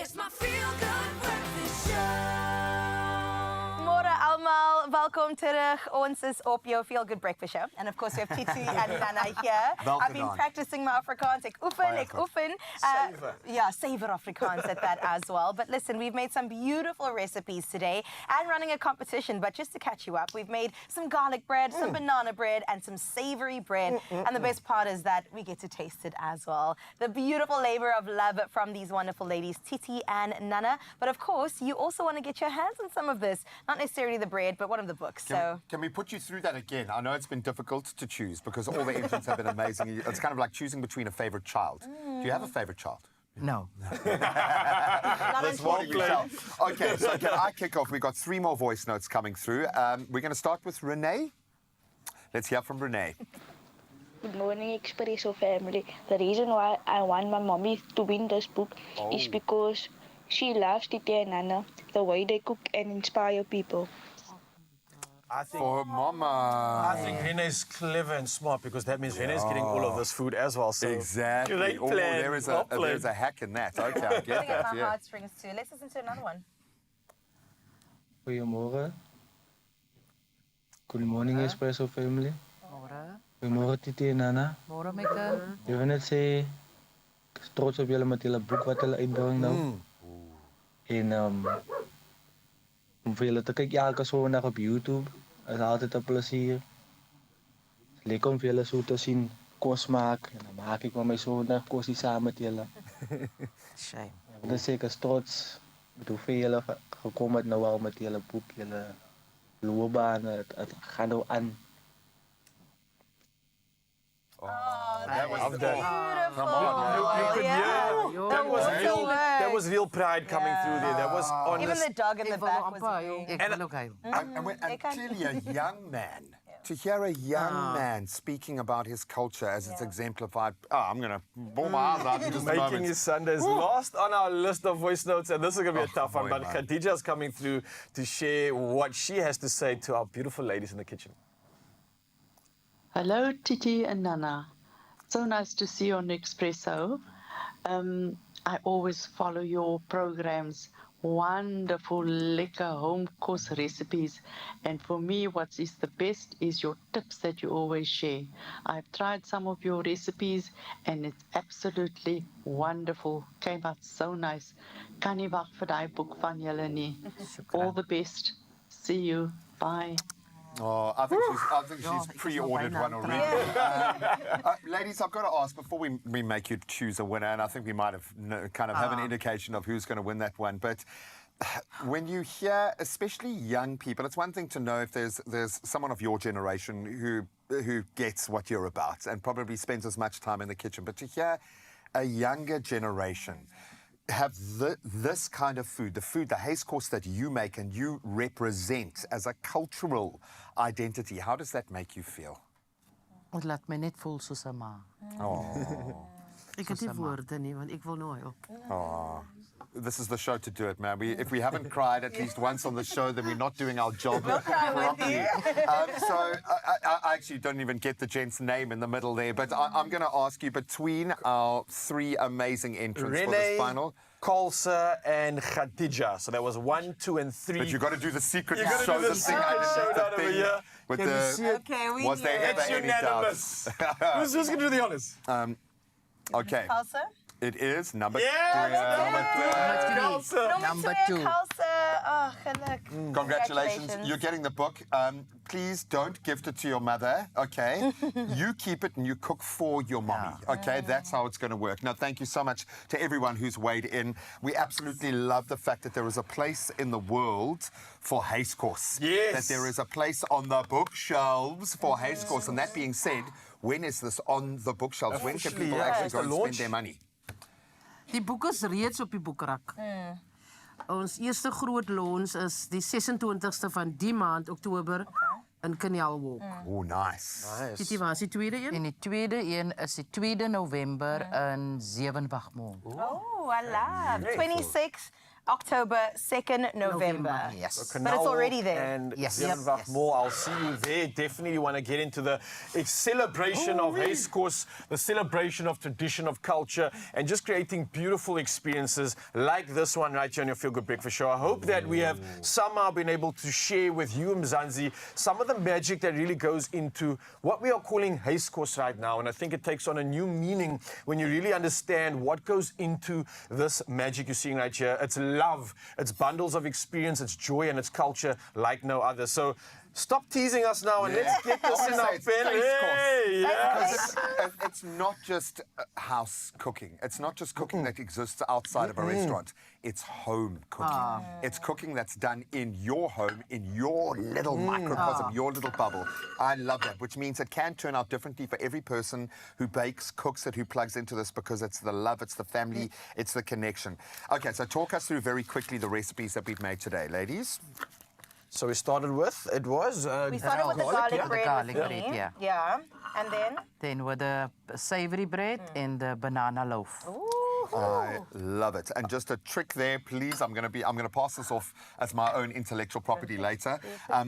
It's my feel-good breakfast show. Môre almal, welkom terug. Ons is op jou Feel Good Breakfast Show. And of course we have Titi and Nana here. I've been practicing my Afrikaans. Ek oefen. Yeah, savor Afrikaans at that as well. But listen, we've made some beautiful recipes today and running a competition. But just to catch you up, we've made some garlic bread, some banana bread, and some savory bread. And the best part is that we get to taste it as well. The beautiful labor of love from these wonderful ladies, Titi and Nana. But of course, you also want to get your hands on some of this. Not necessarily the bread, but one of the books. Can we put you through that again? I know it's been difficult to choose because all the entrants have been amazing. It's kind of like choosing between a favorite child. Do you have a favorite child? No. That's one Michelle. Okay, so can I kick off? We've got 3 more voice notes coming through. We're going to start with Renee. Let's hear from Renee. Good morning, Expresso family. The reason why I want my mommy to win this book is because she loves Titi and Nana, the way they cook and inspire people. I think for Mama. I think Rene's clever and smart because that means Rene's getting all of this food as well. So exactly. Great Oh, plan. there's a hack in that. Okay, I get that. My heartstrings too. Let's listen to another one. Goedemorgen. Good morning, Expresso family. Goedemorgen, Titi en Nana. Môre my kind. Jy wil net sê, ek is trots op julle met julle boek wat hulle uitbring nou. En om vir julle te kyk elke Sondag op YouTube, is altyd 'n plesier. Dit is lekker om vir julle so te sien kos maak en dan maak ek met my Sondag kosie saam met julle. Shame. Ek wil sê ek is trots met hoeveel julle gekom het nou al met julle boek, julle loopbaan, het gaan nou aan. That was beautiful. Come on, that was real pride coming through there. That was honest. Even the dog in the back was agreeing. And clearly a young man. To hear a young man speaking about his culture as it's exemplified. I'm going to ball my eyes out in just a moment. Making his Sundays last on our list of voice notes, and this is going to be a tough one. But man. Khadija is coming through to share what she has to say to our beautiful ladies in the kitchen. Hello, Titi and Nana. So nice to see you on Expresso. I always follow your programs. Wonderful, lekker home course recipes. And for me, what is the best is your tips that you always share. I've tried some of your recipes and it's absolutely wonderful. Came out so nice. Kan nie wag vir daai boek van julle nie. All the best. See you. Bye. Oh, I think she's pre-ordered one already. Ladies, I've got to ask before we make you choose a winner, and I think we might have have an indication of who's going to win that one. But when you hear, especially young people, it's one thing to know if there's someone of your generation who gets what you're about and probably spends as much time in the kitchen. But to hear a younger generation have this kind of food, the haze course that you make and you represent as a cultural identity, how does that make you feel? Dit laat my net voel soos 'n ma. Oh. Ek het nie woorde nie, want ek wil nou huil. Oh. This is the show to do it, man. If we haven't cried at least once on the show, then we're not doing our job. We'll cry with you. So I actually don't even get the gent's name in the middle there, but I'm going to ask you, between our 3 amazing entrants for this final. Kolsa and Khadija. So that was 1, 2, and 3. But you've got to do the secret showdown over here. With Can you see it? Okay, was there ever It's any unanimous. doubts? Who's going to do the honors? Okay. Kalsa? It is number 3. Number 2. Kalsa. Oh, geluk. Congratulations. You're getting the book. Please don't gift it to your mother, okay? You keep it and you cook for your mommy, okay? That's how it's going to work. Now, thank you so much to everyone who's weighed in. We absolutely love the fact that there is a place in the world for haze course. Yes. That there is a place on the bookshelves for haze course. And that being said, when is this on the bookshelves? When can people actually go and spend their money? Die boek is reeds op die boekrak. Ons eerste groot launch is die 26ste van die maand, Oktober, in Canal Walk. Oh, nice. Titi, waar is die tweede een? En die tweede een is die 2de November in Zevenwagmond. Oh, I love. 26 October 2nd, November. So But it's already there. And Yes. Zevenwacht Mall, I'll see you there. Definitely want to get into the celebration of Huiskos, the celebration of tradition, of culture, and just creating beautiful experiences like this one right here on your Feel Good Breakfast Show. I hope that we have somehow been able to share with you, Mzansi, some of the magic that really goes into what we are calling Huiskos right now. And I think it takes on a new meaning when you really understand what goes into this magic you're seeing right here. It's love, it's bundles of experience, it's joy, and it's culture like no other. So stop teasing us now and let's get this in our family. Because it's not just house cooking. It's not just cooking that exists outside of a restaurant. It's home cooking. It's cooking that's done in your home, in your little microcosm, your little bubble. I love that, which means it can turn out differently for every person who bakes, cooks it, who plugs into this, because it's the love, it's the family, it's the connection. Okay, so talk us through very quickly the recipes that we've made today, ladies. So we started with, it was... We started with the garlic bread. garlic with bread, me. yeah. Yeah. And then? Then with the savory bread and the banana loaf. I love it. And just a trick there, please. I'm going to pass this off as my own intellectual property later.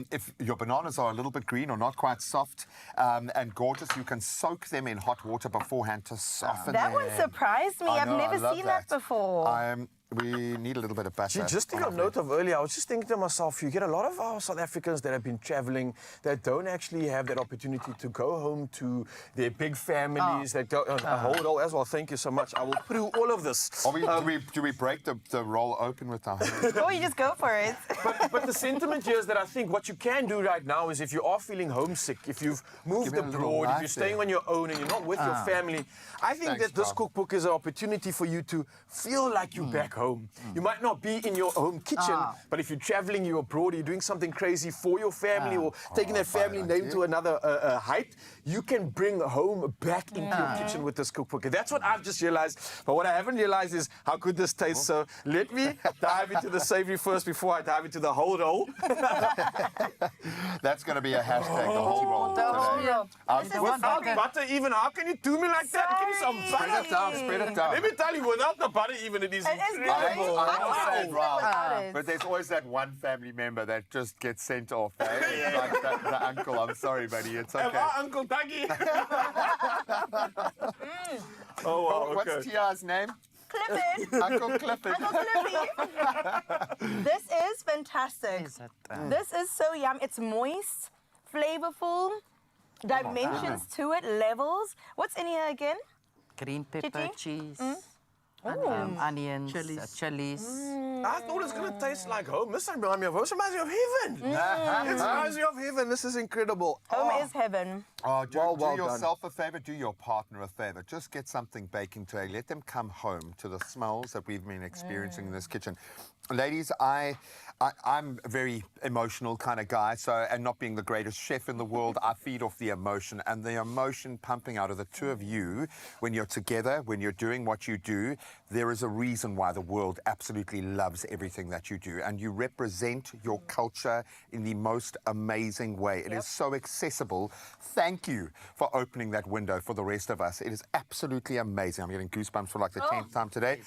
If your bananas are a little bit green or not quite soft and gorgeous, you can soak them in hot water beforehand to soften That them. one surprised me. I know, I've I never love seen that before. We need a little bit of butter. Just to take note of earlier, I was just thinking to myself, you get a lot of our South Africans that have been traveling that don't actually have that opportunity to go home to their big families. That go, hold on as well. Thank you so much. I will through all of this. Do we break the roll open with our hands? Or you just go for it. But the sentiment here is that I think what you can do right now is if you are feeling homesick, if you've moved abroad, if you're staying on your own and you're not with your family, I think that this cookbook is an opportunity for you to feel like you're back home. You might not be in your home kitchen, but if you're traveling, you're abroad, you're doing something crazy for your family or taking that family name to another height, you can bring home back into your kitchen with this cookbook. And that's what I've just realized. But what I haven't realized is how good this tastes. So let me dive into the savory first before I dive into the whole roll. That's going to be a hashtag, the whole roll today. Without butter even, how can you do me like that? Give me some butter. Spread it down. Let me tell you, without the butter even, it is incredible. I understand, right? But there's always that one family member that just gets sent off. Eh? Like the uncle. I'm sorry, buddy. It's okay. Uncle Dougie. Oh, wow, okay. What's Tia's name? Clifford. Uncle Clifford. Uncle Cliffy. This is fantastic. This is so yum. It's moist, flavorful, dimensions to it, levels. What's in here again? Green pepper, cheese. Onions, chilies. I thought it was going to taste like home. This reminds me of home. It reminds me of heaven. It reminds me of heaven. This is incredible. Home is heaven. Oh, do well yourself a favor, do your partner a favor. Just get something baking today. Let them come home to the smells that we've been experiencing in this kitchen. Ladies, I'm a very emotional kind of guy, and not being the greatest chef in the world, I feed off the emotion, and the emotion pumping out of the two of you when you're together, when you're doing what you do, there is a reason why the world absolutely loves everything that you do, and you represent your culture in the most amazing way. It is so accessible. Thank you for opening that window for the rest of us. It is absolutely amazing. I'm getting goosebumps for like the 10th time today.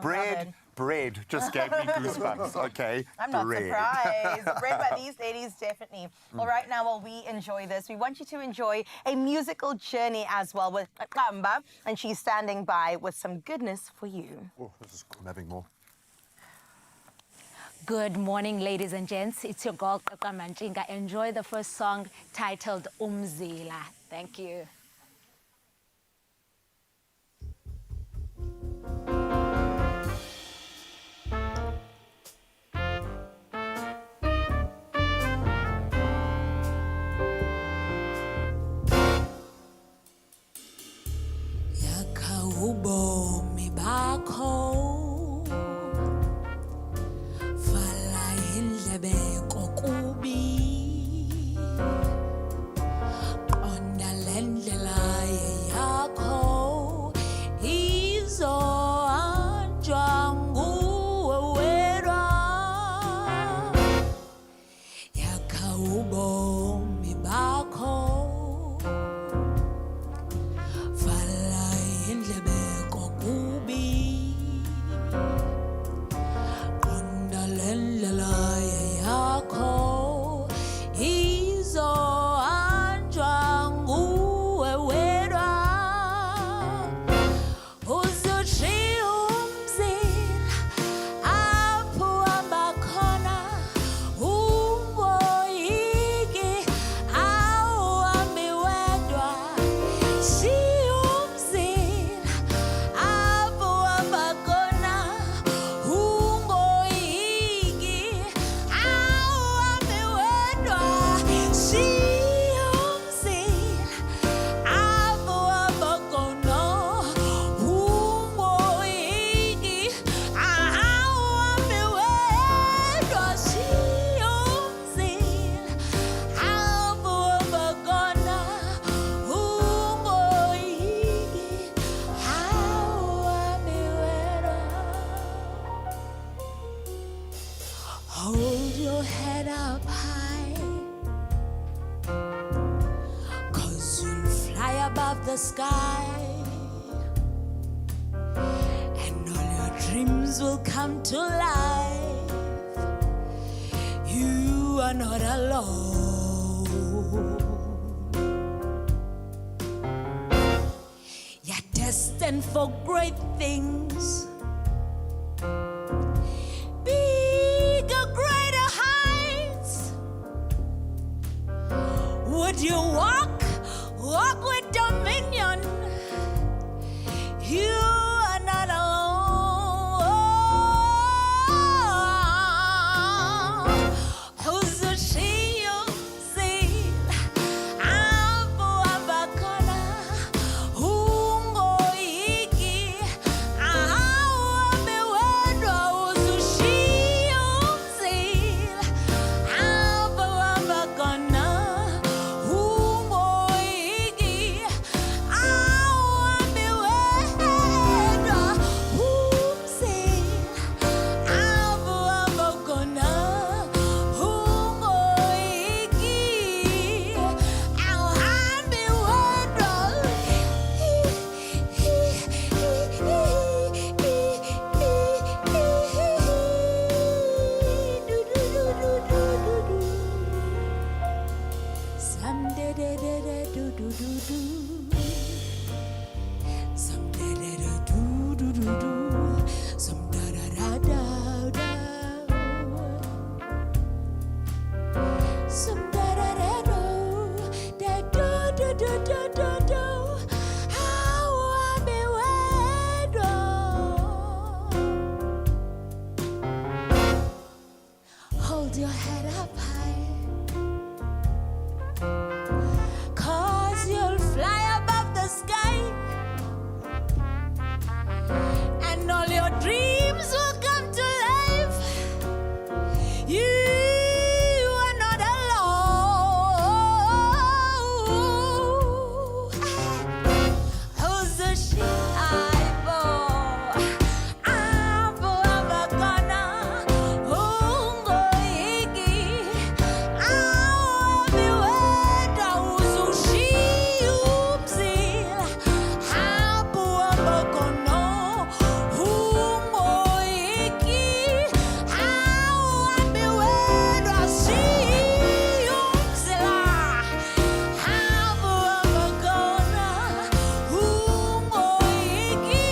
Bread just gave me goosebumps, okay? I'm not surprised. Bread by these ladies, definitely. Well, right now, while we enjoy this, we want you to enjoy a musical journey as well with Kamba, and she's standing by with some goodness for you. Oh, this is cool. I'm having more. Good morning, ladies and gents. It's your girl, Kaka Manchinga. Enjoy the first song titled Umzila. Thank you. Ubomi bakho vala indlebe kokubi qonda lendlela above the sky, and all your dreams will come to life. You are not alone. You're destined for great things, bigger, greater heights. Would you walk with dominion? You are not alone. Uzushiyo zil, abu abakona, ungoiki, awabewedwa. Uzushiyo zil, abu abakona, ungoiki, awabewedwa. Umzil, abu abakona, ungoiki, hold your head up high, 'cause you'll fly above the sky, and all your dreams will come to life. You are not alone. Who's the shibo? Abo abakana, ungoiki, awabiweda. Uzushiumzila, abo abakana, ungoiki, awabiweda. Shiumzila, abo abakana, ungoiki,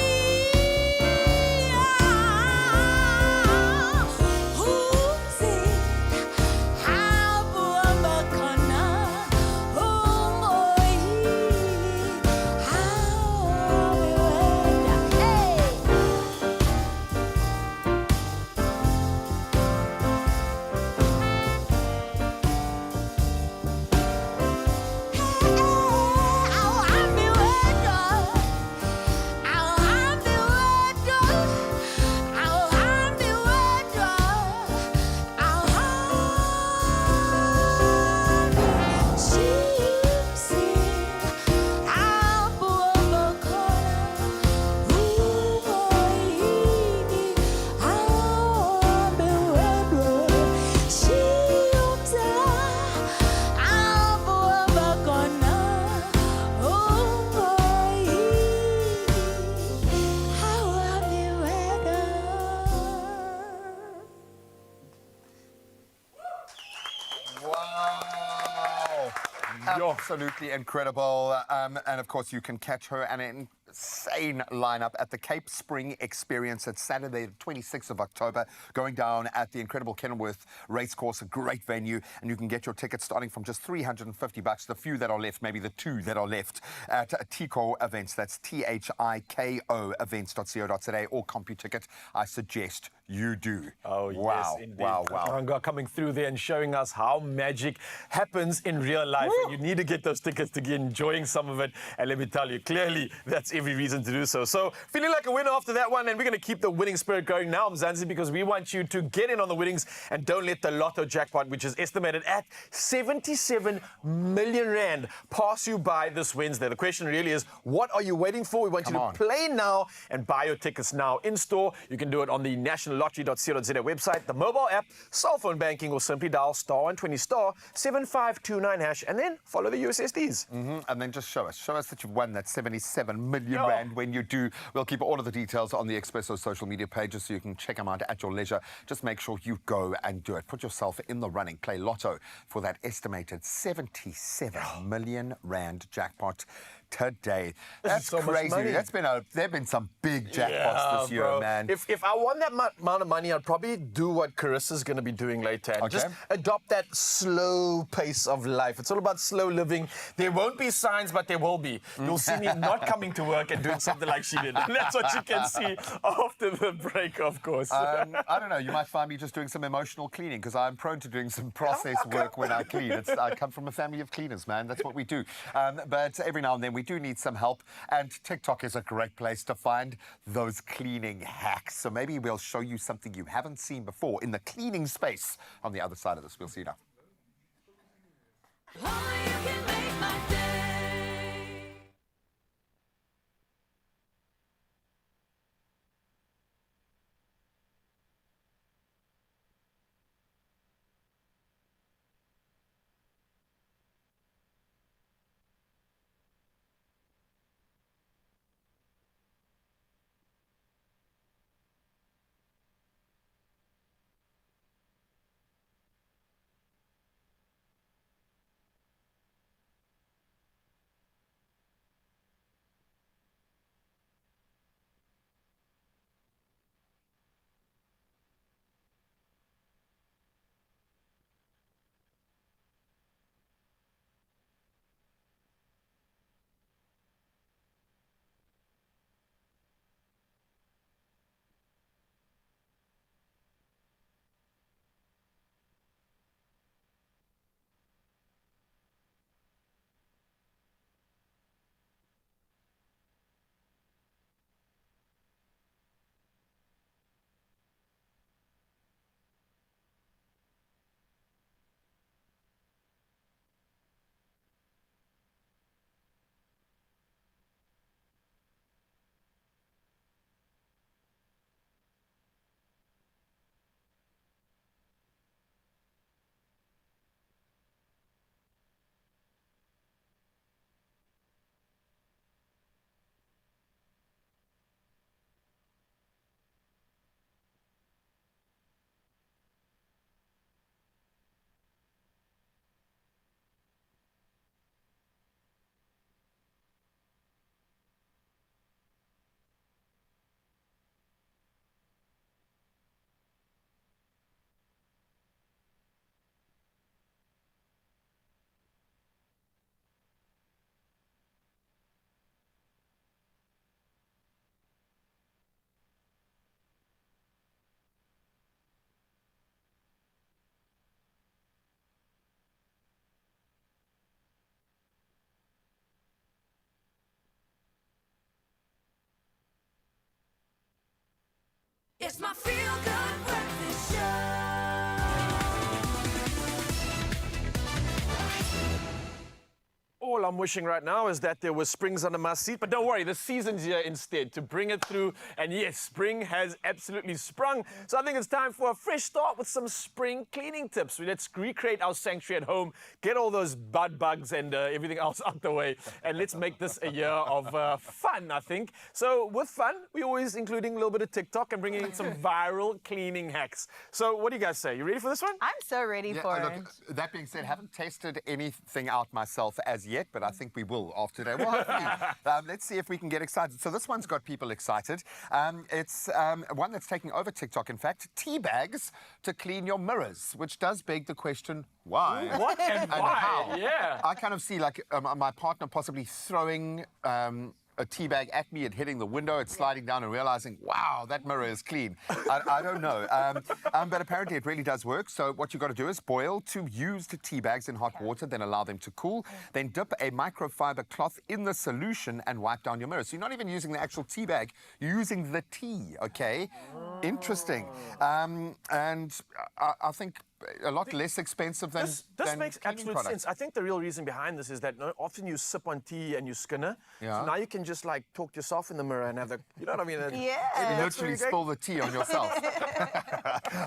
Absolutely incredible. And of course, you can catch her and an insane lineup at the Cape Spring Experience. It's Saturday, the 26th of October, going down at the incredible Kenilworth Racecourse, a great venue. And you can get your tickets starting from just $350. The few that are left, maybe the two that are left, at Tiko Events. That's THIKO events.co.za, or CompuTicket. I suggest you do. Oh, wow. yes, indeed. Wow. Ranga coming through there and showing us how magic happens in real life. And you need to get those tickets to get enjoying some of it. And let me tell you, clearly, that's every reason to do so. So feeling like a winner after that one, and we're going to keep the winning spirit going now, Mzansi, because we want you to get in on the winnings and don't let the lotto jackpot, which is estimated at 77 million rand, pass you by this Wednesday. The question really is, what are you waiting for? We want you to play now and buy your tickets now in store. You can do it on the nationallottery.co.za website, the mobile app, cell phone banking, or simply dial *120 *7529 hash, and then follow the USSDs. And then just show us that you've won that 77 million rand. When you do, we'll keep all of the details on the Expresso social media pages so you can check them out at your leisure. Just make sure you go and do it. Put yourself in the running. Play Lotto for that estimated 77 million rand jackpot today. That's so crazy. much money. There've been some big jackpots this year, bro. man. If I won that amount of money, I'd probably do what Carissa's going to be doing later and just adopt that slow pace of life. It's all about slow living. There won't be signs, but there will be. You'll see me not coming to work and doing something like she did. And that's what you can see after the break, of course. I don't know. You might find me just doing some emotional cleaning because I'm prone to doing some process work when I clean. I come from a family of cleaners, man. That's what we do. But every now and then we do need some help, and TikTok is a great place to find those cleaning hacks. So maybe we'll show you something you haven't seen before in the cleaning space on the other side of this. We'll see you now. It's my feel-good breakfast show. All I'm wishing right now is that there were springs under my seat, but don't worry, the season's here instead to bring it through. And yes, spring has absolutely sprung. So I think it's time for a fresh start with some spring cleaning tips. Let's recreate our sanctuary at home, get all those bud bugs and everything else out the way, and let's make this a year of fun, I think. So with fun, we're always including a little bit of TikTok and bringing in some viral cleaning hacks. So what do you guys say? You ready for this one? I'm so ready for it. Look, that being said, haven't tested anything out myself as yet, but I think we will after today. Well, hopefully, let's see if we can get excited. So this one's got people excited. It's one that's taking over TikTok, in fact, tea bags to clean your mirrors, which does beg the question, why? What and why? How? Yeah. I kind of see like my partner possibly throwing a tea bag at me and hitting the window, it's sliding down and realizing, wow, that mirror is clean. I don't know. But apparently it really does work. So what you've got to do is boil 2 used tea bags in hot water, then allow them to cool. Then dip a microfiber cloth in the solution and wipe down your mirror. So you're not even using the actual tea bag, you're using the tea, okay? Interesting. And I think a lot less expensive than This makes absolute products. sense. I think the real reason behind this is that often you sip on tea and you skinner. Yeah. So now you can just like talk to yourself in the mirror and have the, you know what I mean? Yeah. You literally spill the tea on yourself.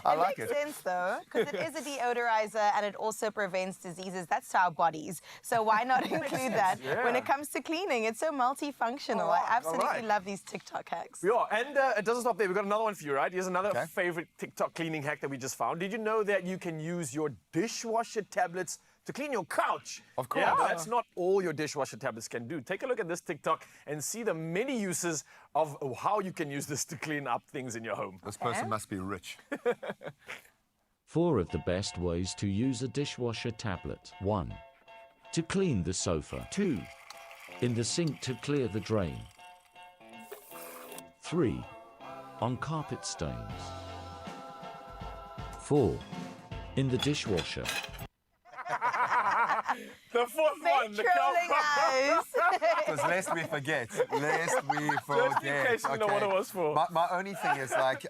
I like it. It makes sense though, because it is a deodorizer and it also prevents diseases. That's to our bodies. So why not include that when it comes to cleaning? It's so multifunctional. I absolutely love these TikTok hacks. Yeah, and it doesn't stop there. We've got another one for you, right? Here's another favorite TikTok cleaning hack that we just found. Did you know that you can use your dishwasher tablets to clean your couch? Of course. Yeah, but that's not all your dishwasher tablets can do. Take a look at this TikTok and see the many uses of how you can use this to clean up things in your home. This person must be rich. 4 of the best ways to use a dishwasher tablet. 1. To clean the sofa. 2. In the sink to clear the drain. 3. On carpet stains. 4. In the dishwasher. The 4th one, the us. Because lest we forget. Lest we forget. Just in case you know what it was for. My only thing is like,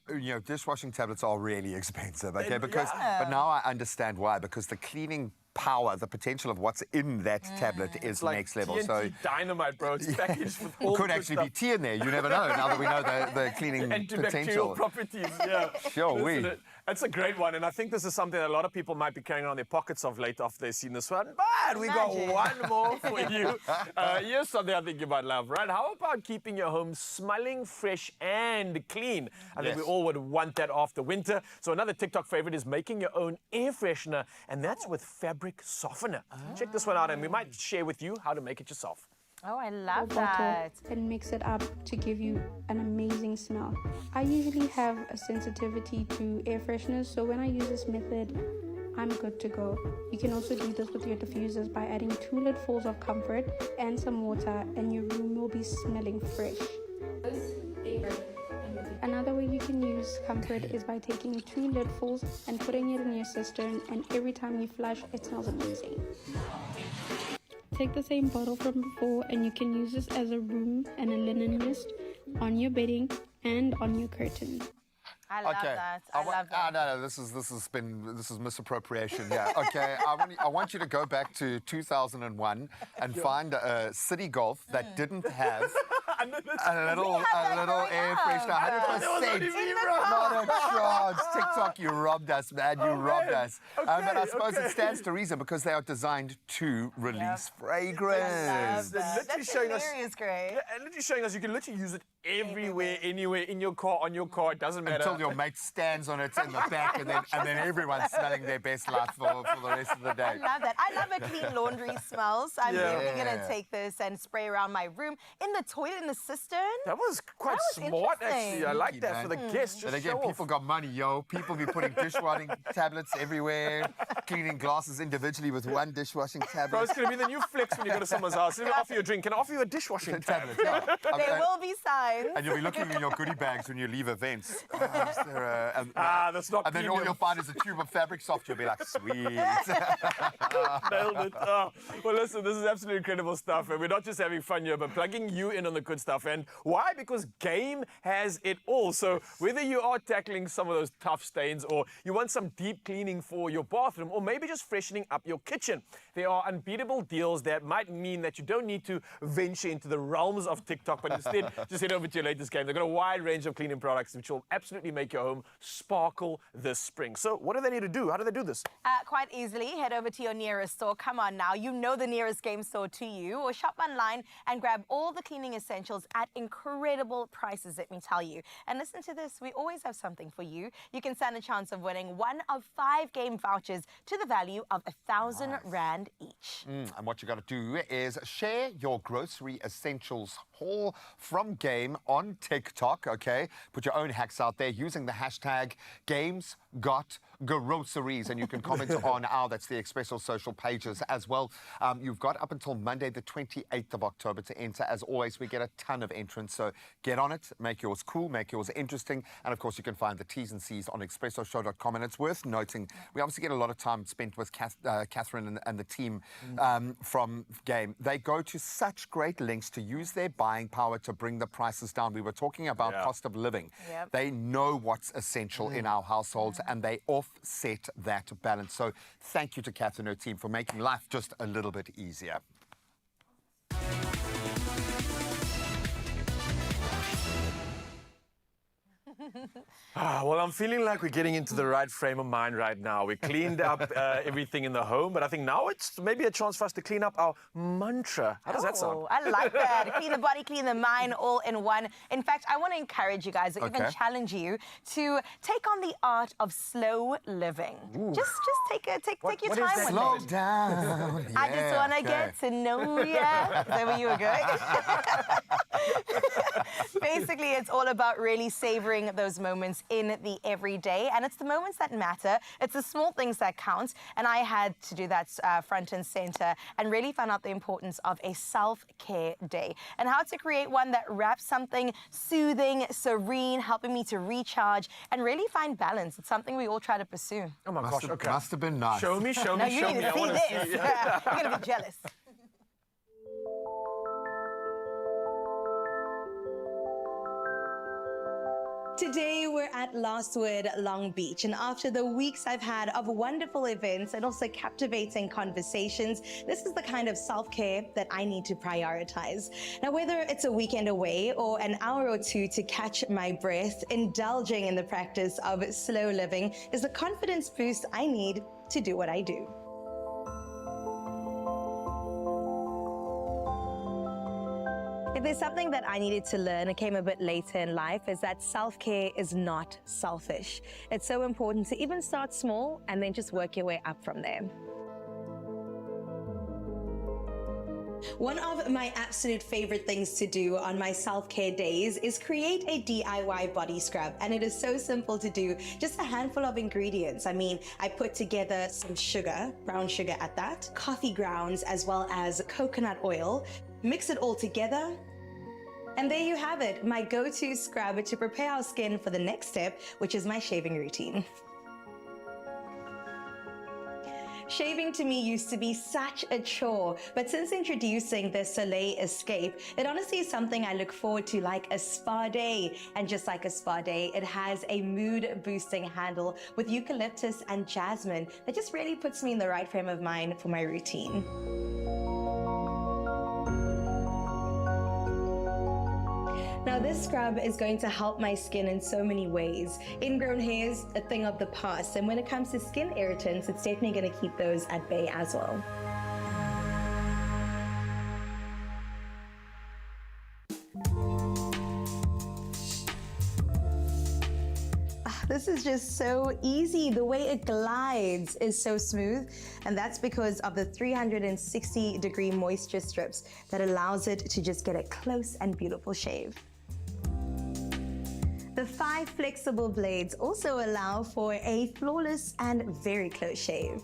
you know, dishwashing tablets are really expensive, okay? Because, but now I understand why. Because the cleaning power, the potential of what's in that tablet is like next level. TNT So dynamite, bro. It's packaged with all could good actually stuff. be tea in there. You never know. Now that we know the cleaning Antibacterial potential. properties, yeah. Sure, Listen, That's a great one, and I think this is something that a lot of people might be carrying around their pockets of late after they've seen this one. But we got one more for you. Here's something I think you might love, right? How about keeping your home smelling fresh and clean? I think we all would want that after winter. So another TikTok favorite is making your own air freshener, and that's with fabric softener. Check this one out, and we might share with you how to make it yourself. Oh, I love bottle that. and mix it up to give you an amazing smell. I usually have a sensitivity to air fresheners, so when I use this method, I'm good to go. You can also do this with your diffusers by adding 2 lidfuls of comfort and some water, and your room will be smelling fresh. Another way you can use comfort is by taking 2 lidfuls and putting it in your cistern, and every time you flush, it smells amazing. Take the same bottle from before, and you can use this as a room and a linen mist on your bedding and on your curtains. I love that. I love that. No, this is misappropriation. Yeah. Okay. I want you to go back to 2001 and find a city golf that didn't have a little air freshener. 100%. Not a chance. TikTok, you robbed us, man. You robbed us. But I suppose it stands to reason because they are designed to release fragrance. That's hilarious, great. Yeah, and literally showing us you can literally use it everywhere, anywhere, in your car, on your car. It doesn't matter. Until your mate stands on it in the back, and then everyone's smelling their best life for the rest of the day. I love that. I love a clean laundry smell, so I'm really going to take this and spray around my room, in the toilet, in the cistern. That was quite smart, actually. I like that for the guests. But again, people got money, yo. People be putting dishwashing tablets everywhere, cleaning glasses individually with one dishwashing tablet. Bro, it's going to be the new flex when you go to someone's house. They're going to offer you a drink. Can I offer you a dishwashing tablet? There will be signs. And you'll be looking in your goodie bags when you leave events. That's not And then all you'll find is a tube of fabric soft. You'll be like, sweet. Nailed it. Oh. Well, listen, this is absolutely incredible stuff. And we're not just having fun here, but plugging you in on the good stuff. And why? Because Game has it all. So whether you are tackling some of those tough stains, or you want some deep cleaning for your bathroom, or maybe just freshening up your kitchen, there are unbeatable deals that might mean that you don't need to venture into the realms of TikTok, but instead just head over to your latest Game. They've got a wide range of cleaning products which will absolutely make your home sparkle this spring. So what do they need to do? How do they do this? Quite easily. Head over to your nearest store. Come on now. You know the nearest Game store to you. Or shop online and grab all the cleaning essentials at incredible prices, let me tell you. And listen to this. We always have something for you. You can stand a chance of winning 1 of 5 Game vouchers to the value of 1,000 Rand each. And what you got to do is share your grocery essentials haul from Game on TikTok, okay? Put your own hacks out there using the hashtag Games got groceries, and you can comment on that's the Expresso social pages as well. You've got up until Monday the 28th of October to enter. As always, we get a ton of entrants, so get on it, make yours cool, make yours interesting, and of course you can find the T's and C's on expressoshow.com. And it's worth noting, we obviously get a lot of time spent with Catherine and the team from Game. They go to such great lengths to use their buying power to bring the prices down. We were talking about cost of living. Yep. They know what's essential in our households, and they offset that balance. So thank you to Catherine and her team for making life just a little bit easier. Well, I'm feeling like we're getting into the right frame of mind right now. We cleaned up everything in the home, but I think now it's maybe a chance for us to clean up our mantra. How does that sound? I like that. Clean the body, clean the mind, all in one. In fact, I want to encourage you guys, or even challenge you to take on the art of slow living. Just take your time with it. Slow down. I just want to get to know you. Is that where you were going? Basically, it's all about really savoring those moments in the everyday, and it's the moments that matter. It's the small things that count, and I had to do that front and center and really find out the importance of a self-care day and how to create one that wraps something soothing, serene, helping me to recharge and really find balance. It's something we all try to pursue. Oh my gosh, okay. Must have been nice. Show me, show me, No, you show need me. to I want see to this. see. You're going to be jealous. Today we're at Lastwood, Long Beach, and after the weeks I've had of wonderful events and also captivating conversations, this is the kind of self-care that I need to prioritize. Now, whether it's a weekend away or an hour or two to catch my breath, indulging in the practice of slow living is the confidence boost I need to do what I do. If there's something that I needed to learn, it came a bit later in life, is that self-care is not selfish. It's so important to even start small and then just work your way up from there. One of my absolute favorite things to do on my self-care days is create a DIY body scrub. And it is so simple to do, just a handful of ingredients. I mean, I put together some sugar, brown sugar at that, coffee grounds, as well as coconut oil, mix it all together. And there you have it, my go-to scrub to prepare our skin for the next step, which is my shaving routine. Shaving to me used to be such a chore, but since introducing the Soleil Escape, it honestly is something I look forward to like a spa day. And just like a spa day, it has a mood-boosting handle with eucalyptus and jasmine that just really puts me in the right frame of mind for my routine. Now this scrub is going to help my skin in so many ways. Ingrown hairs, a thing of the past, and when it comes to skin irritants, it's definitely going to keep those at bay as well. This is just so easy. The way it glides is so smooth, and that's because of the 360-degree moisture strips that allows it to just get a close and beautiful shave. The 5 flexible blades also allow for a flawless and very close shave.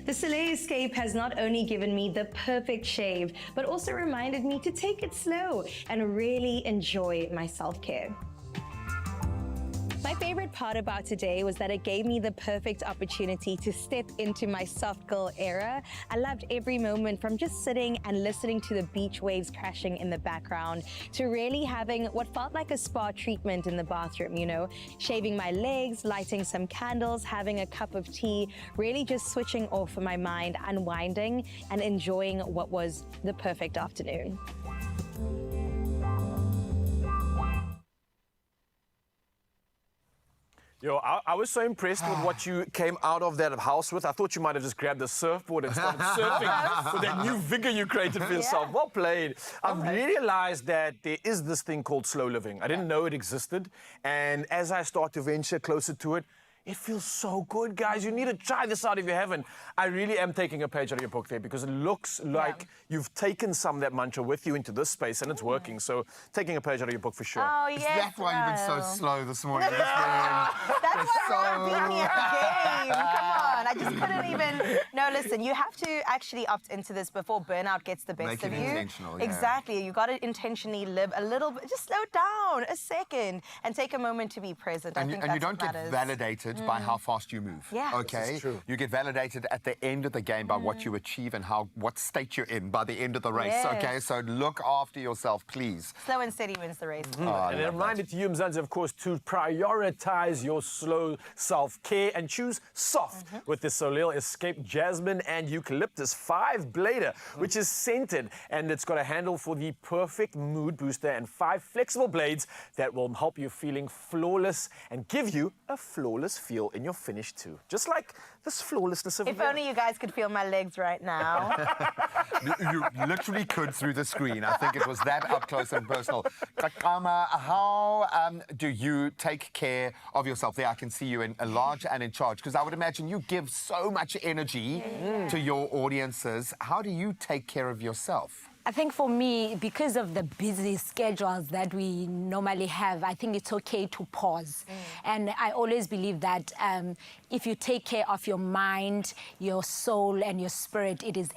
The Soleil Escape has not only given me the perfect shave, but also reminded me to take it slow and really enjoy my self-care. My favorite part about today was that it gave me the perfect opportunity to step into my soft girl era. I loved every moment, from just sitting and listening to the beach waves crashing in the background to really having what felt like a spa treatment in the bathroom, you know, shaving my legs, lighting some candles, having a cup of tea, really just switching off my mind, unwinding and enjoying what was the perfect afternoon. Yo, I was so impressed with what you came out of that house with. I thought you might have just grabbed a surfboard and started surfing with that new vigor you created for yourself. Well played. I've realized that there is this thing called slow living. I didn't know it existed. And as I start to venture closer to it, It feels so good, guys. You need to try this out if you haven't. I really am taking a page out of your book there because it looks like you've taken some of that mantra with you into this space and it's working. So taking a page out of your book for sure. Oh, Is yes. that why you've been so slow this morning? That's why I beat me at the game. Come on. I just couldn't even... No, listen, you have to actually opt into this before burnout gets the best Make of it you. intentional, yeah. Exactly. You got to intentionally live a little bit. Just slow down a second and take a moment to be present. And, I think and you that's don't what get matters. validated by how fast you move. Yeah. Okay. This is true. You get validated at the end of the game by what you achieve and what state you're in by the end of the race. Yes. Okay. So look after yourself, please. Slow and steady wins the race. And a reminder to you, Mzansi, of course, to prioritize your slow self-care and choose soft with the Soleil Escape Jasmine and Eucalyptus 5-blader, which is scented, and it's got a handle for the perfect mood booster and 5 flexible blades that will help you feeling flawless and give you a flawless feel in your finish too. Just like this flawlessness of If only you guys could feel my legs right now. You literally could through the screen. I think it was that up close and personal. Kakama, how do you take care of yourself? There, I can see you in large and in charge, because I would imagine you give so much energy to your audiences. How do you take care of yourself? I think for me, because of the busy schedules that we normally have, I think it's okay to pause. And I always believe that if you take care of your mind, your soul, and your spirit, you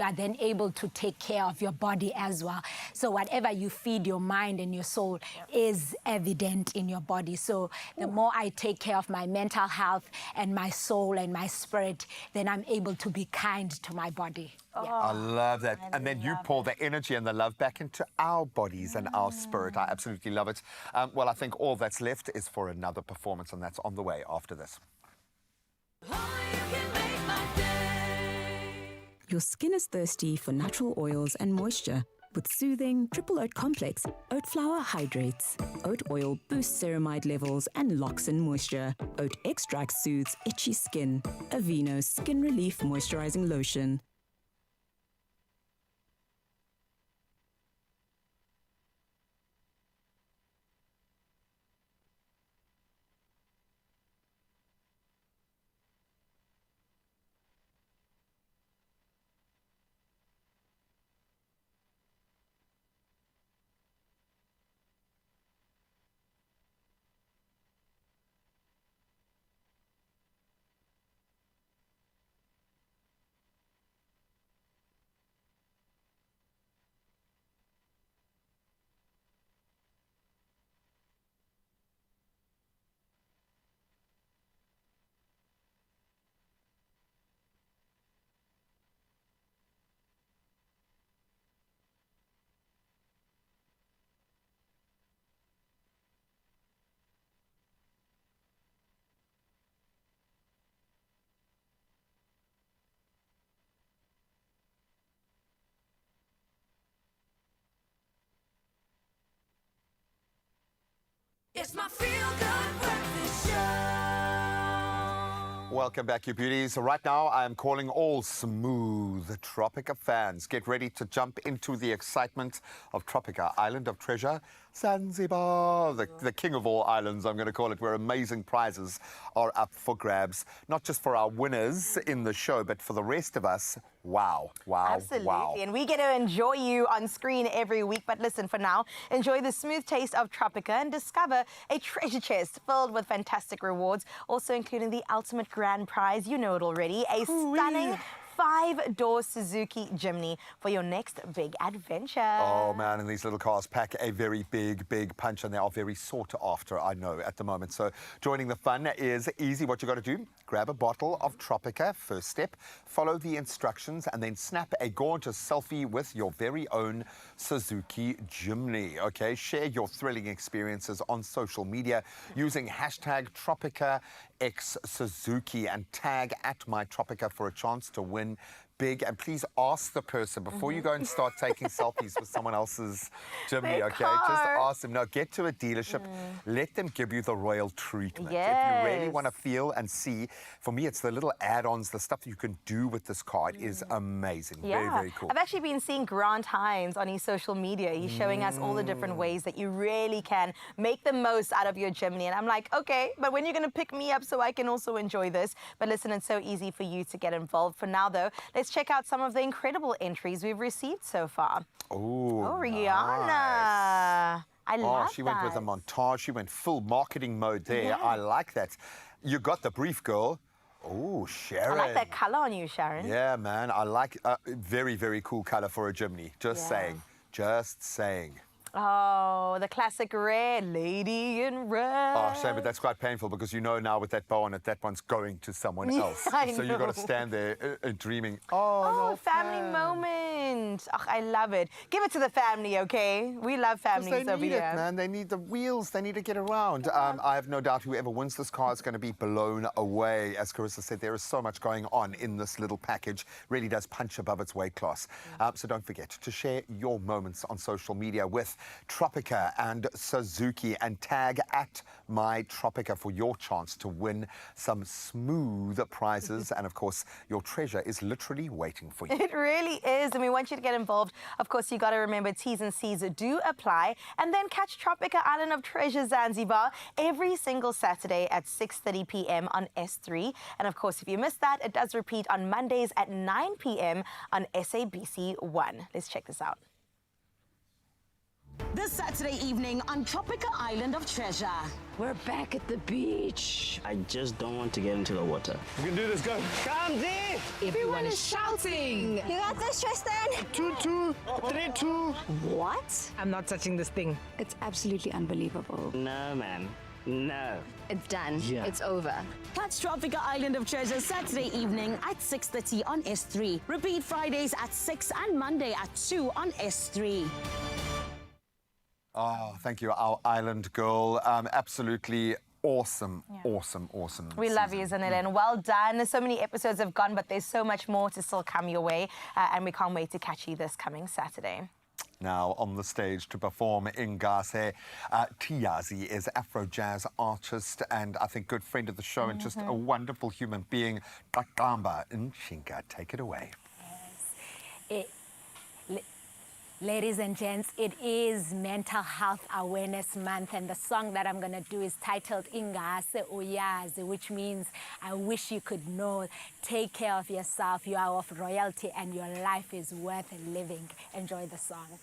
are then able to take care of your body as well. So whatever you feed your mind and your soul is evident in your body. So the more I take care of my mental health and my soul and my spirit, then I'm able to be kind to my body. I love that. And then you pour the energy and the love back into our bodies and our spirit. I absolutely love it. Well, I think all that's left is for another performance, and that's on the way after this. Your skin is thirsty for natural oils and moisture. With soothing triple oat complex, oat flour hydrates. Oat oil boosts ceramide levels and locks in moisture. Oat extract soothes itchy skin. Aveeno Skin Relief Moisturizing Lotion. It's my feel-good breakfast show. Welcome back, you beauties. Right now, I am calling all smooth Tropica fans. Get ready to jump into the excitement of Tropica, Island of Treasure, Zanzibar, the king of all islands, I'm going to call it, where amazing prizes are up for grabs. Not just for our winners in the show, but for the rest of us. Wow, wow, Absolutely. wow. And we get to enjoy you on screen every week. But listen, for now, enjoy the smooth taste of Tropica and discover a treasure chest filled with fantastic rewards, also including the ultimate grand prize. You know it already, a stunning 5-door Suzuki Jimny for your next big adventure. Oh, man, and these little cars pack a very big, big punch, and they are very sought after, I know, at the moment. So joining the fun is easy. What you got to do, grab a bottle of Tropica, first step, follow the instructions, and then snap a gorgeous selfie with your very own Suzuki Jimny, okay? Share your thrilling experiences on social media using hashtag TropicaXSuzuki and tag @MyTropica for a chance to win big, and please ask the person before you go and start taking selfies with someone else's chimney, okay? Just ask them. No, get to a dealership. Let them give you the royal treatment. If you really want to feel and see, for me, it's the little add-ons, the stuff that you can do with this card is amazing. Very, very cool. I've actually been seeing Grant Hines on his social media. He's showing us all the different ways that you really can make the most out of your chimney. And I'm like, okay, but when you're going to pick me up so I can also enjoy this? But listen, it's so easy for you to get involved. For now, though, let's check out some of the incredible entries we've received so far. Oh, Rihanna. Nice. I love she went with a montage. She went full marketing mode there. Yeah. I like that. You got the brief, girl. Oh, Sharon. I like that color on you, Sharon. Yeah, man. I like very, very cool color for a chimney. Just saying. Just saying. Oh, the classic red, lady in red. Oh, shame, but that's quite painful because you know now with that bow on it, that one's going to someone else. So you've got to stand there dreaming. Oh, no, family moment. Oh, I love it. Give it to the family, okay? We love families they over need here. it, man. They need the wheels. They need to get around. I have no doubt whoever wins this car is going to be blown away. As Carissa said, there is so much going on in this little package. Really does punch above its weight class. So don't forget to share your moments on social media with Tropica and Suzuki and tag at @mytropica for your chance to win some smooth prizes. And of course, your treasure is literally waiting for you. It really is, and we want you to get involved. Of course, you got to remember T's and C's do apply, and then catch Tropica Island of Treasure Zanzibar every single Saturday at 6:30 p.m. on S3. And of course, if you missed that, it does repeat on Mondays at 9 p.m. on SABC 1. Let's check this out. This Saturday evening on Tropica Island of Treasure. We're back at the beach. I just don't want to get into the water. We can do this, go. Come, Z! Everyone is shouting. You got this, Tristan? 2-2, 3-2. What? I'm not touching this thing. It's absolutely unbelievable. No, man. No. It's done. Yeah. It's over. Catch Tropica Island of Treasure Saturday evening at 6:30 on S3. Repeat Fridays at 6 and Monday at 2 on S3. Oh, thank you, our island girl. Absolutely awesome, awesome. We love you, Zanella, and well done. So many episodes have gone, but there's so much more to still come your way, and we can't wait to catch you this coming Saturday. Now on the stage to perform Ingase, Tiazi is Afro jazz artist and I think good friend of the show and just a wonderful human being. Kakamba Nshinga, take it away. Ladies and gents, it is Mental Health Awareness Month, and the song that I'm going to do is titled Ingase Uyazi, which means I wish you could know. Take care of yourself. You are of royalty and your life is worth living. Enjoy the song.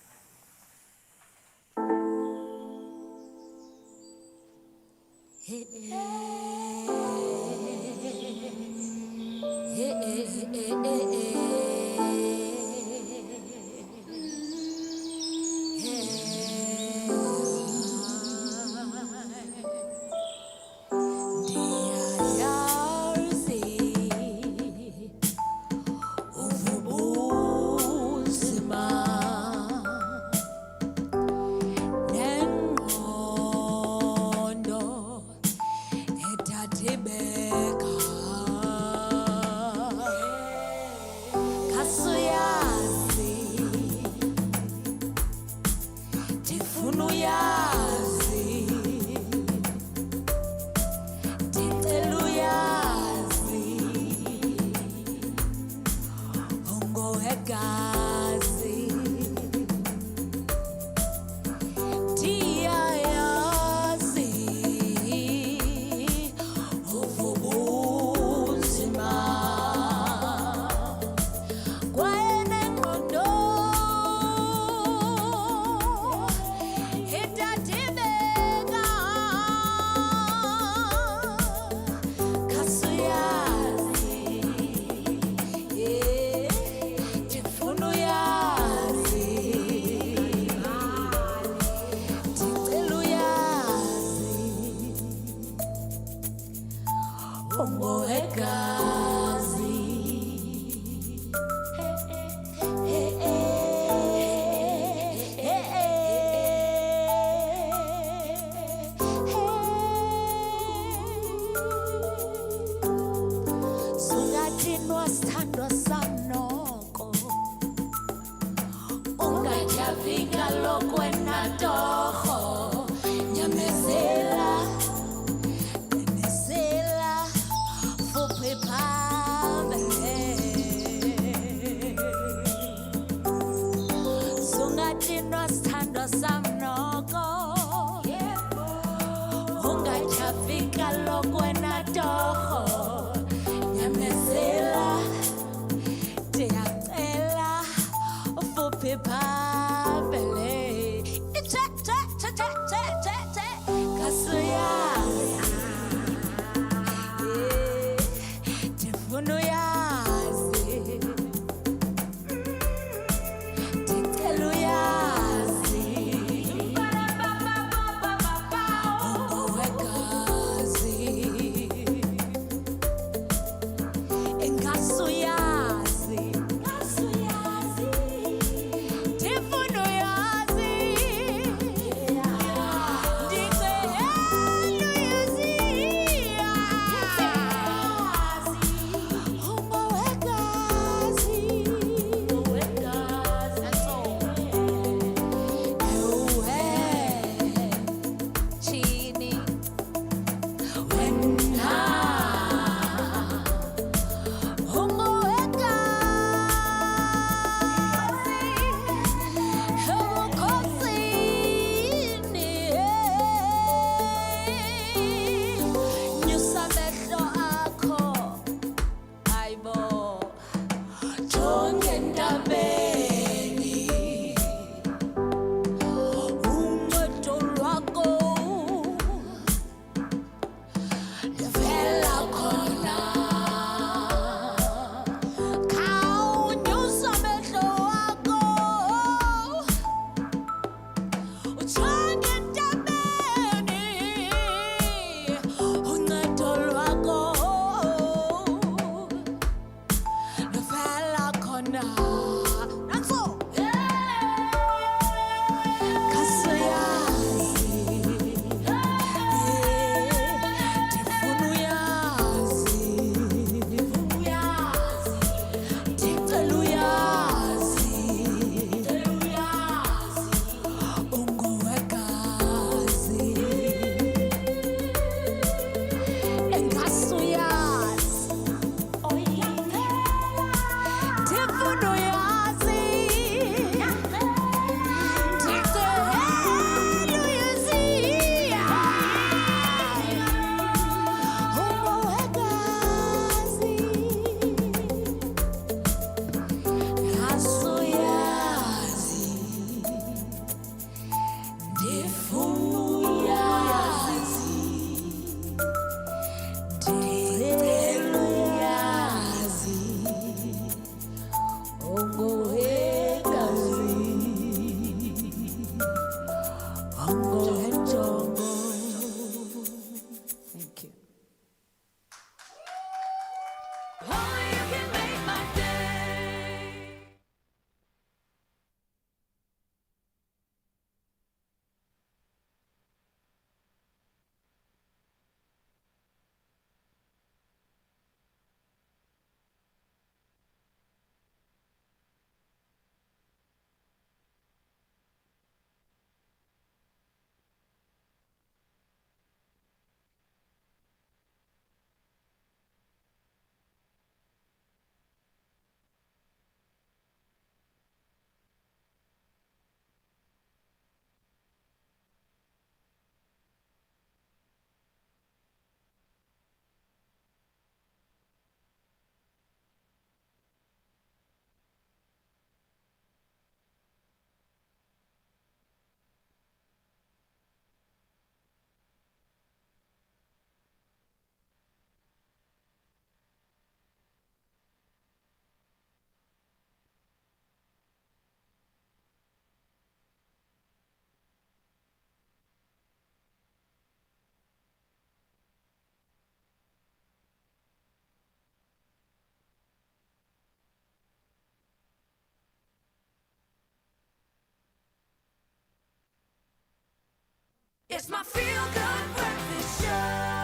It's my feel-good breakfast show.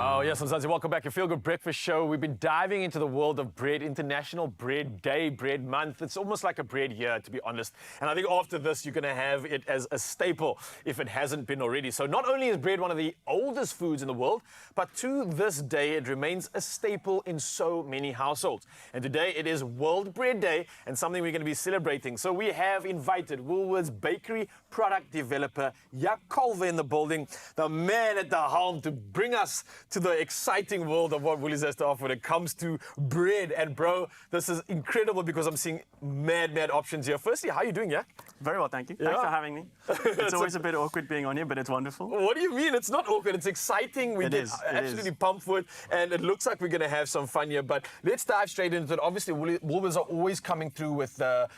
Oh, yes, Mzansi, welcome back to Feel Good Breakfast Show. We've been diving into the world of bread, International Bread Day, Bread Month. It's almost like a bread year, to be honest. And I think after this, you're going to have it as a staple if it hasn't been already. So not only is bread one of the oldest foods in the world, but to this day, it remains a staple in so many households. And today, it is World Bread Day and something we're going to be celebrating. So we have invited Woolworths bakery product developer Jack in the building, the man at the helm to bring us to the the exciting world of what Woolies has to offer when it comes to bread. And bro, this is incredible because I'm seeing mad options here. Firstly, how are you doing, yeah? Very well, thank you. Thanks for having me. It's always a bit awkward being on here, but it's wonderful. What do you mean? It's not awkward. It's exciting. We get absolutely pumped for it, and it looks like we're going to have some fun here. But let's dive straight into it. Obviously, Woolworths are always coming through with the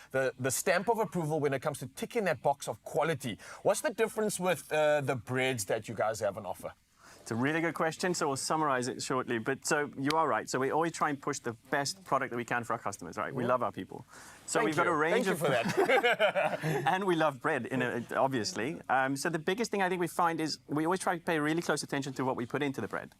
stamp of approval when it comes to ticking that box of quality. What's the difference with the breads that you guys have on offer? It's a really good question, so we'll summarize it shortly. But so you are right. So we always try and push the best product that we can for our customers, right? We love our people. So we've got a range of... Thank you for that. And we love bread, obviously. So the biggest thing I think we find is we always try to pay really close attention to what we put into the bread.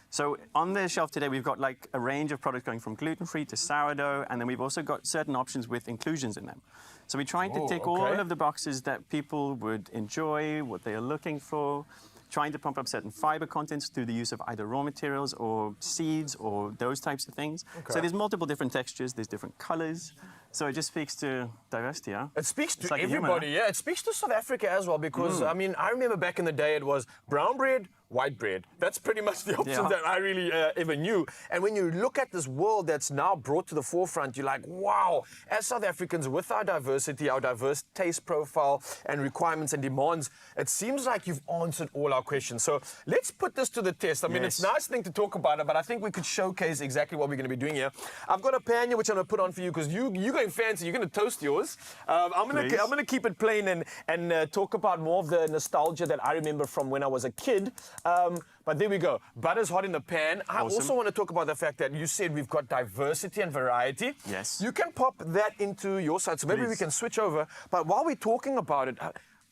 So on the shelf today, we've got like a range of products going from gluten-free to sourdough, and then we've also got certain options with inclusions in them. So we're trying to tick all of the boxes that people would enjoy, what they are looking for, trying to pump up certain fiber contents through the use of either raw materials or seeds or those types of things. So there's multiple different textures, there's different colors. So it just speaks to diversity, huh? It speaks to like everybody, yeah. It speaks to South Africa as well because, I mean, I remember back in the day it was brown bread, white bread. That's pretty much the options that I really ever knew. And when you look at this world that's now brought to the forefront, you're like, wow, as South Africans, with our diversity, our diverse taste profile and requirements and demands, it seems like you've answered all our questions. So let's put this to the test. I mean, it's a nice thing to talk about it, but I think we could showcase exactly what we're going to be doing here. I've got a pan here, which I'm going to put on for you because you're going fancy. You're going to toast yours. I'm going to keep it plain and talk about more of the nostalgia that I remember from when I was a kid. But there we go. Butter's hot in the pan. I also want to talk about the fact that you said we've got diversity and variety. Yes. You can pop that into your side, so maybe we can switch over. But while we're talking about it,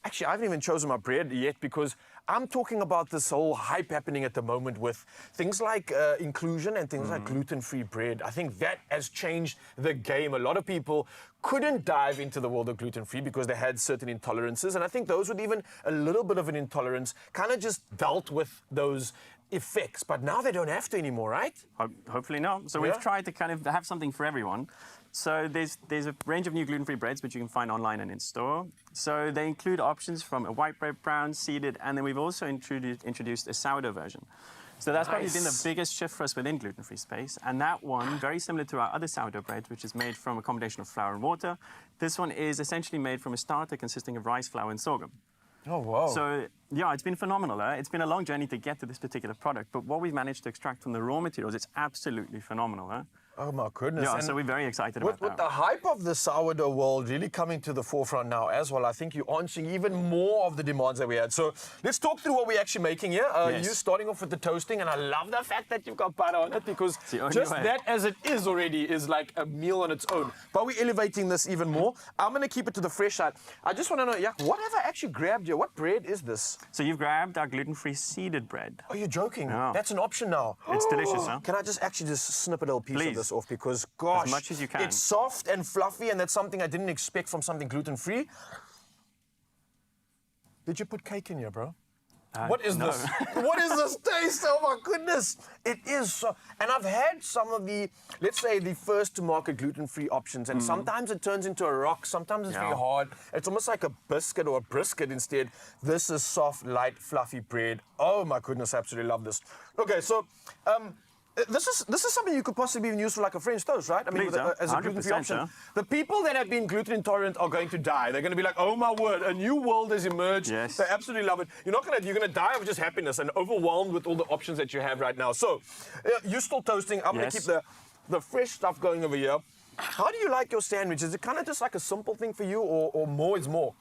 actually, I haven't even chosen my bread yet because I'm talking about this whole hype happening at the moment with things like inclusion and things like gluten-free bread. I think that has changed the game. A lot of people couldn't dive into the world of gluten-free because they had certain intolerances. And I think those with even a little bit of an intolerance kind of just dealt with those effects. But now they don't have to anymore, right? Hopefully not. So we've tried to kind of have something for everyone. So there's a range of new gluten-free breads which you can find online and in store. So they include options from a white bread, brown, seeded, and then we've also introduced a sourdough version. So that's probably been the biggest shift for us within gluten-free space. And that one, very similar to our other sourdough bread, which is made from a combination of flour and water. This one is essentially made from a starter consisting of rice flour and sorghum. Oh, wow. So, yeah, it's been phenomenal. It's been a long journey to get to this particular product, but what we've managed to extract from the raw materials, it's absolutely phenomenal. Oh, my goodness. Yeah, so we're very excited about that. With the hype of the sourdough world really coming to the forefront now as well, I think you're answering even more of the demands that we had. So let's talk through what we're actually making here. You're starting off with the toasting, and I love the fact that you've got butter on it because just that as it is already is like a meal on its own. But we're elevating this even more. I'm going to keep it to the fresh side. I just want to know, what have I actually grabbed here? What bread is this? So you've grabbed our gluten-free seeded bread. Oh, you're joking? No. That's an option now. It's delicious, huh? Can I just snip a little piece of this off because, gosh, as much as you can. It's soft and fluffy, and that's something I didn't expect from something gluten-free. Did you put cake in here, bro? What is this? What is this taste? Oh my goodness. It is so... And I've had some of the, let's say, the first to market gluten-free options, and sometimes it turns into a rock, sometimes it's very hard. It's almost like a biscuit or a brisket instead. This is soft, light, fluffy bread. Oh my goodness, I absolutely love this. Okay, so... This is something you could possibly even use for like a French toast, right? I mean, as a gluten-free option. The people that have been gluten intolerant are going to die. They're going to be like, oh my word, a new world has emerged. Yes. They absolutely love it. You're gonna die of just happiness and overwhelmed with all the options that you have right now. So, you're still toasting. I'm going to keep the fresh stuff going over here. How do you like your sandwich? Is it kind of just like a simple thing for you, or more is more?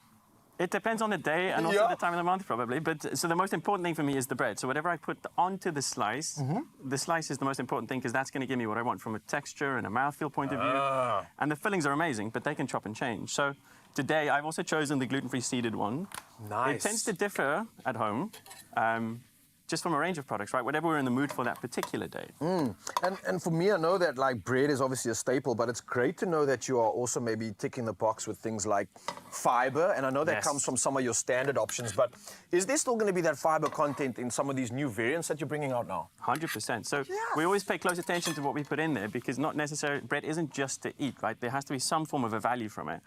It depends on the day and also the time of the month, probably. But so the most important thing for me is the bread. So whatever I put onto the slice is the most important thing because that's going to give me what I want from a texture and a mouthfeel point of view. And the fillings are amazing, but they can chop and change. So today I've also chosen the gluten-free seeded one. Nice. It tends to differ at home. Just from a range of products, right? Whatever we're in the mood for that particular day. And for me, I know that like bread is obviously a staple, but it's great to know that you are also maybe ticking the box with things like fiber. And I know that comes from some of your standard options, but is there still going to be that fiber content in some of these new variants that you're bringing out now? 100%. So we always pay close attention to what we put in there because not necessarily, bread isn't just to eat, right? There has to be some form of a value from it.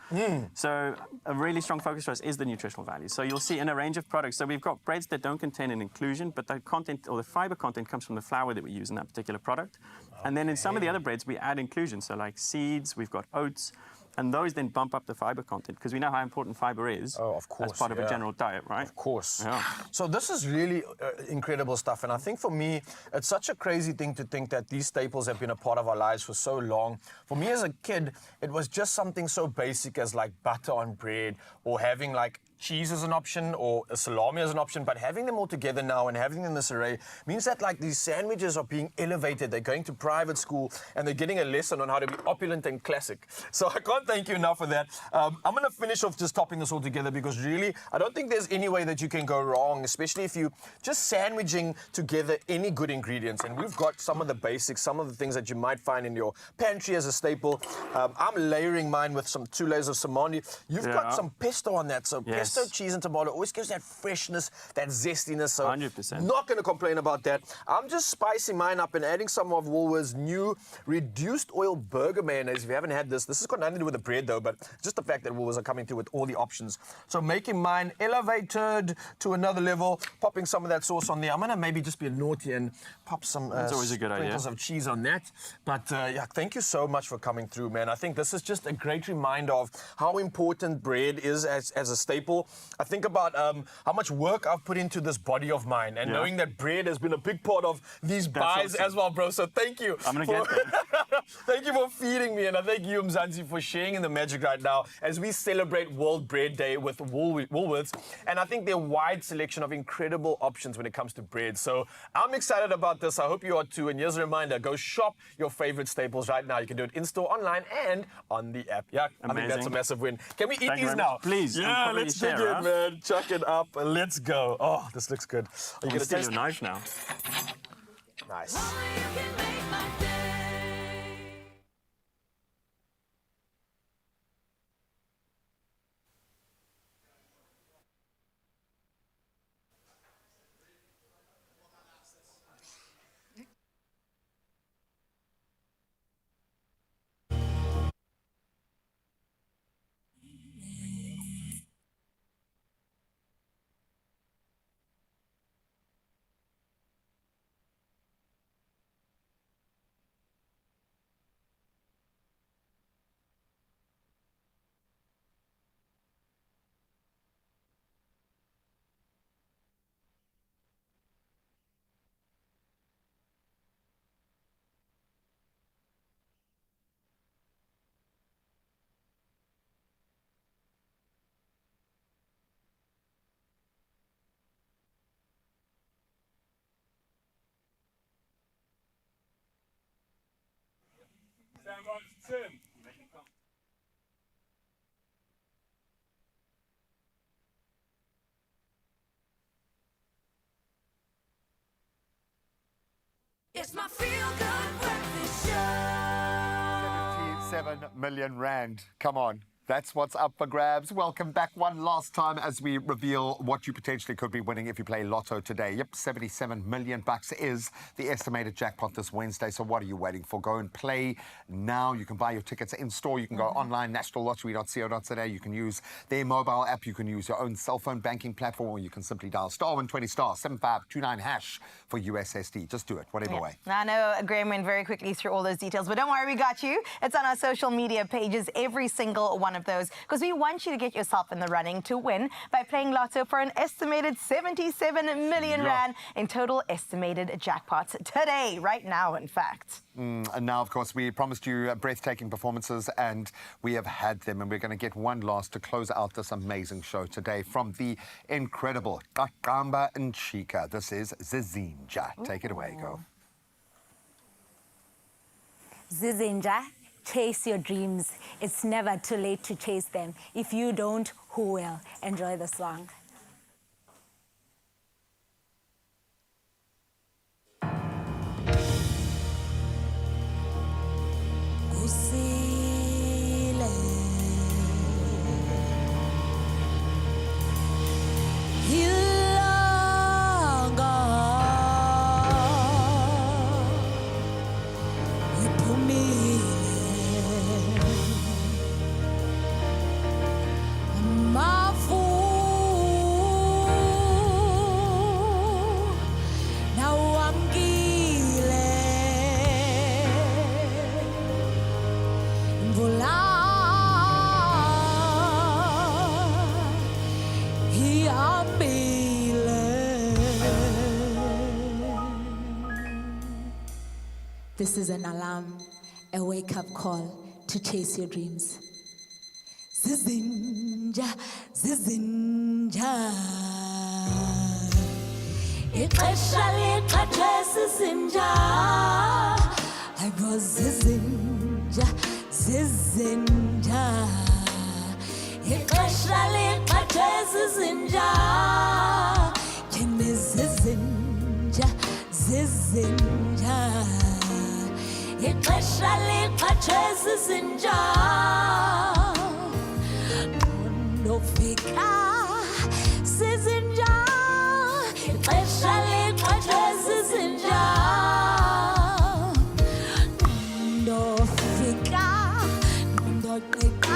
So a really strong focus for us is the nutritional value. So you'll see in a range of products, so we've got breads that don't contain an inclusion, but the content or the fiber content comes from the flour that we use in that particular product. And then in some of the other breads, we add inclusions. So like seeds, we've got oats, and those then bump up the fiber content because we know how important fiber is as part of a general diet, right? Of course. Yeah. So this is really incredible stuff. And I think for me, it's such a crazy thing to think that these staples have been a part of our lives for so long. For me as a kid, it was just something so basic as like butter on bread or having like cheese as an option or a salami as an option, but having them all together now and having them in this array means that like these sandwiches are being elevated. They're going to private school and they're getting a lesson on how to be opulent and classic. So I can't thank you enough for that. I'm going to finish off just topping this all together because really, I don't think there's any way that you can go wrong, especially if you just sandwiching together any good ingredients. And we've got some of the basics, some of the things that you might find in your pantry as a staple. I'm layering mine with some 2 layers of samani. You've got some pesto on that, so pesto, cheese and tomato always gives that freshness, that zestiness. So 100%. Not going to complain about that. I'm just spicing mine up and adding some of Woolworth's new reduced oil burger mayonnaise. If you haven't had this has got nothing to do with the bread though, but just the fact that Woolworths are coming through with all the options. So making mine elevated to another level, popping some of that sauce on there. I'm going to maybe just be naughty and pop some That's always a good sprinkles idea. of cheese on that. But yeah, thank you so much for coming through, man. I think this is just a great reminder of how important bread is as a staple. I think about how much work I've put into this body of mine and knowing that bread has been a big part of these buys as well, bro. So thank you. I'm going to get that. Thank you for feeding me, and I thank you, Mzansi, for sharing in the magic right now as we celebrate World Bread Day with Woolworths. And I think there are a wide selection of incredible options when it comes to bread. So I'm excited about this. I hope you are too. And here's a reminder, go shop your favorite staples right now. You can do it in-store, online, and on the app. Yeah, I think that's a massive win. Can we eat these now? Please. Yeah, let's dig in, man. Chuck it up. Let's go. Oh, this looks good. Are you going to steal taste your knife now? Nice. It's my feel-good breakfast show. 77 million rand. Come on. That's what's up for grabs. Welcome back one last time as we reveal what you potentially could be winning if you play Lotto today. Yep, 77 million bucks is the estimated jackpot this Wednesday. So what are you waiting for? Go and play now. You can buy your tickets in-store. You can go online, nationallottery.co.za. You can use their mobile app. You can use your own cell phone banking platform, or you can simply dial *120 *7529# for USSD. Just do it, whatever way. I know Graham went very quickly through all those details, but don't worry, we got you. It's on our social media pages, every single one of those, because we want you to get yourself in the running to win by playing Lotto for an estimated 77 million rand in total estimated jackpots today, right now, in fact. And now, of course, we promised you breathtaking performances, and we have had them, and we're going to get one last to close out this amazing show today from the incredible Kakamba and Chika. This is Zizinja. Take it away, go. Zizinja, chase your dreams. It's never too late to chase them. If you don't, who will? Enjoy the song. My fool This is an alarm, a wake-up call to chase your dreams. Zizinja, zizinja. Ixesha lixathwe zizinja. Aybo zizinja, zizinja. Ixesha lixathwe zizinja. Yemi zizinja, zizinja. Ixesha lixathwe zizinja. Nofika zizinja. Ixesha lixathwe zizinja. Nofika ndoqeqa